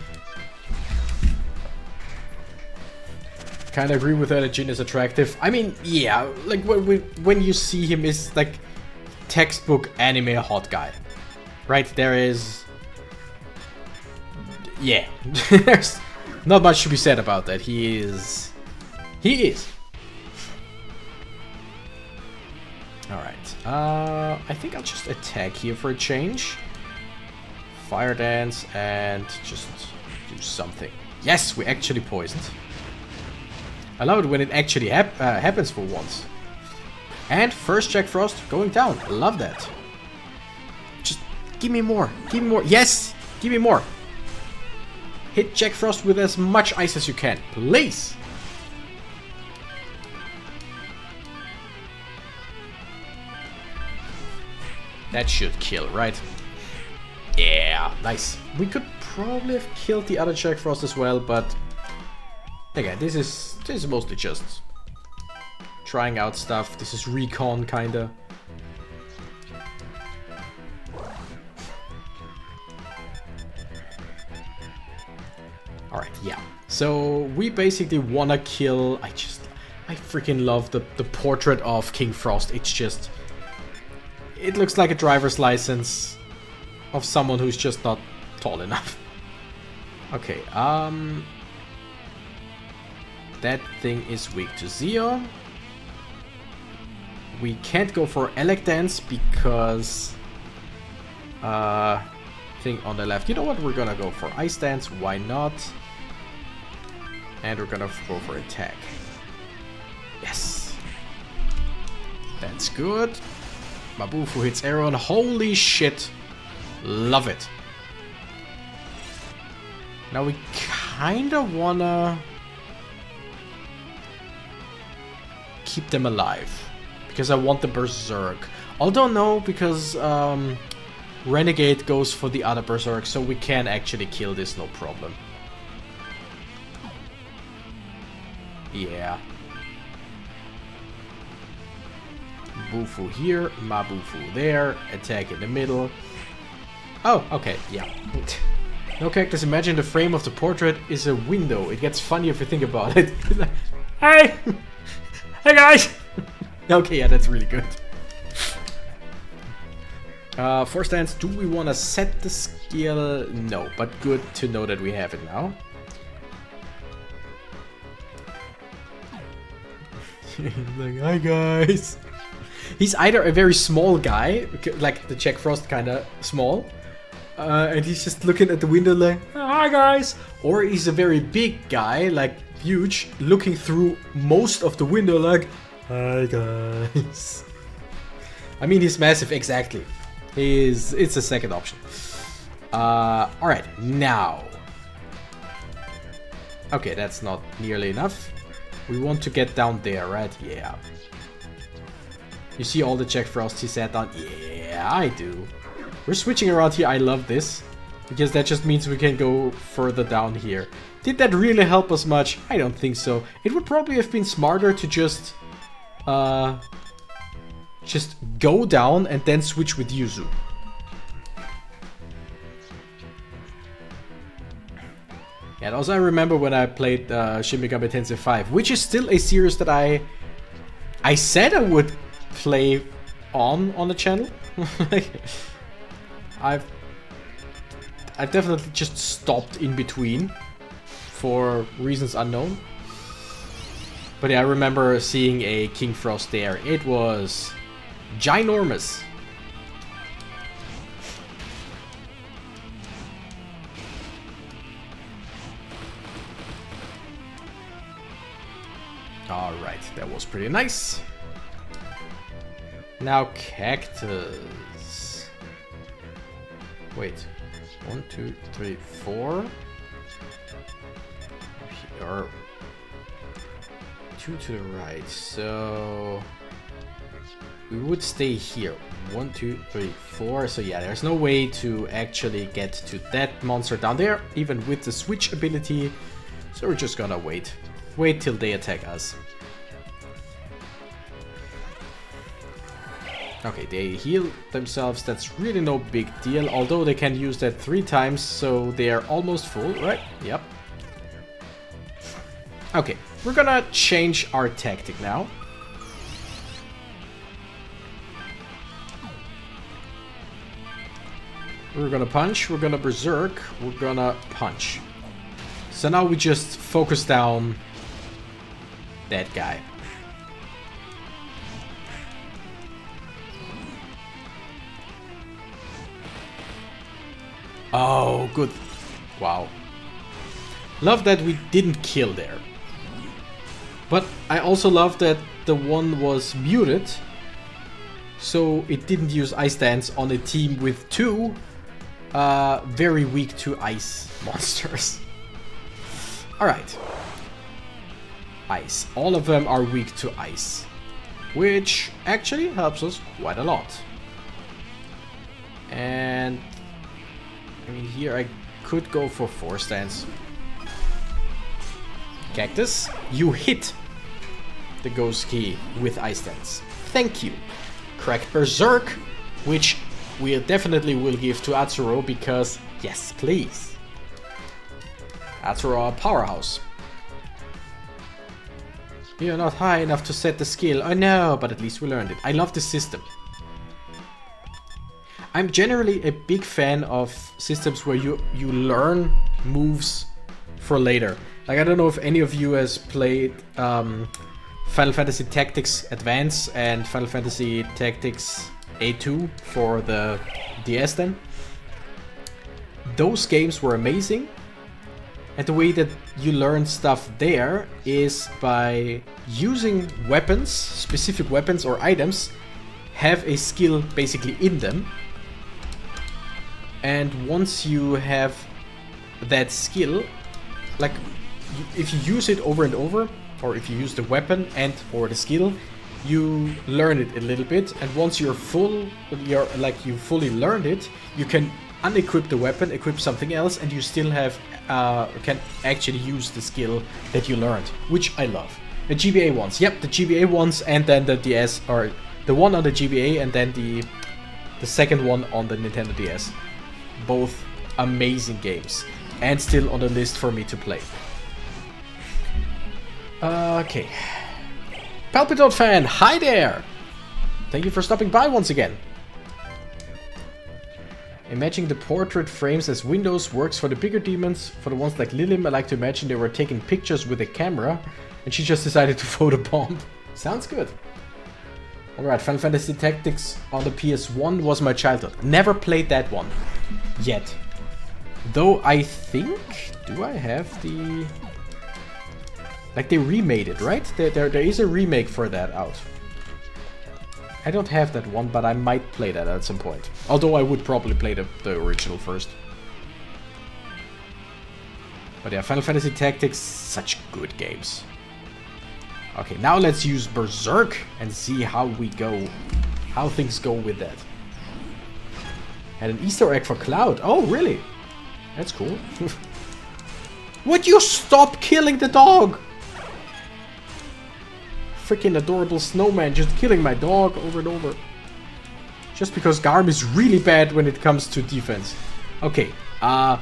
Kind of agree with that. Jin is attractive. I mean, yeah, like when you see him, is like textbook anime hot guy, right? There is, yeah, there's not much to be said about that. He is. Alright, I think I'll just attack here for a change. Fire Dance and just do something. Yes, we actually poisoned. I love it when it actually happens for once. And first Jack Frost going down. I love that. Just give me more. Give me more. Yes! Give me more. Hit Jack Frost with as much ice as you can. Please! That should kill, right? Yeah, nice. We could probably have killed the other Jack Frost as well, but again, this is mostly just trying out stuff. This is recon, kinda. Alright, yeah. So we basically wanna kill. I freaking love the portrait of King Frost. It's just, it looks like a driver's license of someone who's just not tall enough. Okay, that thing is weak to Zeo. We can't go for Elec Dance because thing on the left. You know what? We're gonna go for Ice Dance. Why not? And we're gonna go for attack. Yes, that's good. Mabufu hits Aaron. Holy shit. Love it. Now we kinda wanna keep them alive. Because I want the Berserk. Although no, because Renegade goes for the other Berserk, so we can actually kill this, no problem. Yeah. Bufu here, Mabufu there, attack in the middle. Oh, okay, yeah. No characters, imagine the frame of the portrait is a window. It gets funny if you think about it. Hey! Hey guys! Okay, yeah, that's really good. For stance, do we want to set the skill? No, but good to know that we have it now. Like, hi guys. He's either a very small guy, like the Jack Frost kind of small, and he's just looking at the window like, hi guys, or he's a very big guy, like huge, looking through most of the window like, hi guys. I mean, he's massive, exactly. It's a second option. Alright, now. Okay, that's not nearly enough. We want to get down there, right? Yeah. You see all the Jack Frost he sat on? Yeah, I do. We're switching around here. I love this. Because that just means we can go further down here. Did that really help us much? I don't think so. It would probably have been smarter to just go down and then switch with Yuzu. And also I remember when I played Shin Megami Tensei 5, which is still a series that I said I would play on the channel. I've definitely just stopped in between for reasons unknown. But yeah, I remember seeing a King Frost there. It was ginormous. Alright, that was pretty nice. Now cactus. Wait. 1, 2, 3, 4. Or 2 to the right. So we would stay here. 1, 2, 3, 4. So yeah, there's no way to actually get to that monster down there, even with the switch ability. So we're just gonna wait. Wait till they attack us. Okay, they heal themselves, that's really no big deal, although they can use that 3 times, so they are almost full, right? Yep. Okay, we're gonna change our tactic now. We're gonna punch, we're gonna berserk, we're gonna punch. So now we just focus down that guy. Oh, good. Wow. Love that we didn't kill there. But I also love that the one was muted, so it didn't use Ice Dance on a team with 2 very weak to ice monsters. Alright. Ice. All of them are weak to ice, which actually helps us quite a lot. And I mean, here I could go for 4 stance. Cactus, you hit the ghost key with Ice Dance. Thank you. Cracked Berserk, which we definitely will give to Atsuro because, yes, please. Atsuro, powerhouse. You're not high enough to set the skill. I know, but at least we learned it. I love this system. I'm generally a big fan of systems where you learn moves for later. Like, I don't know if any of you has played Final Fantasy Tactics Advance and Final Fantasy Tactics A2 for the DS then. Those games were amazing. And the way that you learn stuff there is by using weapons, specific weapons or items, have a skill basically in them. And once you have that skill, like if you use it over and over, or if you use the weapon and or the skill, you learn it a little bit. And once you're full, you fully learned it, you can unequip the weapon, equip something else, and you still have can actually use the skill that you learned, which I love. The GBA ones, yep, the GBA ones, and then the DS, or the one on the GBA, and then the second one on the Nintendo DS. Both amazing games, and still on the list for me to play. Okay. Palpitot fan, hi there! Thank you for stopping by once again. Imagining the portrait frames as windows works for the bigger demons. For the ones like Lilim, I like to imagine they were taking pictures with a camera and she just decided to photobomb. Sounds good. Alright, Final Fantasy Tactics on the PS1 was my childhood. Never played that one. Yet. Though I think... Do I have the... Like they remade it, right? There is a remake for that out. I don't have that one, but I might play that at some point. Although I would probably play the original first. But yeah, Final Fantasy Tactics, such good games. Okay, now let's use Berserk and see how we go. How things go with that. And an Easter egg for Cloud. Oh, really? That's cool. Would you stop killing the dog? Freaking adorable snowman just killing my dog over and over. Just because Garm is really bad when it comes to defense. Okay, but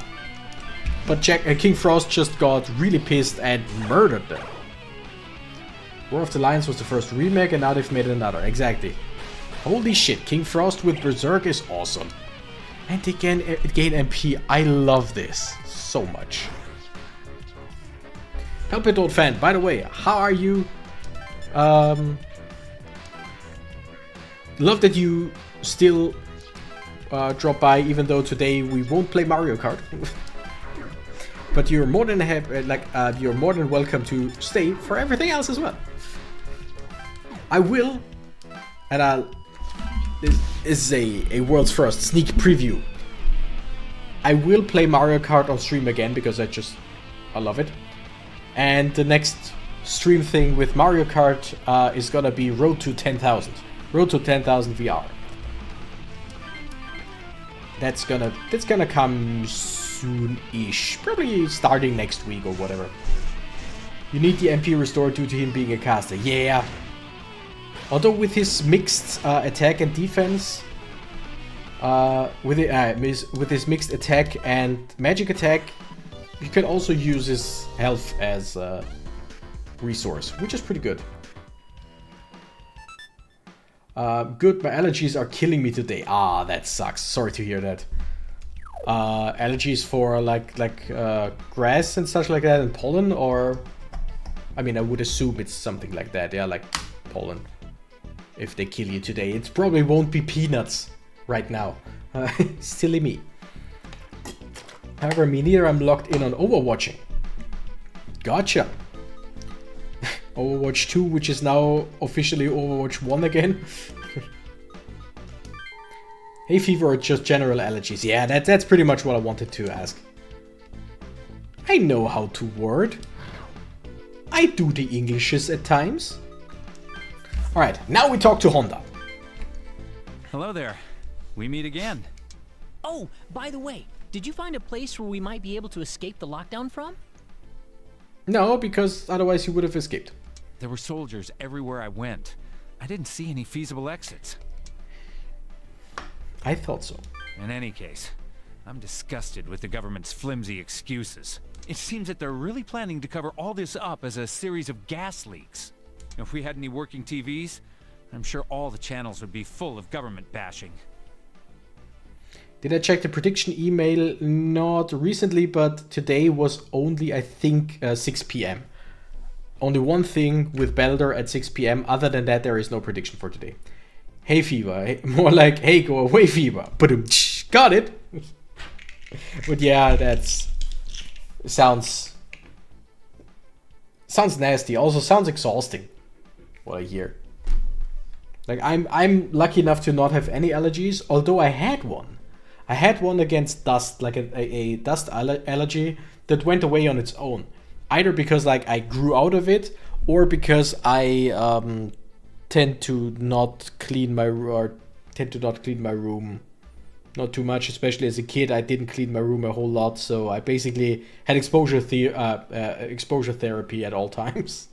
King Frost just got really pissed and murdered them. War of the Lions was the first remake and now they've made another. Exactly. Holy shit, King Frost with Berserk is awesome. And they gain MP. I love this so much. Help it, old fan. By the way, how are you? Love that you still drop by, even though today we won't play Mario Kart. But you're more than you're more than welcome to stay for everything else as well. I will, and this is a world's first sneak preview. I will play Mario Kart on stream again because I love it. And the next stream thing with Mario Kart is gonna be Road to 10,000. Road to 10,000 VR. That's gonna come soon-ish. Probably starting next week or whatever. You need the MP restored due to him being a caster. Yeah. Although with his mixed attack and defense, with his mixed attack and magic attack, you can also use his health as resource, which is pretty good. Good, my allergies are killing me today. Ah, that sucks. Sorry to hear that. Allergies for like grass and such like that and pollen, or I mean I would assume it's something like that, yeah, like pollen. If they kill you today, it probably won't be peanuts right now. Silly me. However, me neither, I'm locked in on Overwatching. Gotcha. Overwatch 2, which is now officially Overwatch 1 again. Hay fever or just general allergies? Yeah, that's pretty much what I wanted to ask. I know how to word. I do the Englishes at times. Alright, now we talk to Honda. Hello there. We meet again. Oh, by the way, did you find a place where we might be able to escape the lockdown from? No, because otherwise you would have escaped. There were soldiers everywhere I went. I didn't see any feasible exits. I thought so. In any case, I'm disgusted with the government's flimsy excuses. It seems that they're really planning to cover all this up as a series of gas leaks. If we had any working TVs, I'm sure all the channels would be full of government bashing. Did I check the prediction email? Not recently, but today was only, I think, 6 p.m. Only one thing with Baldur at 6 p.m. Other than that, there is no prediction for today. Hay fever. More like, hey, go away fever. Got it. But yeah, that's... Sounds nasty. Also sounds exhausting. What I hear. Like, I'm lucky enough to not have any allergies, although I had one. I had one against dust, like a dust allergy that went away on its own. Either because like I grew out of it, or because I tend to not clean my room not too much, especially as a kid. I didn't clean my room a whole lot, so I basically had exposure therapy at all times.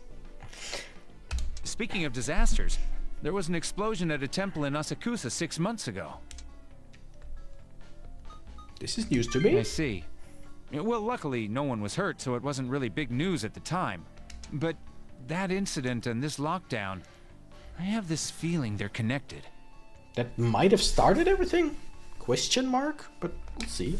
Speaking of disasters, there was an explosion at a temple in Asakusa 6 months ago. This is news to me. I see. Well, luckily, no one was hurt, so it wasn't really big news at the time. But that incident and this lockdown, I have this feeling they're connected. That might have started everything? Question mark? But we'll see.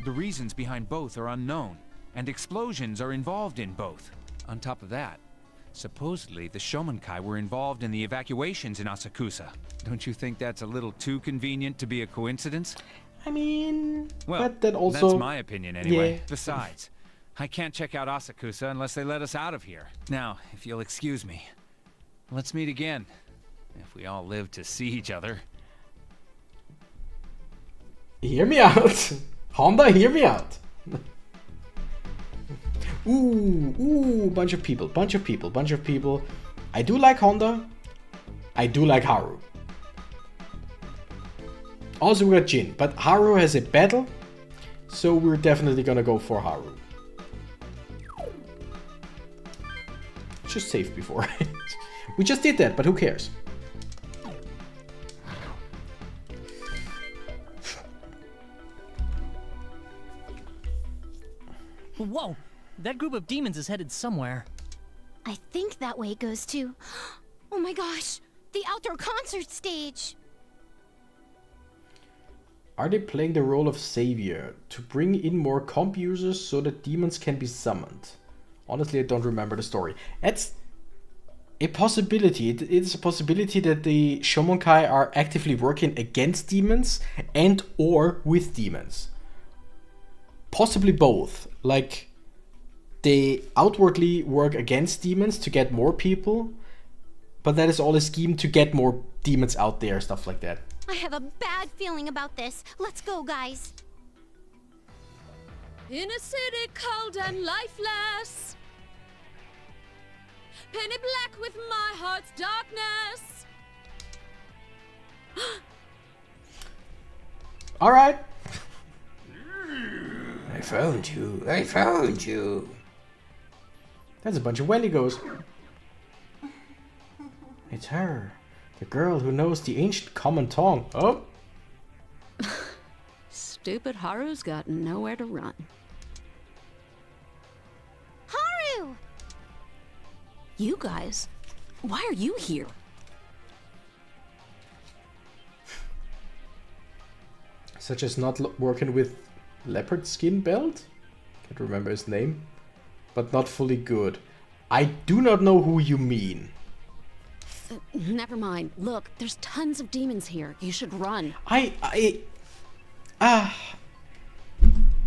The reasons behind both are unknown, and explosions are involved in both. On top of that, supposedly the Shomonkai were involved in the evacuations in Asakusa. Don't you think that's a little too convenient to be a coincidence? I mean, Well, but then also... that's my opinion anyway. Yeah. Besides, I can't check out Asakusa unless they let us out of here. Now, if you'll excuse me, let's meet again. If we all live to see each other. Hear me out. Honda, hear me out. Ooh, bunch of people. I do like Honda. I do like Haru. Also, we got Jin, but Haru has a battle, so we're definitely gonna go for Haru. Just save before. We just did that, but who cares? Whoa! That group of demons is headed somewhere. I think that way goes to... Oh my gosh! The outdoor concert stage! Are they playing the role of savior to bring in more comp users so that demons can be summoned? Honestly, I don't remember the story. It's a possibility. It's a possibility that the Shomonkai are actively working against demons and or with demons. Possibly both. Like, they outwardly work against demons to get more people, but that is all a scheme to get more demons out there, stuff like that. I have a bad feeling about this. Let's go, guys. In a city cold and lifeless, penny black with my heart's darkness. All right. I found you. That's a bunch of Wendigos. It's her. The girl who knows the ancient common tongue. Oh. Stupid Haru's got nowhere to run. Haru! You guys, why are you here? Such as not working with leopard skin belt? Can't remember his name. But not fully good. I do not know who you mean. Never mind. Look, there's tons of demons here. You should run.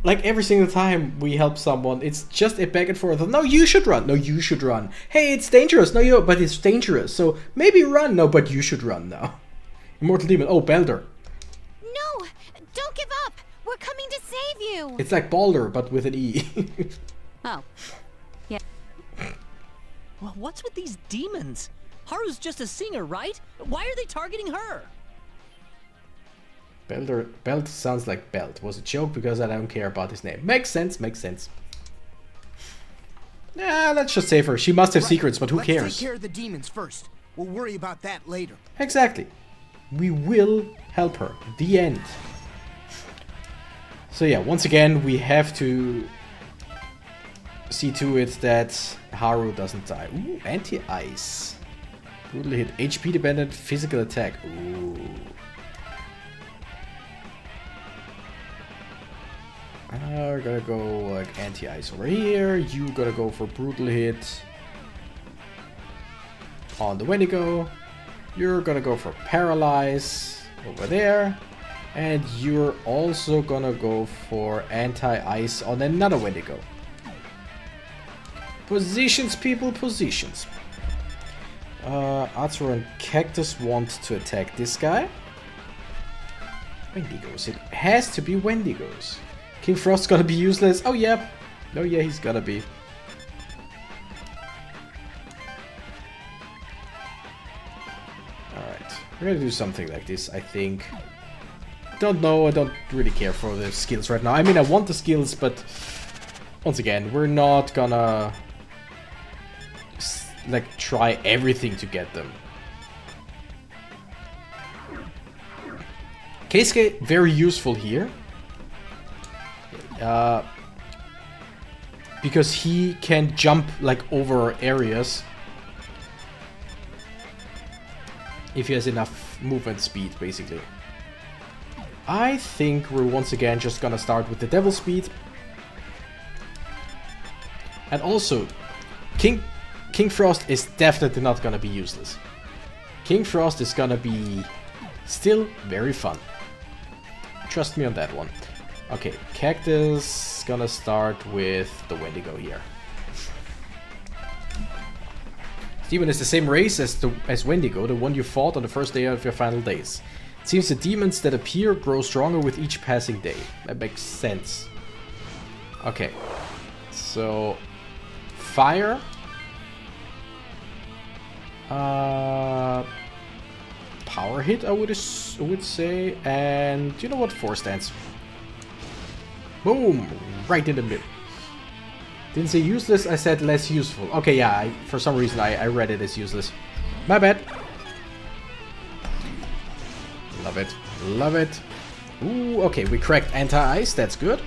Like every single time we help someone, it's just a back and forth. No, you should run. No, you should run. Hey, it's dangerous. No, you. But it's dangerous. So maybe run. No, but you should run now. Immortal demon. Oh, Balder. No! Don't give up! We're coming to save you! It's like Balder, but with an E. Oh. Yeah. Well, what's with these demons? Haru's just a singer, right? Why are they targeting her? Belt sounds like belt. Was a joke because I don't care about his name. Makes sense, makes sense. Yeah, let's just save her. She must have secrets, but who cares? Let's take care of the demons first. We'll worry about that later. Exactly. We will help her. The end. So yeah, once again, we have to see to it that Haru doesn't die. Ooh, anti-ice. Brutal hit. HP dependent physical attack. Ooh. We're gonna go like anti-ice over here. You gotta go for brutal hit on the Wendigo. You're gonna go for paralyze over there. And you're also gonna go for anti-ice on another Wendigo. Positions, people, positions. Arthur and Cactus want to attack this guy. Wendigos. It has to be Wendigos. King Frost's gonna be useless. Oh yeah. Oh yeah, he's gonna be. Alright. We're gonna do something like this, I think. Don't know, I don't really care for the skills right now. I mean, I want the skills, but once again, we're not gonna like try everything to get them. Keisuke, very useful here. Because he can jump like over areas. If he has enough movement speed, basically. I think we're once again just gonna start with the devil speed. And also, King Frost is definitely not gonna be useless. King Frost is gonna be still very fun. Trust me on that one. Okay, Cactus gonna start with the Wendigo here. Demon is the same race as Wendigo, the one you fought on the first day of your final days. It seems the demons that appear grow stronger with each passing day. That makes sense. Okay, so fire. Power hit, I would say, and you know what? Force dance. Boom! Right in the middle. Didn't say useless, I said less useful. Okay, yeah, for some reason I read it as useless. My bad. Love it. Love it. Ooh, okay, we cracked anti-ice, that's good.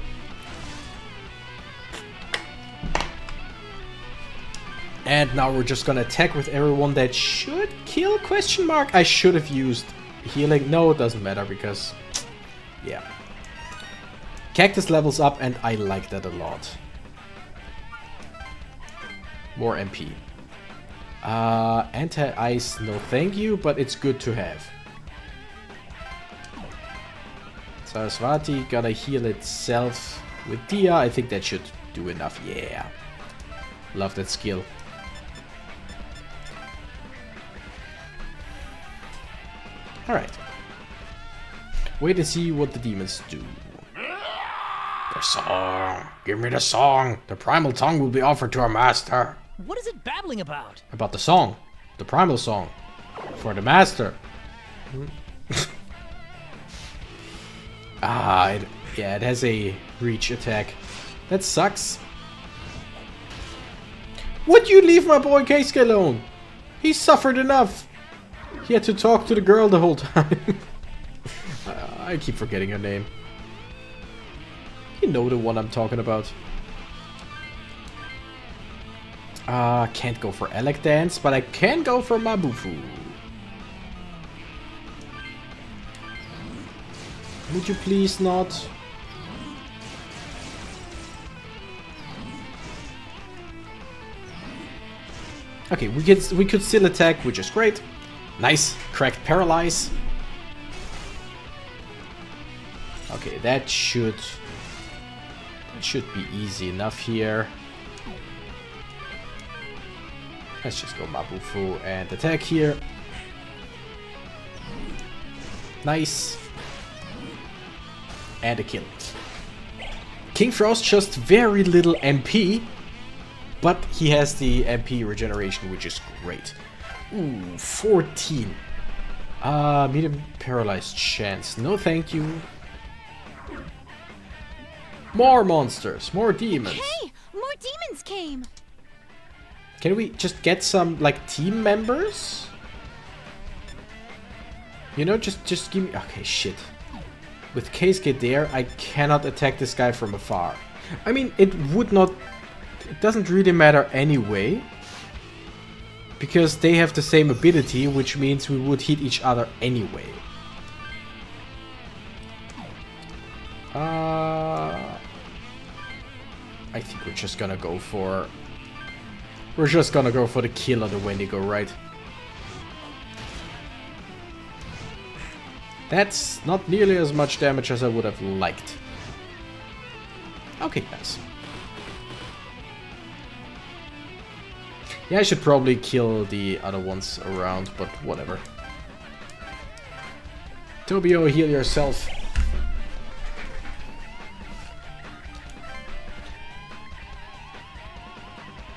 And now we're just gonna attack with everyone that should kill, question mark? I should have used healing. No, it doesn't matter because, yeah. Cactus levels up and I like that a lot. More MP. Anti-ice, no thank you, but it's good to have. Saraswati gotta heal itself with Dia. I think that should do enough. Yeah. Love that skill. Alright. Wait and see what the demons do. The song! Give me the song! The primal tongue will be offered to our master. What is it babbling about? About the song. The primal song. For the master. It has a reach attack. That sucks. Would you leave my boy Keisuke alone? He suffered enough. He had to talk to the girl the whole time. I keep forgetting her name. You know the one I'm talking about. Can't go for Alec Dance, but I can go for Mabufu. Would you please not? Okay, we could still attack, which is great. Nice, cracked paralyze. Okay, that should be easy enough here. Let's just go Mabufu and attack here. Nice. And a kill. King Frost just very little MP, but he has the MP regeneration, which is great. Ooh, 14. Medium paralyzed chance. No thank you. More monsters, more demons. Hey, more demons came. Can we just get some, like, team members? You know, just give me... Okay, shit. With Keisuke there, I cannot attack this guy from afar. I mean, it would not... It doesn't really matter anyway. Because they have the same ability, which means we would hit each other anyway. I think we're just gonna go for... We're just gonna go for the kill on the Wendigo, right? That's not nearly as much damage as I would have liked. Okay, nice. Yeah, I should probably kill the other ones around, but whatever. Tobio, heal yourself.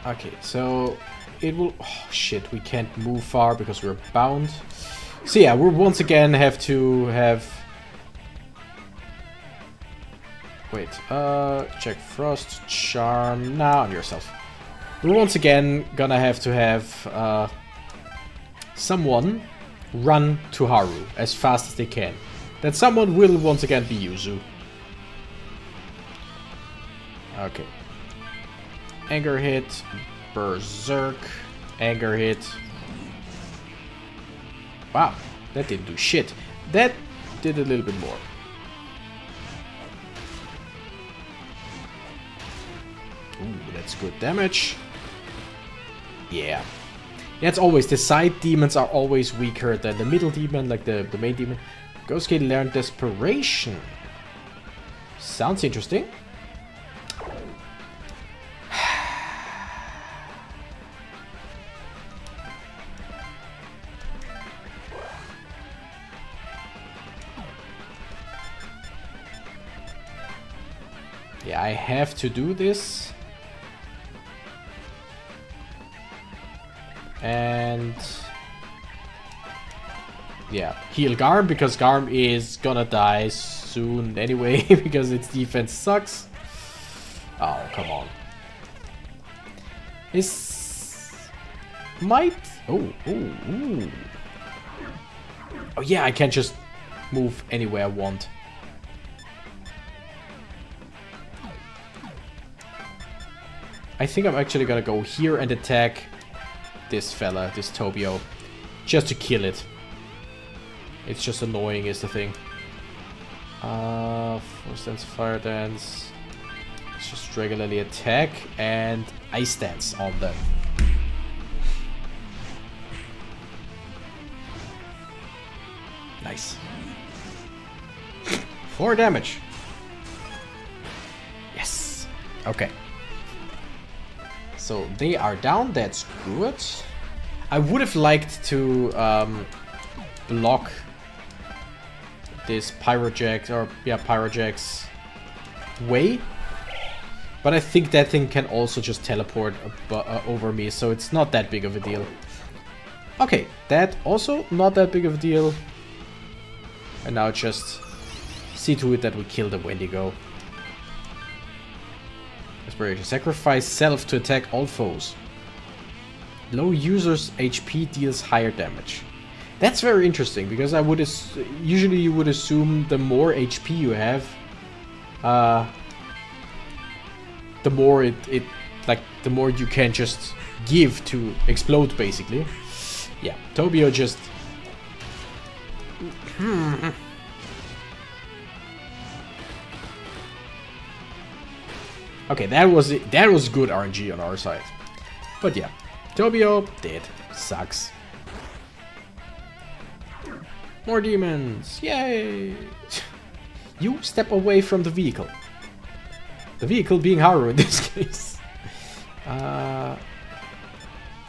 Okay, so it will... Oh, shit, we can't move far because we're bound. So yeah, we'll once again have to have... Wait, check Frost, Charm... Nah, on yourself. We're once again gonna have to have someone run to Haru as fast as they can. That someone will once again be Yuzu. Okay. Anger hit, Berserk, anger hit. Wow, that didn't do shit. That did a little bit more. Ooh, that's good damage. Yeah. Yeah, it's always, the side demons are always weaker than the middle demon, like the main demon. Ghost Kid learned Desperation. Sounds interesting. Yeah, I have to do this. And yeah, heal Garm, because Garm is gonna die soon anyway, because its defense sucks. Oh, come on. This might... Oh, ooh, ooh. Oh yeah, I can just move anywhere I want. I think I'm actually gonna go here and attack this fella, this Tobio, just to kill it. It's just annoying is the thing. Force Dance, Fire Dance. Let's just regularly attack and Ice Dance on them. Nice. 4 damage. Yes. Okay. So they are down, that's good. I would have liked to block this Pyrojax, or yeah, Pyrojax way. But I think that thing can also just teleport over me, so it's not that big of a deal. Okay, that also not that big of a deal. And now just see to it that we kill the Wendigo. Desperation. Sacrifice self to attack all foes. Low user's HP deals higher damage. That's very interesting, because I would usually you would assume the more HP you have, the more it like the more you can just give to explode, basically. Yeah, Tobio just. Okay, that was good RNG on our side. But yeah, Tobio dead. Sucks. More demons! Yay! You step away from the vehicle. The vehicle being Haru in this case.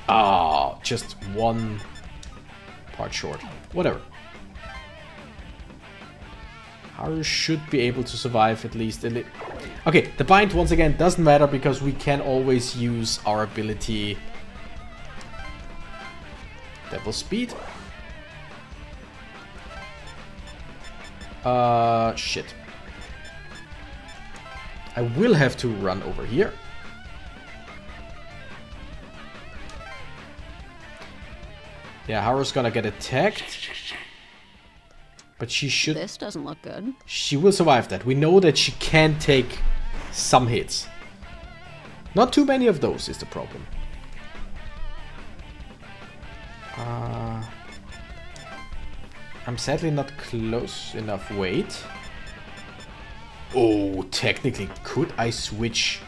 Oh, just one part short. Whatever. Haru should be able to survive at least a little. Okay, the bind once again doesn't matter because we can always use our ability. Devil Speed. Shit. I will have to run over here. Yeah, Haru's gonna get attacked. But she should... This doesn't look good. She will survive that. We know that she can take some hits. Not too many of those is the problem. I'm sadly not close enough. Wait. Oh, technically, could I switch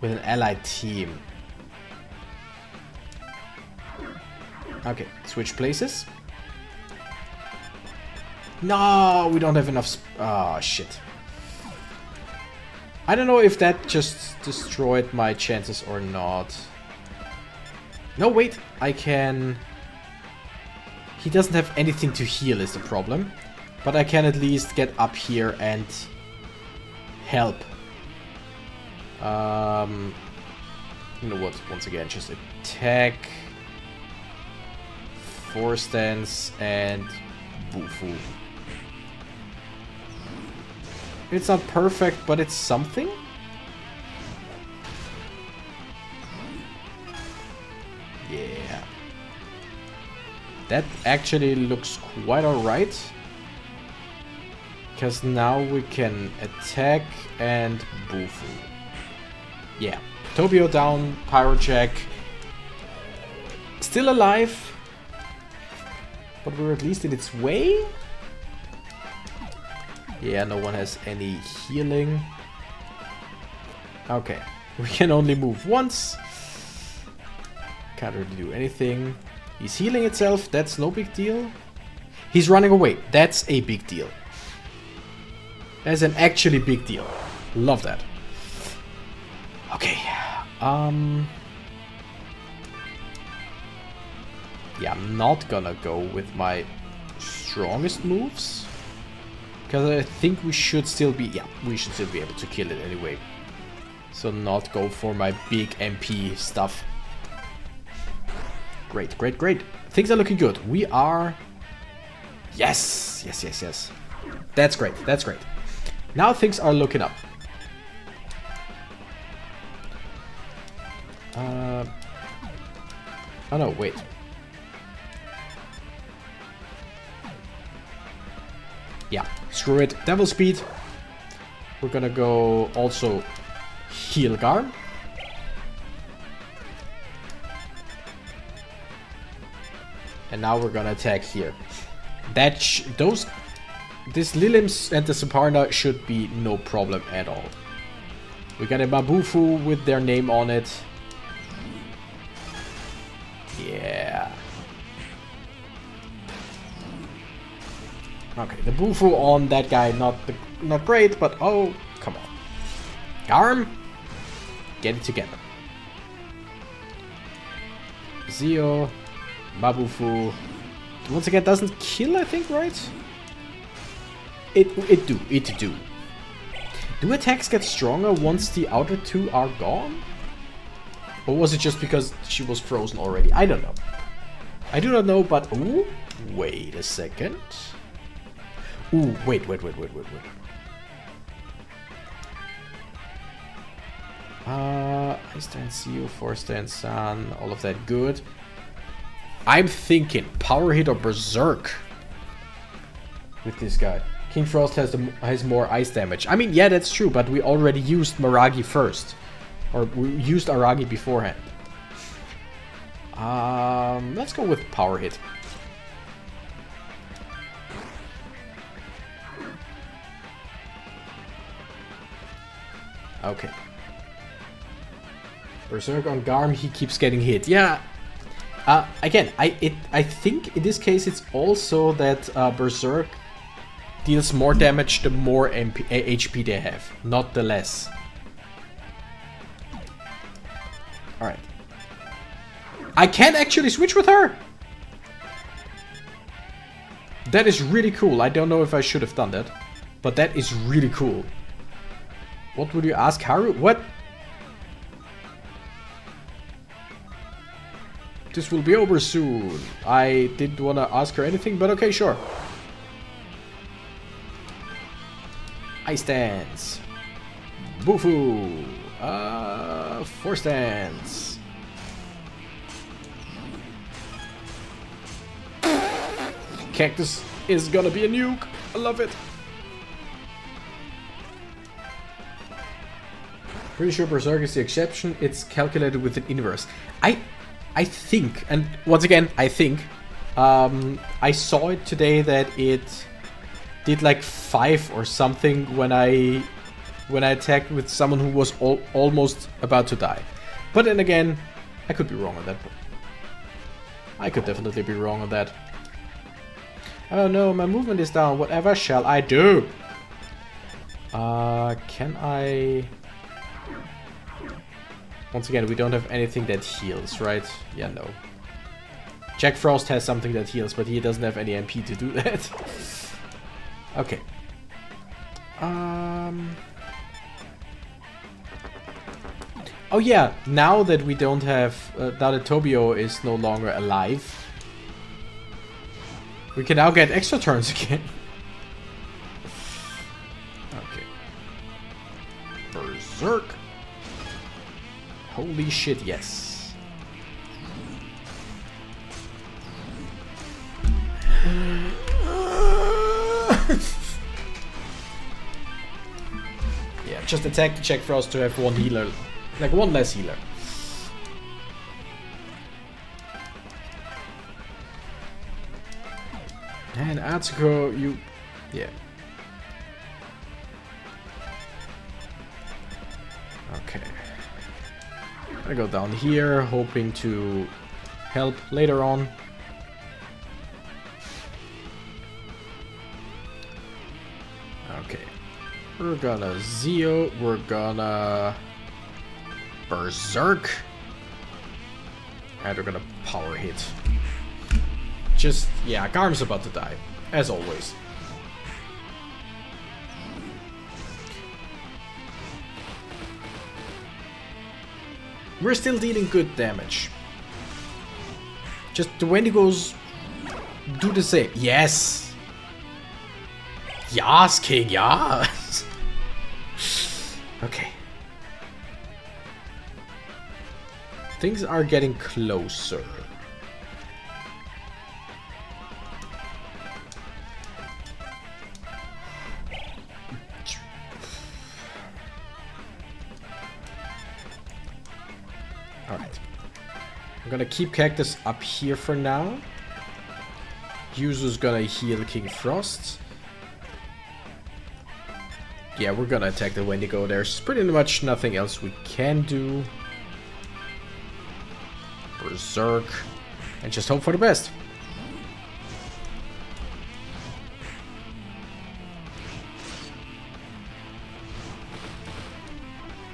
with an allied team? Okay, switch places. No, we don't have enough. Ah, shit. I don't know if that just destroyed my chances or not. No, wait, I can... He doesn't have anything to heal is the problem. But I can at least get up here and help. You know what, once again, just attack, Force Dance, and Bufu. It's not perfect, but it's something. Yeah. That actually looks quite alright. Because now we can attack and Bufu. Yeah. Tobio down, Pyrojack still alive. But we're at least in its way. Yeah, no one has any healing. Okay. We can only move once. Can't really do anything. He's healing itself. That's no big deal. He's running away. That's a big deal. That's an actually big deal. Love that. Okay. Yeah, I'm not gonna go with my strongest moves. Because I think we should still be... Yeah, we should still be able to kill it anyway. So not go for my big MP stuff. Great, great, great. Things are looking good. We are... Yes! Yes, yes, yes. That's great, that's great. Now things are looking up. Oh no, wait. Yeah, screw it. Devil speed. We're gonna go also heal Garm. And now we're gonna attack here. This Lilims and the Saparna should be no problem at all. We got a Mabufu with their name on it. Yeah. Okay, the Bufu on that guy, not great, but oh, come on. Garm, get it together. Zio, Mabufu. Once again, doesn't kill, I think, right? It do. Do attacks get stronger once the outer two are gone? Or was it just because she was frozen already? I don't know. I do not know, but... Ooh, wait a second. Ooh, wait. Ice Dance, Zio, Force Dance, Sun, all of that good. I'm thinking Power Hit or Berserk with this guy. King Frost has more ice damage. I mean, yeah, that's true, but we already used Maragi first. Or we used Aragi beforehand. Let's go with Power Hit. Okay. Berserk on Garm, he keeps getting hit. Yeah. Again, I think in this case it's also that Berserk deals more damage the more HP they have, not the less. Alright. I can actually switch with her! That is really cool. I don't know if I should have done that, but that is really cool. What would you ask Haru? What? This will be over soon. I didn't want to ask her anything, but okay, sure. Ice Dance. Bufu. Force Dance. Cactus is gonna be a nuke. I love it. Pretty sure Berserk is the exception. It's calculated with an inverse. I think, and once again, I think, I saw it today that it did like 5 or something when I attacked with someone who was almost about to die. But then again, I could be wrong on that. I could definitely be wrong on that. Oh no, my movement is down. Whatever shall I do? Can I... Once again, we don't have anything that heals, right? Yeah, no. Jack Frost has something that heals, but he doesn't have any MP to do that. Okay. Oh yeah, now that we don't have... now that Tobio is no longer alive, we can now get extra turns again. Okay. Berserk. Holy shit, yes. Yeah, just attack the Jack Frost to have one healer. Like one less healer. And Atsuko, you... Yeah. Okay. I go down here, hoping to help later on. Okay. We're gonna Zeo, we're gonna Berserk, and we're gonna Power Hit. Just, yeah, Garm's about to die, as always. We're still dealing good damage. Just the Wendigos do the same. Yes! Yes, King, yes! Okay. Things are getting closer. Alright. I'm gonna keep Cactus up here for now. Yuzu's gonna heal King Frost. Yeah, we're gonna attack the Wendigo. There's pretty much nothing else we can do. Berserk. And just hope for the best.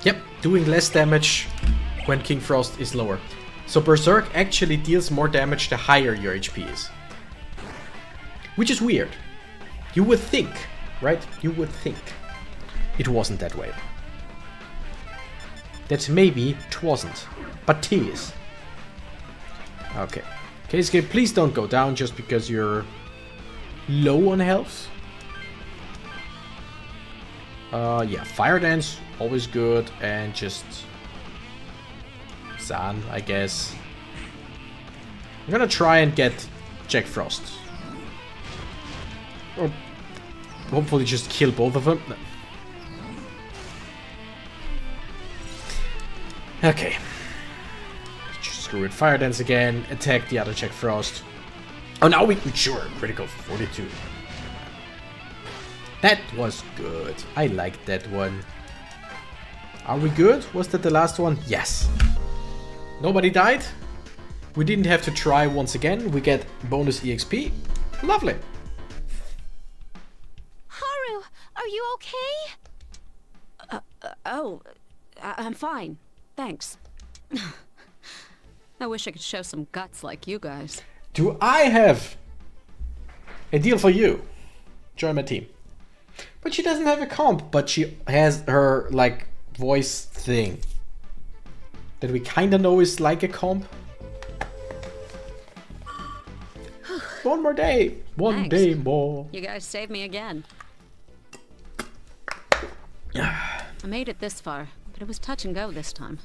Yep, doing less damage when King Frost is lower. So Berserk actually deals more damage the higher your HP is. Which is weird. You would think, right? You would think it wasn't that way. That maybe it wasn't, but 'tis. Okay. Keisuke, please don't go down just because you're low on health. Yeah, Fire Dance, always good, and just Zan, I guess. I'm gonna try and get Jack Frost. Or hopefully just kill both of them. Okay. Just screw it. Fire Dance again. Attack the other Jack Frost. Oh, now we... Sure, critical 42. That was good. I liked that one. Are we good? Was that the last one? Yes. Nobody died. We didn't have to try once again. We get bonus EXP. Lovely. Haru, are you okay? I'm fine. Thanks. I wish I could show some guts like you guys. Do I have a deal for you? Join my team. But she doesn't have a comp, but she has her, like, voice thing. That we kinda know is like a comp. One more day. One Thanks. day more. You guys saved me again. I made it this far, but it was touch and go this time.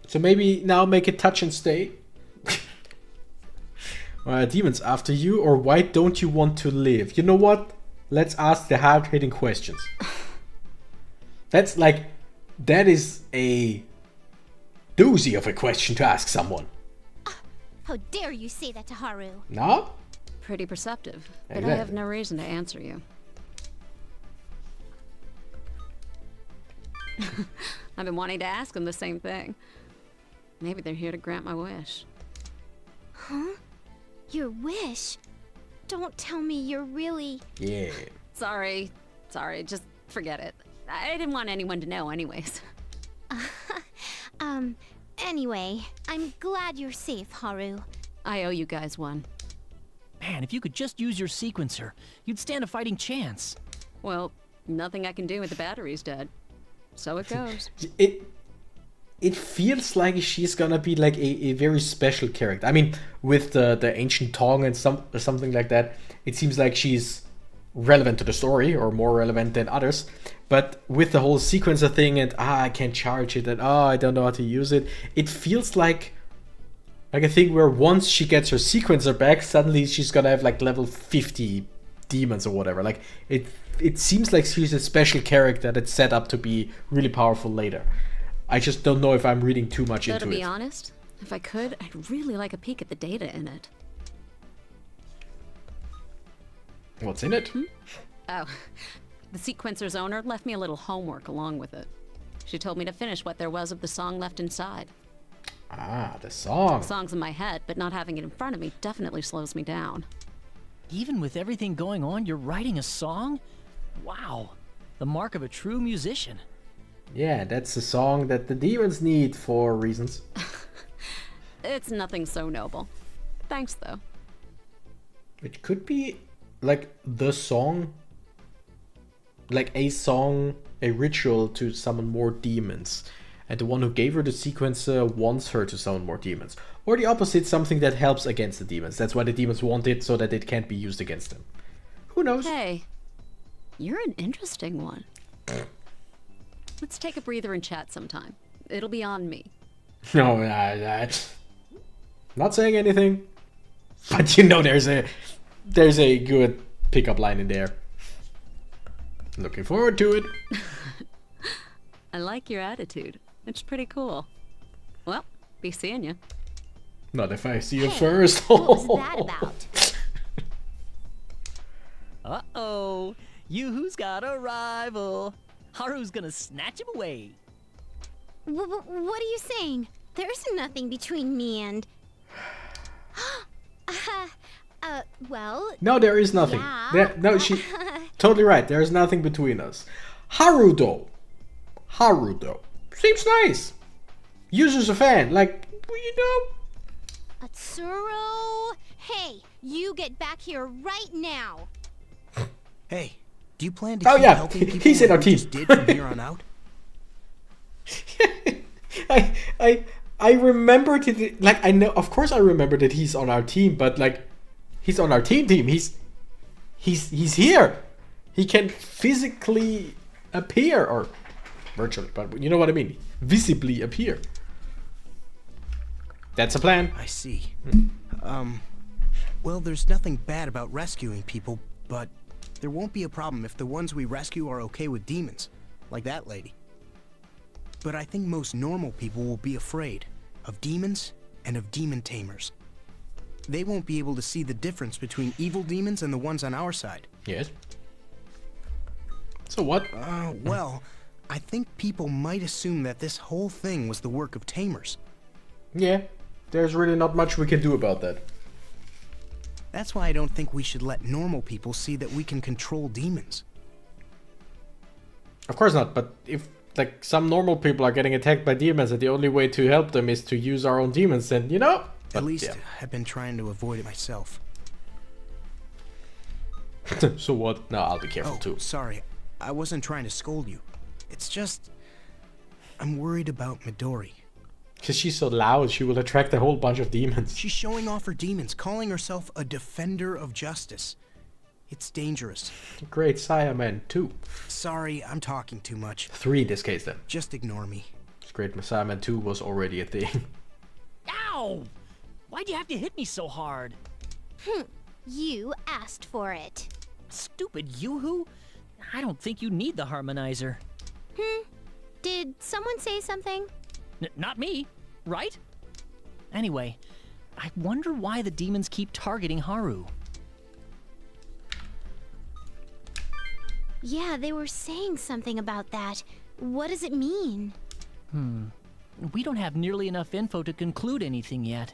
So maybe now make it touch and stay. Demons after you, or why don't you want to live? You know what? Let's ask the hard-hitting questions. That's like, that is a doozy of a question to ask someone. How dare you say that to Haru? No? Pretty perceptive, but I Exactly. have no reason to answer you. I've been wanting to ask them the same thing. Maybe they're here to grant my wish. Huh? Your wish? Don't tell me you're really... Yeah. Sorry, just forget it. I didn't want anyone to know anyways. Anyway, I'm glad you're safe, Haru. I owe you guys one. Man, if you could just use your sequencer, you'd stand a fighting chance. Well, nothing I can do with the batteries dead. So it goes. It feels like she's gonna be like a very special character. I mean, with the ancient tongue and something like that, it seems like she's relevant to the story, or more relevant than others. But with the whole sequencer thing and I can't charge it and I don't know how to use it, it feels like a thing where once she gets her sequencer back, suddenly she's gonna have like level 50 demons or whatever. Like it seems like she's a special character that's set up to be really powerful later. I just don't know if I'm reading too much Though into to be it. honest, if I could, I'd really like a peek at the data in it. What's in it? Oh, the sequencer's owner left me a little homework along with it. She told me to finish what there was of the song left inside. Ah, the song. The song's in my head, but not having it in front of me definitely slows me down. Even with everything going on, you're writing a song? Wow. The mark of a true musician. Yeah, that's the song that the demons need for reasons. It's nothing so noble. Thanks, though. It could be like the song, like a song, a ritual to summon more demons. And the one who gave her the sequencer wants her to summon more demons. Or the opposite, something that helps against the demons. That's why the demons want it, so that it can't be used against them. Who knows? Hey, you're an interesting one. Let's take a breather and chat sometime. It'll be on me. No, not saying anything. But you know there's a good pickup line in there. Looking forward to it. I like your attitude. It's pretty cool. Well, be seeing you. Not if I see you Hey, first. What was that about? Uh-oh. Yoo-hoo's got a rival. Haru's gonna snatch him away. What are you saying? There's nothing between me and... well... No, there is nothing. Yeah. No, she totally right. There's nothing between us. Haru though. Seems nice. Yuzu's a fan. Like, you know. Atsuro! Hey, you get back here right now! Hey, do you plan to Oh, keep yeah, helping people he's in like our we team. just did from here on out? I remembered it. Like, I know, of course I remember that he's on our team, but like, he's on our team. He's here. He can physically appear, or virtually, but you know what I mean. Visibly appear. That's a plan. I see. Well, there's nothing bad about rescuing people, but there won't be a problem if the ones we rescue are okay with demons, like that lady. But I think most normal people will be afraid of demons and of demon tamers. They won't be able to see the difference between evil demons and the ones on our side. Yes. So what? Well, I think people might assume that this whole thing was the work of tamers. Yeah. There's really not much we can do about that. That's why I don't think we should let normal people see that we can control demons. Of course not, but if like some normal people are getting attacked by demons and the only way to help them is to use our own demons, then you know. But, At least yeah. I've been trying to avoid it myself. So what? No, I'll be careful Oh, too. sorry. I wasn't trying to scold you. It's just... I'm worried about Midori. Because she's so loud, she will attract a whole bunch of demons. She's showing off her demons, calling herself a defender of justice. It's dangerous. Great Saiyaman 2. Sorry, I'm talking too much. 3 in this case then. Just ignore me. Great Saiyaman 2 was already a thing. Ow! Why'd you have to hit me so hard? You asked for it. Stupid Yoo-hoo. I don't think you need the harmonizer. Did someone say something? Not me, right? Anyway, I wonder why the demons keep targeting Haru. Yeah, they were saying something about that. What does it mean? We don't have nearly enough info to conclude anything yet.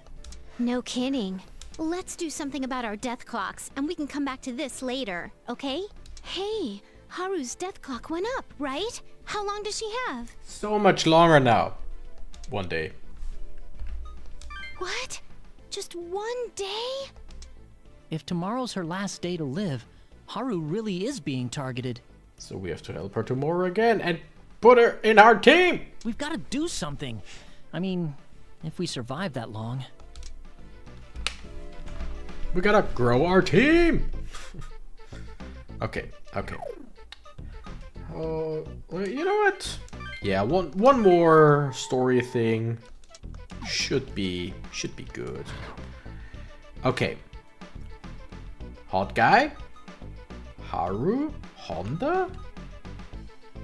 No kidding. Let's do something about our death clocks, and we can come back to this later, okay? Hey, Haru's death clock went up, right? How long does she have? So much longer now. One day. What? Just one day? If tomorrow's her last day to live, Haru really is being targeted. So we have to help her tomorrow again and put her in our team. We've got to do something. I mean, if we survive that long. We gotta grow our team. Okay. Oh, well, you know what? Yeah, one more story thing should be good. Okay. Hot guy, Haru, Honda. I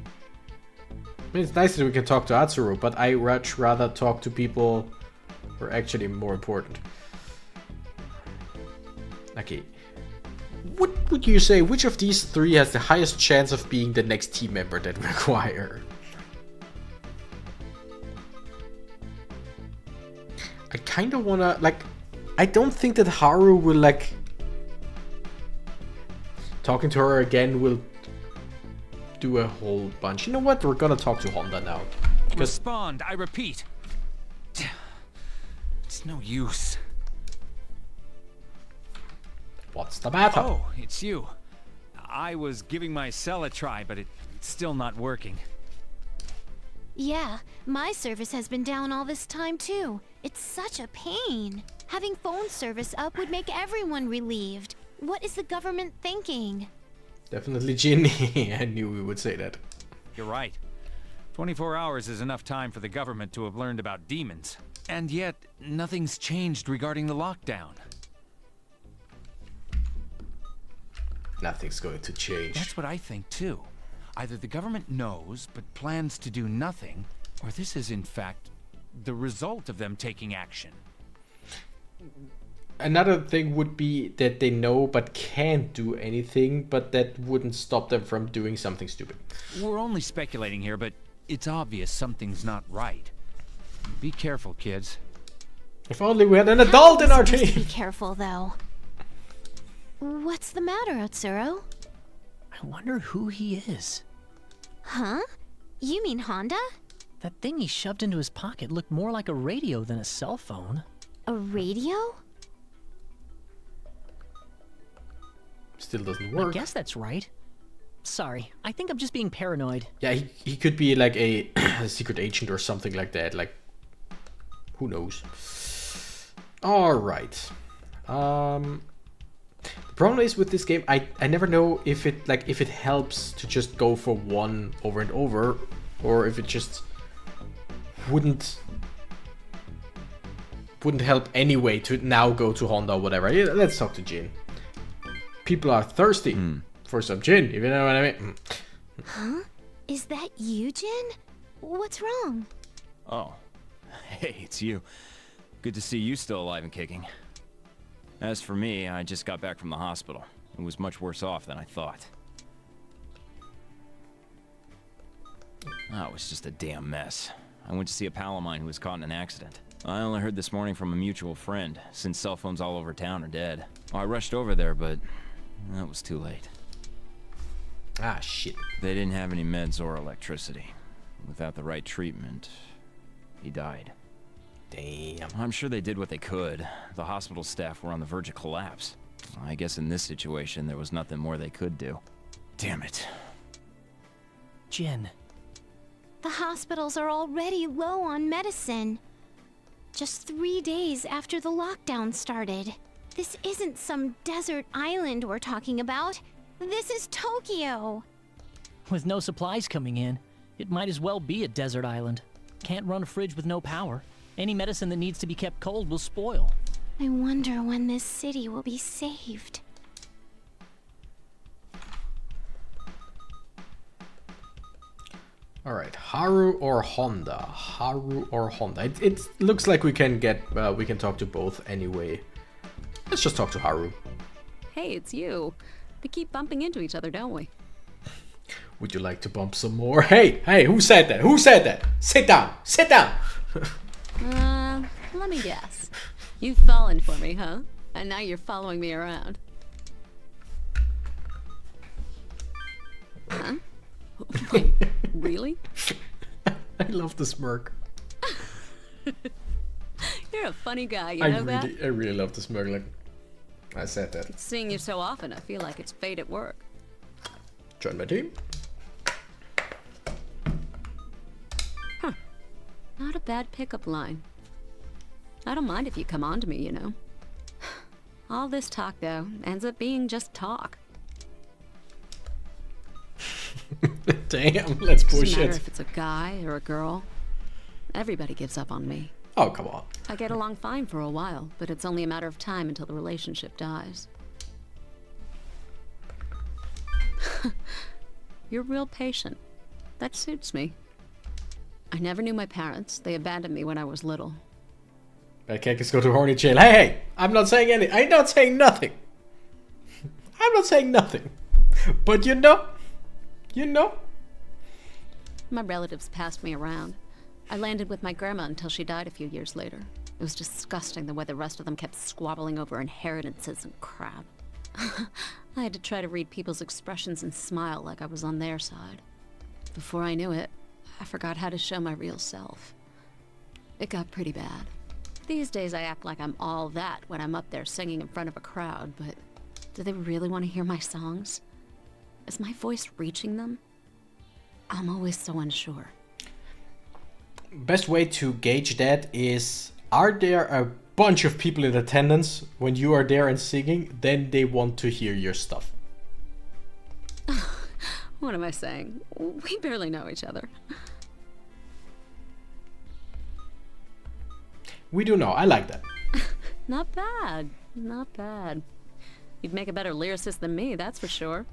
mean, it's nice that we can talk to Atsuru, but I much rather talk to people who are actually more important. Okay. what would you say? Which of these three has the highest chance of being the next team member that we acquire? I kind of wanna, like, I don't think that Haru will, like, talking to her again will do a whole bunch. You know what? We're gonna talk to Honda now. Respond, I repeat. It's no use. What's the matter? Oh, it's you. I was giving my cell a try, but it's still not working. Yeah, my service has been down all this time too. It's such a pain. Having phone service up would make everyone relieved. What is the government thinking? Definitely Ginny. I knew we would say that. You're right. 24 hours is enough time for the government to have learned about demons. And yet, nothing's changed regarding the lockdown. Nothing's going to change. That's what I think too. Either the government knows, but plans to do nothing, or this is in fact the result of them taking action. Another thing would be that they know but can't do anything, but that wouldn't stop them from doing something stupid. We're only speculating here, but it's obvious something's not right. Be careful, kids. If only we had an adult in our Supposed to team. be careful, though. What's the matter, Otsuro? I wonder who he is. Huh? You mean Honda? That thing he shoved into his pocket looked more like a radio than a cell phone. A radio? Still doesn't work. I guess that's right. Sorry, I think I'm just being paranoid. Yeah, he could be like a, a secret agent or something like that. Like, who knows? All right. The problem is with this game, I never know if it helps to just go for one over and over, or if it just wouldn't help anyway to now go to Honda or whatever. Yeah, let's talk to Jin. People are thirsty for some gin, if you know what I mean. Huh? Is that you, Jin? What's wrong? Oh, hey, it's you. Good to see you still alive and kicking. As for me, I just got back from the hospital. It was much worse off than I thought. Oh, it was just a damn mess. I went to see a pal of mine who was caught in an accident. I only heard this morning from a mutual friend, since cell phones all over town are dead. I rushed over there, but that was too late. Ah, shit. They didn't have any meds or electricity. Without the right treatment, he died. Damn. I'm sure they did what they could. The hospital staff were on the verge of collapse. I guess in this situation, there was nothing more they could do. Damn it. Jin. The hospitals are already low on medicine. Just 3 days after the lockdown started. This isn't some desert island we're talking about. This is Tokyo. With no supplies coming in, it might as well be a desert island. Can't run a fridge with no power. Any medicine that needs to be kept cold will spoil. I wonder when this city will be saved. All right, Haru or Honda? Haru or Honda? It looks like we can talk to both anyway. Let's just talk to Haru. Hey, it's you. We keep bumping into each other, don't we? Would you like to bump some more? Hey, who said that? Who said that? Sit down, sit down. Let me guess. You've fallen for me, huh? And now you're following me around. Huh? Wait, really? I love the smirk. You're a funny guy, you know that? I really love the smirk. Like, I said that. Seeing you so often, I feel like it's fate at work. Join my team. Not a bad pickup line. I don't mind if you come on to me, you know. All this talk, though, ends up being just talk. Damn, let's push Doesn't matter it. if it's a guy or a girl. Everybody gives up on me. Oh, come on. I get along fine for a while, but it's only a matter of time until the relationship dies. You're real patient. That suits me. I never knew my parents. They abandoned me when I was little. Bad cakes go to horny jail. Hey, I'm not saying anything. I'm not saying nothing. I'm not saying nothing. But you know. My relatives passed me around. I landed with my grandma until she died a few years later. It was disgusting the way the rest of them kept squabbling over inheritances and crap. I had to try to read people's expressions and smile like I was on their side. Before I knew it, I forgot how to show my real self. It got pretty bad. These days I act like I'm all that when I'm up there singing in front of a crowd, but do they really want to hear my songs? Is my voice reaching them? I'm always so unsure. Best way to gauge that is, are there a bunch of people in attendance when you are there and singing? Then they want to hear your stuff. What am I saying? We barely know each other. We do know. I like that. Not bad. Not bad. You'd make a better lyricist than me, that's for sure.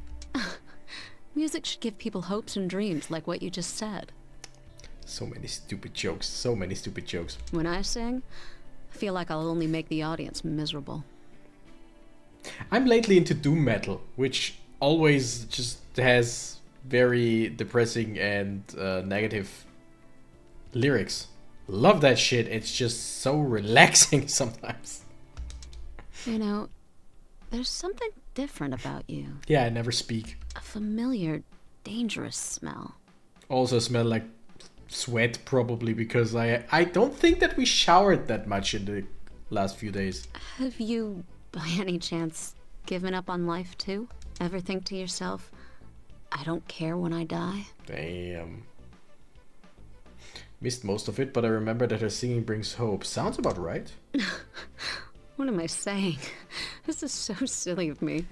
Music should give people hopes and dreams, like what you just said. So many stupid jokes. So many stupid jokes. When I sing, I feel like I'll only make the audience miserable. I'm lately into doom metal, which always just has very depressing and negative lyrics. Love that shit. It's just so relaxing sometimes. You know, there's something different about you. Yeah, I never speak. A familiar, dangerous smell. Also smell like sweat, probably, because I don't think that we showered that much in the last few days. Have you, by any chance, given up on life too? Ever think to yourself, I don't care when I die? Damn. Missed most of it, but I remember that her singing brings hope. Sounds about right. What am I saying? This is so silly of me.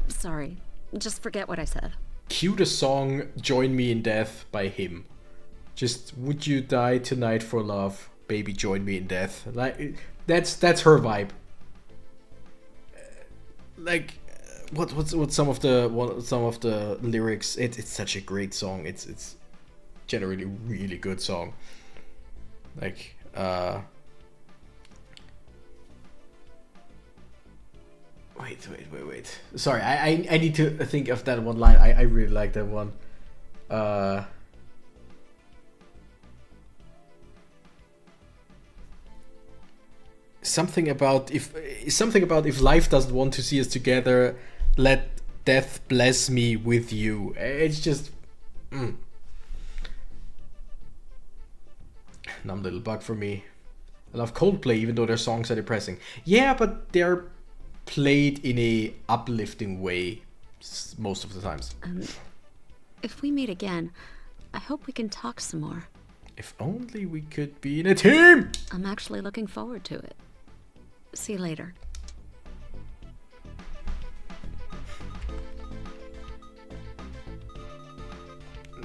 Sorry. Just forget what I said. Cue the song Join Me in Death by him. Just, would you die tonight for love? Baby, join me in death. Like, that's her vibe. Like, what's some of the lyrics? It's such a great song. It's generally a really good song. Like, Wait. Sorry, I need to think of that one line. I really like that one. Something about if life doesn't want to see us together, let death bless me with you. It's just numb little bug for me. I love Coldplay, even though their songs are depressing. Yeah, but they're played in a uplifting way most of the times. If we meet again, I hope we can talk some more. If only we could be in a team! I'm actually looking forward to it. See you later.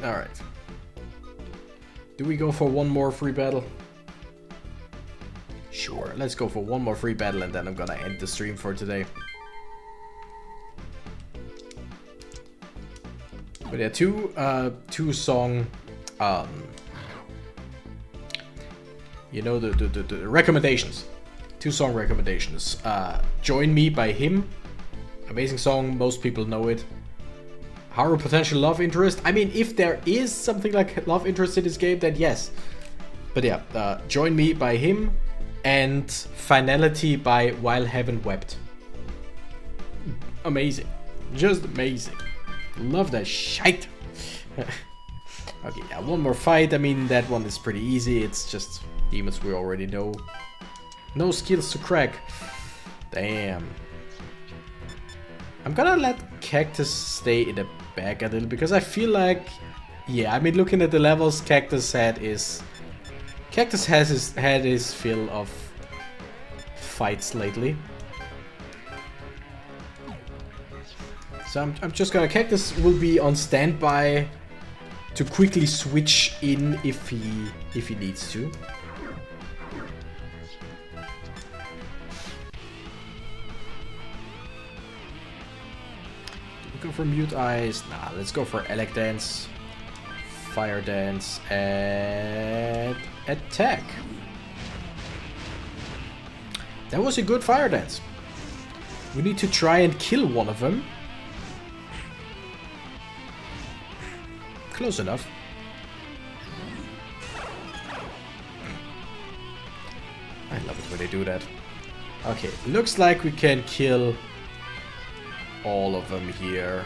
Alright. Do we go for one more free battle? Sure, let's go for one more free battle and then I'm gonna end the stream for today. But yeah, two song, you know, the recommendations. 2 song recommendations. Join Me by him. Amazing song, most people know it. Haru potential love interest. I mean, if there is something like love interest in this game, then yes. But yeah, Join Me by him. And Finality by While Heaven Wept. Amazing. Just amazing. Love that shite. Okay, yeah, one more fight. I mean, that one is pretty easy. It's just demons we already know. No skills to crack. Damn. I'm gonna let Cactus stay in the back a little because I feel like, yeah, I mean, looking at the levels Cactus has had his fill of fights lately. So I'm just gonna... Cactus will be on standby to quickly switch in if he needs to. Do we go for Mute Eyes? Nah, let's go for Elec Dance, Fire Dance, and Attack. That was a good Fire Dance. We need to try and kill one of them. Close enough. I love it when they do that. Okay, looks like we can kill all of them here.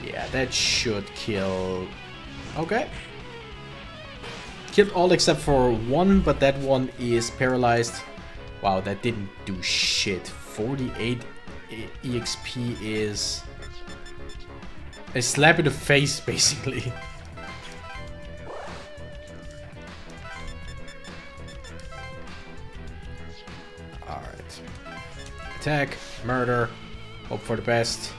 Yeah, that should kill... Okay. Killed all except for one, but that one is paralyzed. Wow, that didn't do shit. 48 EXP is a slap in the face, basically. Alright. Attack, murder, hope for the best.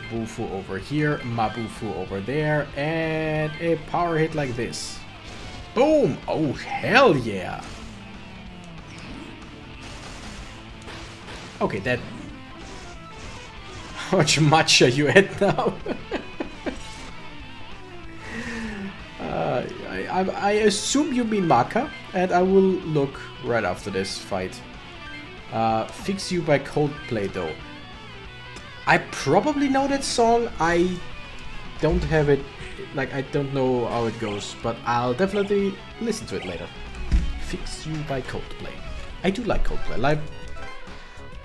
Bufu over here, Mabufu over there, and a power hit like this. Boom! Oh, hell yeah! Okay, that... How much matcha you at now? I assume you mean Maka, and I will look right after this fight. Fix You by Coldplay, though. I probably know that song. I don't have it, like, I don't know how it goes, but I'll definitely listen to it later. Fix You by Coldplay. I do like Coldplay.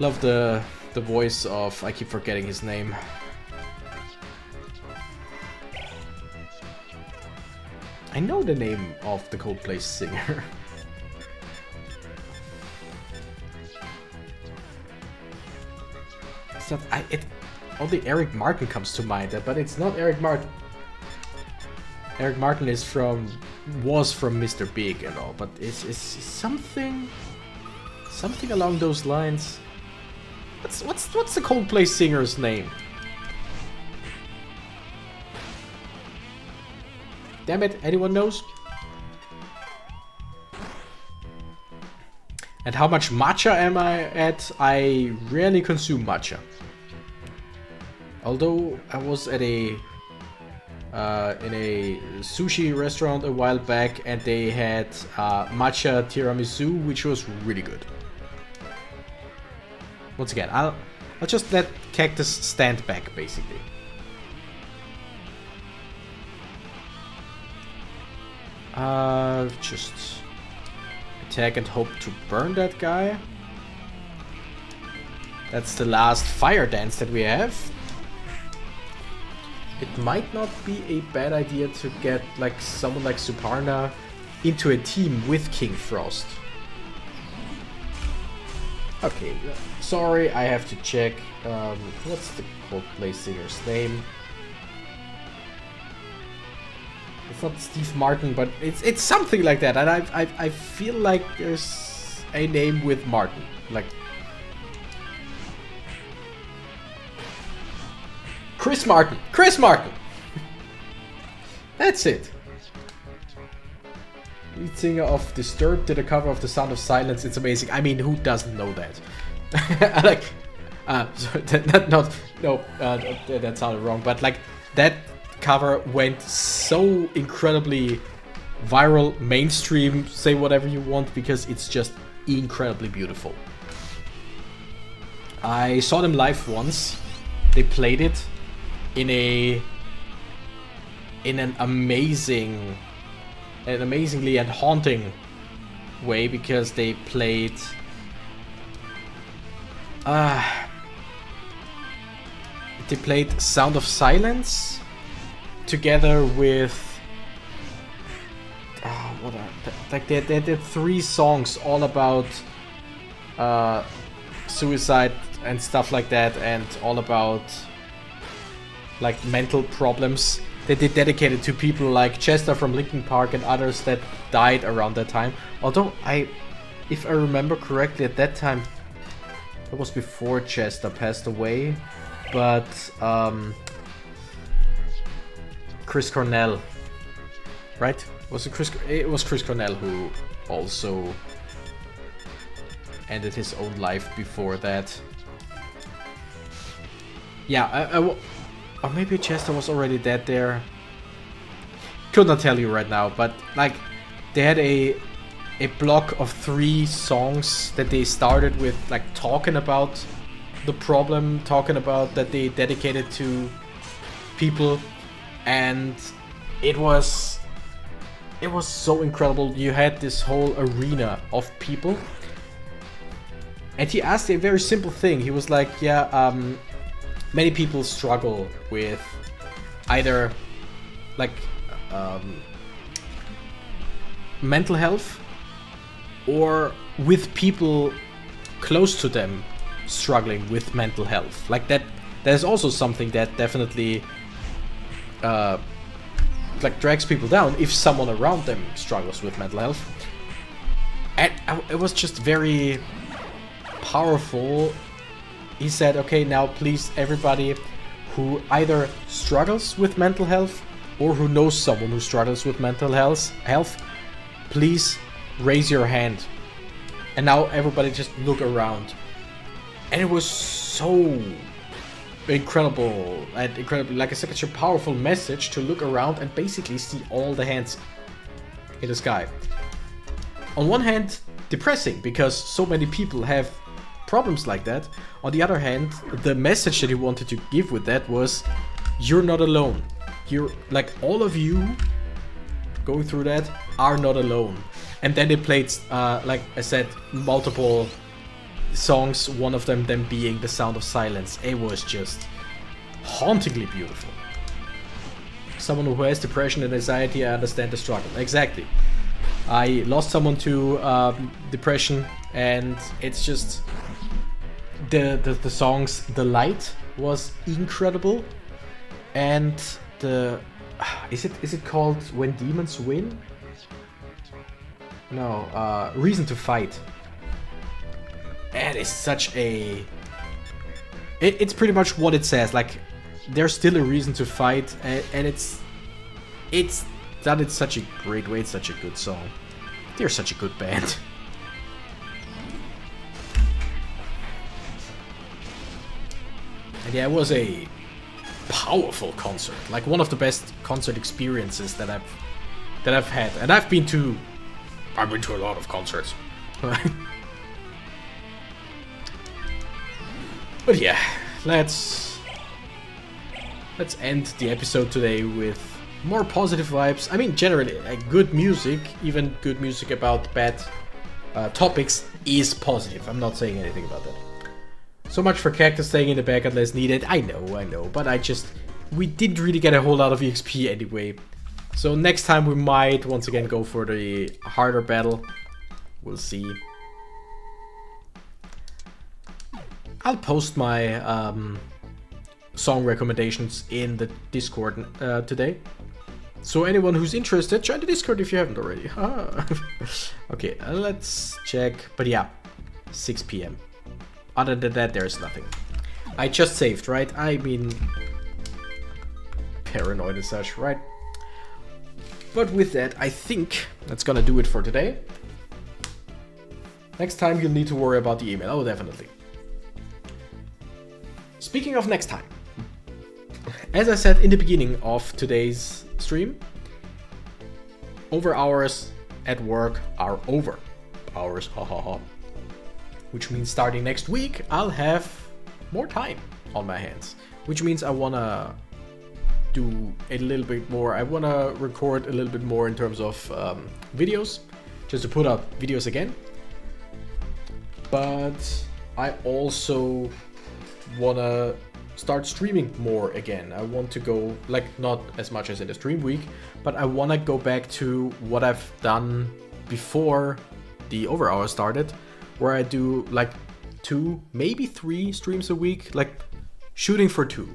Love the voice of, I keep forgetting his name. I know the name of the Coldplay singer. It's not, only Eric Martin comes to mind, but it's not Eric Martin. Eric Martin was from Mr. Big and all, but it's something along those lines. What's the Coldplay singer's name? Damn it, anyone knows? And how much matcha am I at? I rarely consume matcha. Although I was at a in a sushi restaurant a while back and they had matcha tiramisu, which was really good. Once again, I'll just let Cactus stand back, basically. Just attack and hope to burn that guy. That's the last fire dance that we have. It might not be a bad idea to get like someone like Suparna into a team with King Frost. Okay, sorry, I have to check. What's the Coldplay singer's name? It's not Steve Martin, but it's something like that, and I feel like there's a name with Martin, like Chris Martin. Chris Martin. That's it. Lead singer of Disturbed did a cover of The Sound of Silence. It's amazing. I mean, who doesn't know that? Like, sorry, that sounded wrong. But like, that cover went so incredibly viral, mainstream. Say whatever you want, because it's just incredibly beautiful. I saw them live once. They played it in an amazingly and haunting way, because they played Sound of Silence together with they did 3 songs all about suicide and stuff like that, and all about like mental problems. They did dedicated to people like Chester from Linkin Park and others that died around that time. Although if I remember correctly, at that time, it was before Chester passed away, but Chris Cornell, right? It was Chris Cornell who also ended his own life before that. Yeah, or maybe Chester was already dead there. could not tell you right now, but like they had a block of 3 songs that they started with, like talking about the problem, talking about that they dedicated to people, and it was so incredible. You had this whole arena of people, and he asked a very simple thing. He was like, yeah, many people struggle with either like mental health or with people close to them struggling with mental health. Like that is also something that definitely like drags people down if someone around them struggles with mental health. And it was just very powerful. He said, okay, now please, everybody who either struggles with mental health or who knows someone who struggles with mental health, please raise your hand. And now everybody just look around. And it was so incredible, and incredibly, like I said, such a powerful message to look around and basically see all the hands in the sky. On one hand, depressing, because so many people have problems like that. On the other hand, the message that he wanted to give with that was, you're not alone. You're, like, all of you going through that are not alone. And then they played, like I said, multiple songs, one of them being The Sound of Silence. It was just hauntingly beautiful. Someone who has depression and anxiety, I understand the struggle. Exactly. I lost someone to depression, and it's just the songs. The Light was incredible, and the is it called When Demons Win? No, Reason to Fight. And it's such a... It's pretty much what it says. Like, there's still a reason to fight, and it's done in such a great way. It's such a good song. They're such a good band. And yeah, it was a powerful concert. Like one of the best concert experiences that I've had. And I've been to a lot of concerts. But yeah, let's end the episode today with more positive vibes. I mean, generally, good music, even good music about bad topics, is positive. I'm not saying anything about that. So much for Cactus staying in the back unless needed. I know, but we didn't really get a whole lot of EXP anyway. So next time we might once again go for the harder battle. We'll see. I'll post my song recommendations in the Discord today. So anyone who's interested, join the Discord if you haven't already. Okay, let's check. But yeah, 6 PM. Other than that, there's nothing. I just saved, right? I mean, paranoid and such, right? But with that, I think that's gonna do it for today. Next time, you'll need to worry about the email. Oh, definitely. Speaking of next time, as I said in the beginning of today's stream, over hours at work are over. Hours, hahaha. Which means starting next week, I'll have more time on my hands. Which means I wanna do a little bit more. I wanna record a little bit more in terms of videos, just to put up videos again. But I also wanna start streaming more again. I want to go, like, not as much as in the stream week, but I wanna go back to what I've done before the overhour started, where I do like 2, maybe 3 streams a week, like shooting for 2,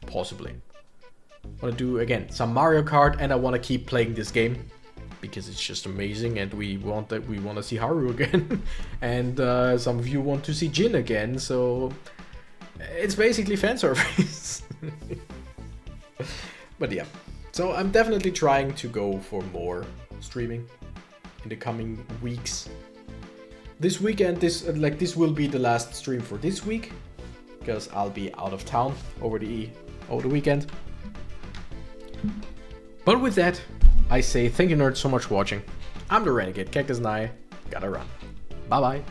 possibly. I wanna do again some Mario Kart, and I wanna keep playing this game because it's just amazing, and we want to see Haru again, and some of you want to see Jin again, so it's basically fan service. But yeah, so I'm definitely trying to go for more streaming in the coming weeks. This weekend, this will be the last stream for this week, because I'll be out of town over the weekend. But with that, I say thank you nerds so much for watching. I'm the Renegade Cactus and I gotta run. Bye bye.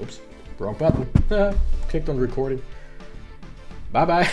Oops, wrong button. Clicked on recording. Bye bye.